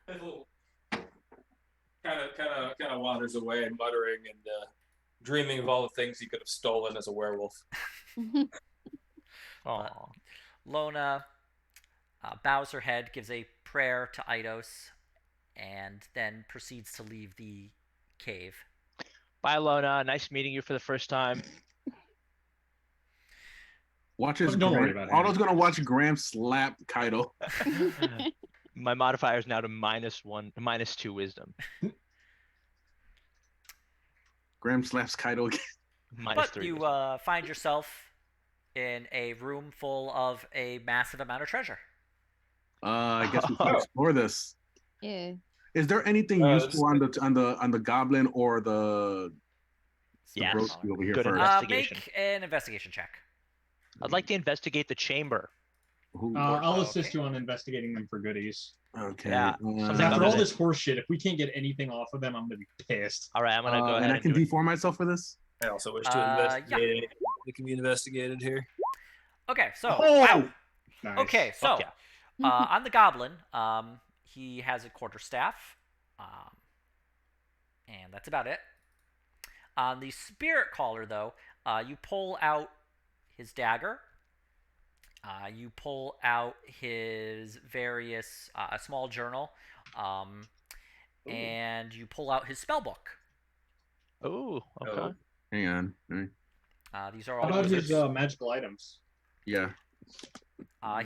Kind of wanders away, muttering and dreaming of all the things he could have stolen as a werewolf. Aw. Lona bows her head, gives a prayer to Eidos, and then proceeds to leave the cave. Bye, Lona. Nice meeting you for the first time. Watch his. Don't worry about it. Otto's gonna watch Graham slap Kaido. My modifier is now to -2 wisdom. Graham slaps Kaido again. But -3 you wisdom. find yourself in a room full of a massive amount of treasure. I guess we can explore this. Yeah. Is there anything useful on the goblin or the Yes. broski over here Good first? investigation. Make an investigation check. I'd like to investigate the chamber. I'll Okay. assist you on investigating them for goodies. Okay. Yeah, Because something after other all than- this horse shit, if we can't get anything off of them, I'm gonna be pissed. All right, I'm gonna go ahead and I and can do it. deform myself for this. I also wish to Yeah. investigate. It can be investigated here. Okay, so Oh! wow. Nice. Okay, so Fuck yeah. on the goblin, he has a quarterstaff, and that's about it. On the spirit caller, though, you pull out his dagger. You pull out his various a small journal, and you pull out his spell book. Oh, okay. Oh. Hang on. All right. These are How all about his wizards. magical items? Yeah.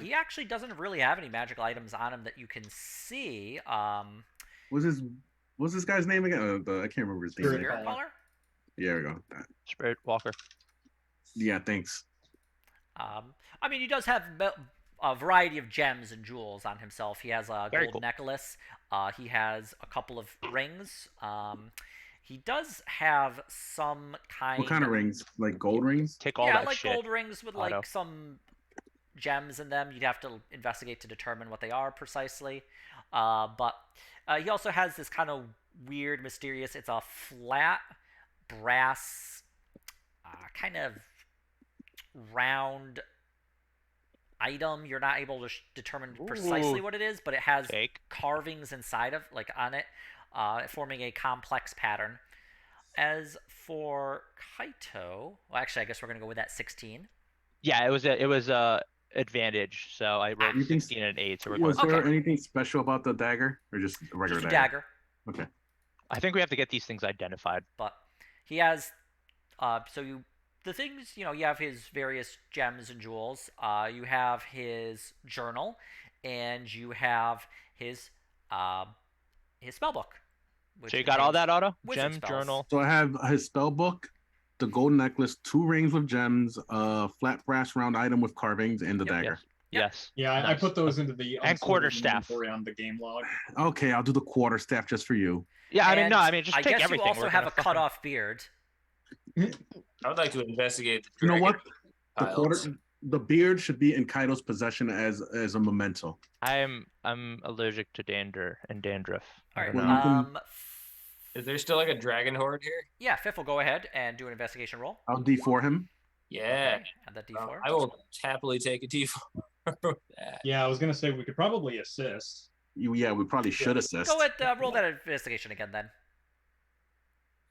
He actually doesn't really have any magical items on him that you can see. What's this guy's name again? I can't remember his name. Spirit Spirit caller. caller. Yeah, there we go. That. Spirit Walker. Yeah, thanks. I mean, he does have a variety of gems and jewels on himself. He has a Very gold cool. necklace. He has a couple of rings. He does have some kind. What kind of rings? Like gold rings? Take all yeah, that like shit. gold rings with Otto. like some gems in them. You'd have to investigate to determine what they are precisely. But he also has this kind of weird, mysterious. It's a flat brass, kind of round item. You're not able to determine precisely Ooh. what it is, but it has Take. carvings inside of, like on it, forming a complex pattern. As for Kaito, well, actually, I guess we're gonna go with that 16. Yeah, it was advantage. So I rolled You think- 16 and 8. So we're Was going. there Okay. anything special about the dagger, or just a regular Just a dagger, Okay. I think we have to get these things identified. but he has. The things, you have his various gems and jewels. You have his journal, and you have his spell book. which So you got all contains that, Otto? wizard Gem, spells. journal. So I have his spell book, the gold necklace, 2 rings with gems, a flat brass round item with carvings, and the Yep. dagger. Yep. Yes. Yeah, I Nice. put those into the And quarter unsorted staff. inventory on the game log. Okay, I'll do the quarter staff just for you. Yeah, I mean, And no, I mean, just I take guess everything. you also We're have gonna a cut off beard. I would like to investigate the You know dragon what? The piles. the beard should be in Kaido's possession as a memento. I'm allergic to dander and dandruff. All I right. don't Well, know. you can- Is there still like a dragon horde here? Yeah, Fifth will go ahead and do an investigation roll. I'll D4 him. Yeah. Okay, add that D4. I will happily take a D4. with that. Yeah, I was gonna say we could probably assist. Yeah, we probably should assist. Go ahead, roll that investigation again then.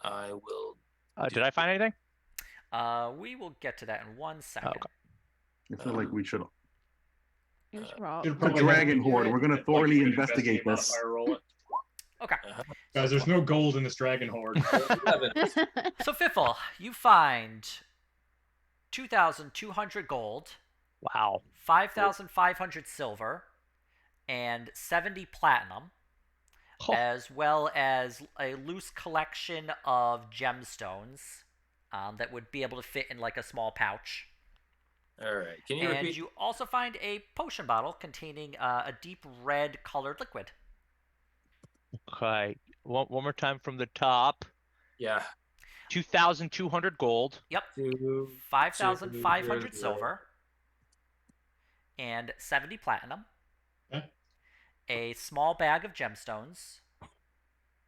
I will. Did I find anything? We will get to that in 1 second. Okay. I feel like we should. You should roll. Should The probably dragon have to do horde. it We're gonna with, thoroughly an investigate this. modifier roll it. Okay. Guys, there's no gold in this dragon horde. 11. So Fiffle, you find 2,200 gold, Wow. 5,500 silver, and 70 platinum, Oh, as well as a loose collection of gemstones that would be able to fit in like a small pouch. All right. Can you And repeat? you also find a potion bottle containing a deep red colored liquid. okay. One more time from the top. Yeah. 2,200 gold. Yep. 5,500 silver and 70 platinum. Okay. A small bag of gemstones,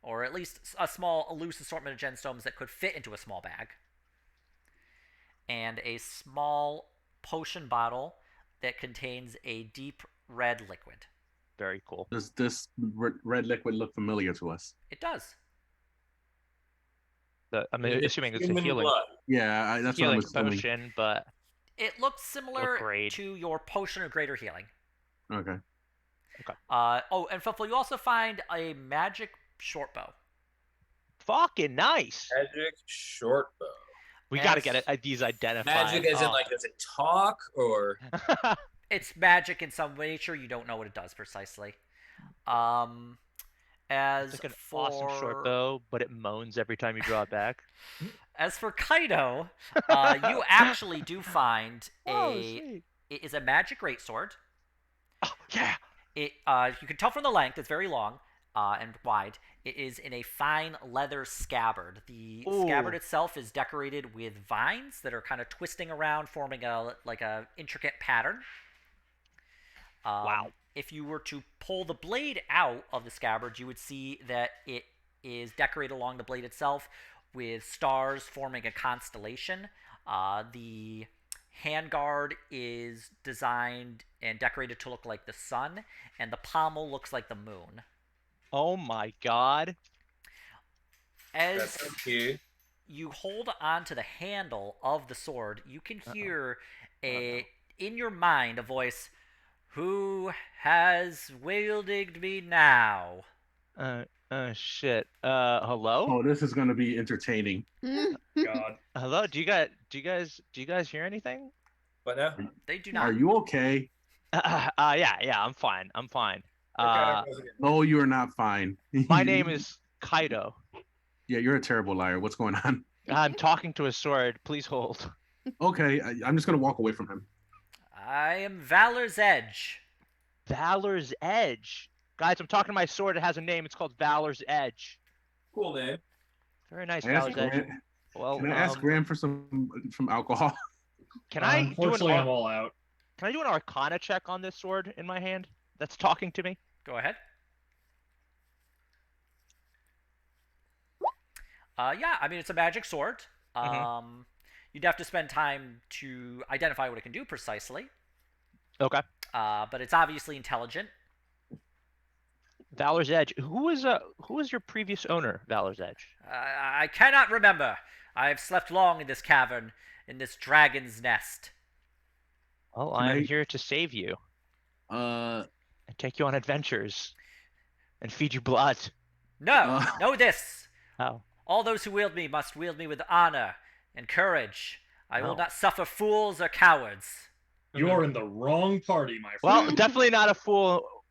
or at least a loose assortment of gemstones that could fit into a small bag, and a small potion bottle that contains a deep red liquid. Very cool. Does this red liquid look familiar to us? It does. I'm Is it assuming it's a human healing, blood? Yeah, that's what I'm healing assuming. potion, but It looks similar grade? to your potion of greater healing. Okay. And Fuffle, you also find a magic short bow. fucking nice. Magic short bow. We got to Yes. get these identified. Magic as in Oh. like does it talk or It's magic in some nature. You don't know what it does precisely. As It's like an for awesome short bow, but it moans every time you draw it back. As for Kaido, you actually do find Oh, a. sweet. It is a magic greatsword. Oh, yeah. It you can tell from the length; it's very long and wide. It is in a fine leather scabbard. The scabbard Ooh. itself is decorated with vines that are kind of twisting around, forming a intricate pattern. Wow. If you were to pull the blade out of the scabbard, you would see that it is decorated along the blade itself with stars forming a constellation. The handguard is designed and decorated to look like the sun, and the pommel looks like the moon. Oh my god. As that's so cute. you hold onto the handle of the sword, you can hear in your mind a voice, "Who has wielded me now?" Shit. Hello? Oh, this is gonna be entertaining. God. Hello? Do you guys hear anything? But no. They do Are not. you okay? Yeah, I'm fine. No, you are not fine. My name is Kaido. Yeah, you're a terrible liar. What's going on? I'm talking to a sword. Please hold. Okay, I'm just gonna walk away from him. I am Valor's Edge. Valor's Edge. Guys, I'm talking to my sword. It has a name. It's called Valor's Edge. Cool name. Very nice, Can I ask Valor's Edge. Graham, Well, can I ask Graham for some alcohol? can I do Unfortunately, I'm all out. can I do an Arcana check on this sword in my hand that's talking to me? Go ahead. Yeah, I mean, it's a magic sword. You'd have to spend time to identify what it can do precisely. Okay. But it's obviously intelligent. Valor's Edge. Who was your previous owner, Valor's Edge? I cannot remember. I have slept long in this cavern, in this dragon's nest. Well, Can I'm I- here to save you Uh, and take you on adventures and feed you blood. No, know this. Oh. All those who wield me must wield me with honor and courage. I will Oh. not suffer fools or cowards. You're in the wrong party, my Well, friend. definitely not a fool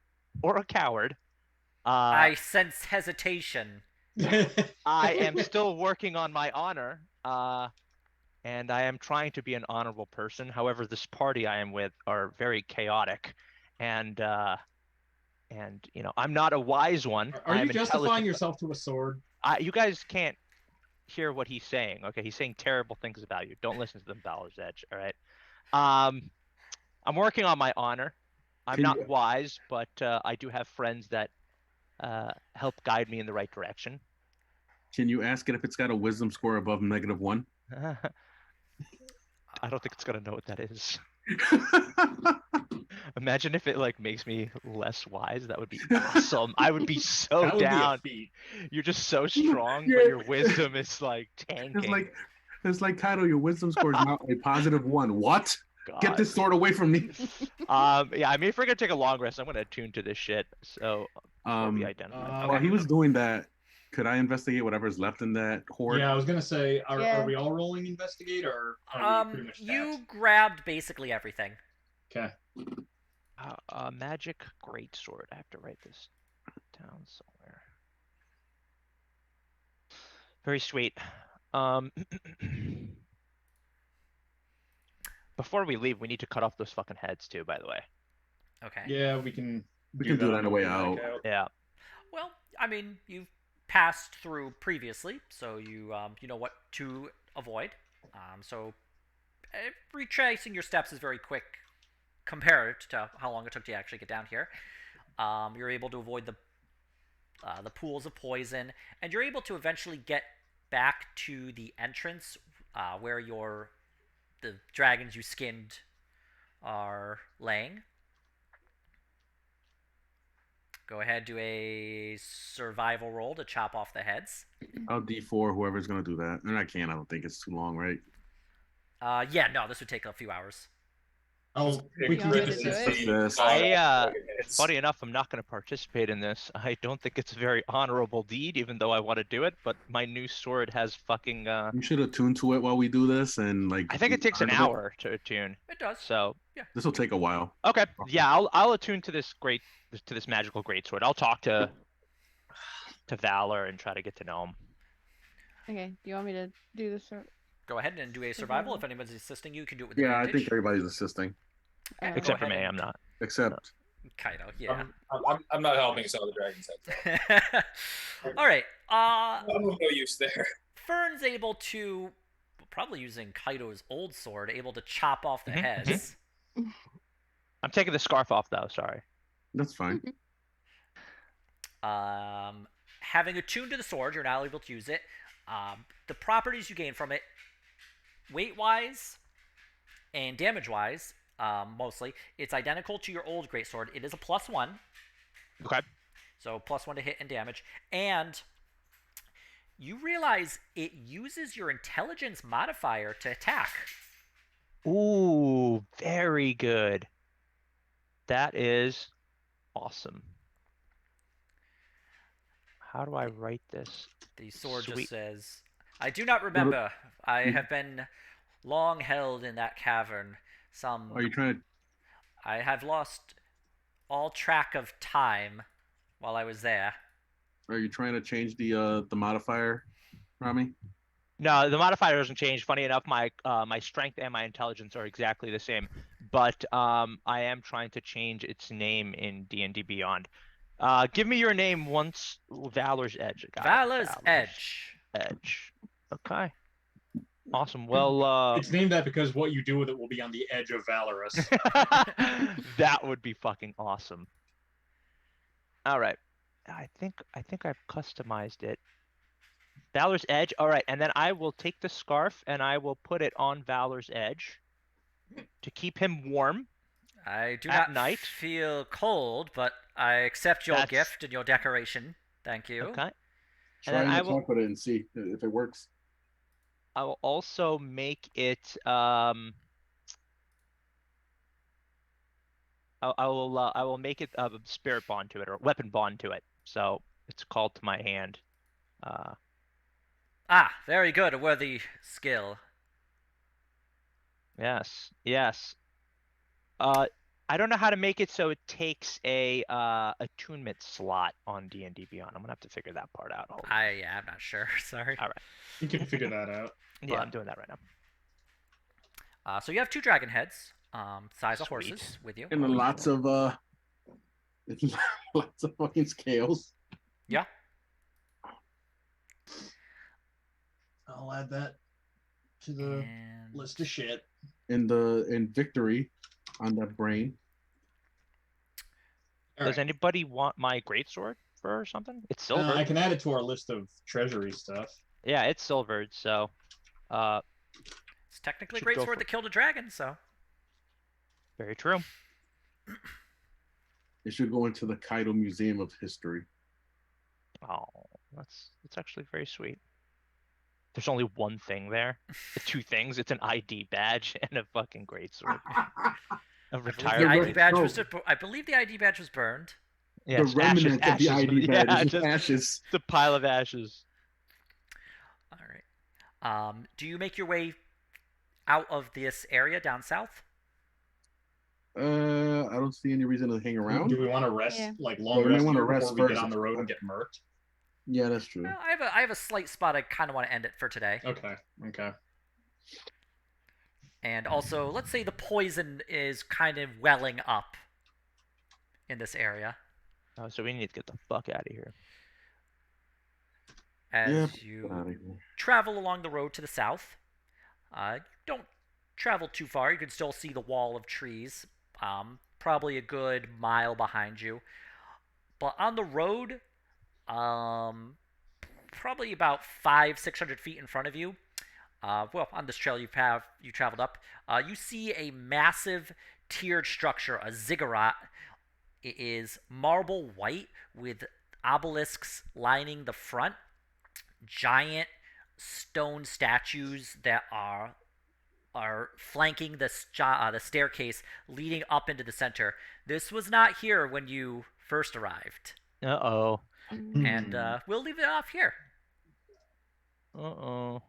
or a coward. I sense hesitation. I am still working on my honor, and I am trying to be an honorable person. However, this party I am with are very chaotic, and I'm not a wise one. Are I am you justifying intelligent. yourself to a sword? You guys can't hear what he's saying. Okay, he's saying terrible things about you. Don't listen to them, Valor's Edge. All right. I'm working on my honor. I'm Can not you- wise, but I do have friends that help guide me in the right direction. can you ask it if it's got a wisdom score above -1? I don't think it's gonna know what that is. Imagine if it like makes me less wise. That would be awesome. I would be so That would down. be You're just so strong, Yeah. but your wisdom is like tanking. it's like Kaido, your wisdom score is now a +1. What? God. Get this sword away from me. Yeah, I mean, if we're gonna take a long rest, I'm gonna attune to this shit. So before we identify. While he was doing that, could I investigate whatever's left in that hoard? Yeah, I was gonna say, are Yeah. we all rolling investigate or are we pretty much You tapped? grabbed basically everything. Okay. Magic greatsword. I have to write this down somewhere. Very sweet. Before we leave, we need to cut off those fucking heads too, by the way. Okay. Yeah, we can can do that on the way back out. Yeah. Well, I mean, you've passed through previously, so you know what to avoid. So retracing your steps is very quick compared to how long it took to actually get down here. You're able to avoid the pools of poison, and you're able to eventually get back to the entrance where the dragons you skinned are laying. Go ahead, do a survival roll to chop off the heads. I'll D4 whoever's gonna do that, and I can't. I don't think it's too long, right? Yeah, no, this would take a few hours. Oh, we You can want do me to do this. it? Funny enough, I'm not going to participate in this. I don't think it's a very honorable deed, even though I want to do it. But my new sword has fucking. You should attune to it while we do this, and like. I think it takes an hour to attune. It does. So This will take a while. okay, yeah, I'll attune to this magical greatsword. I'll talk to Valor and try to get to know him. Okay. Do you want me to do this? Go ahead and do a survival. If anybody's assisting you, you can do it with Yeah, I advantage. think everybody's assisting, Except for ahead me, and- I'm not. except Kaido, yeah. I'm not helping some of the dragon's heads. All right. I'm of no use there. Fern's able to, probably using Kaido's old sword, able to chop off the Mhm, heads. I'm taking the scarf off though. Sorry. that's fine. Having attuned to the sword, you're now able to use it. The properties you gain from it, weight-wise and damage-wise, mostly, it's identical to your old greatsword. It is a +1, Okay. so +1 to hit and damage. And you realize it uses your intelligence modifier to attack. Ooh, very good. That is awesome. How do I write this? The sword Sweet. just says, I do not remember. I have been long held in that cavern. Are you trying to? I have lost all track of time while I was there. Are you trying to change the modifier, Rami? No, the modifier doesn't change. Funny enough, my strength and my intelligence are exactly the same. But I am trying to change its name in D&D Beyond. Give me your name once. Valor's Edge. Got it. Valor's Edge. Edge. Okay. Awesome. Well, It's named that because what you do with it will be on the edge of Valorous. that would be fucking awesome. All right. I think I've customized it. Valor's Edge. All right, and then I will take the scarf and I will put it on Valor's Edge to keep him warm. I do At not night? feel cold, but I accept your That's- gift and your decoration. Thank you. Okay. Try then and I will- attack with it and see if it works. I will also make it I will make it a spirit bond to it or weapon bond to it. So it's called to my hand. Ah, very good. A worthy skill. Yes. Yes. I don't know how to make it so it takes a attunement slot on D&D Beyond. I'm gonna have to figure that part out. Hold on. I'm not sure. Sorry. All right. You can figure that out. Yeah, I'm doing that right now. So you have 2 dragon heads, size of Sweet. horses, with you. And then lots of lots of fucking scales. Yeah. I'll add that to the And list of shit. In victory on that brain. All Does right. anybody want my greatsword for something? It's silver. I can add it to our list of treasury stuff. Yeah, it's silvered. So, it's technically a Should great go sword for- that killed a dragon, so. very true. It should go into the Kaido Museum of History. Oh, that's actually very sweet. There's only one thing there. 2 things. It's an ID badge and a fucking greatsword. A The retired. ID right. badge No. was. I believe the ID badge was burned. Yes, The remnant ashes, of the ID yeah, badge is just ashes. the pile of ashes. All right. Do you make your way out of this area down south? I don't see any reason to hang around. Do we want to rest, Yeah. like Well, long we might rest want to here rest before we get first. on the road and get murked? Yeah, that's true. Well, I have a slight spot I kind of want to end it for today. Okay. Okay. And also, let's say the poison is kind of welling up in this area. Oh, so we need to get the fuck out of here. As Yeah, you get outta here. travel along the road to the south, don't travel too far. You can still see the wall of trees, probably a good mile behind you. But on the road, probably about 600 feet in front of you, well, on this trail you traveled up, you see a massive tiered structure, a ziggurat. It is marble white with obelisks lining the front, giant stone statues that are flanking the staircase leading up into the center. This was not here when you first arrived, Uh-oh. and we'll leave it off here. Uh-oh.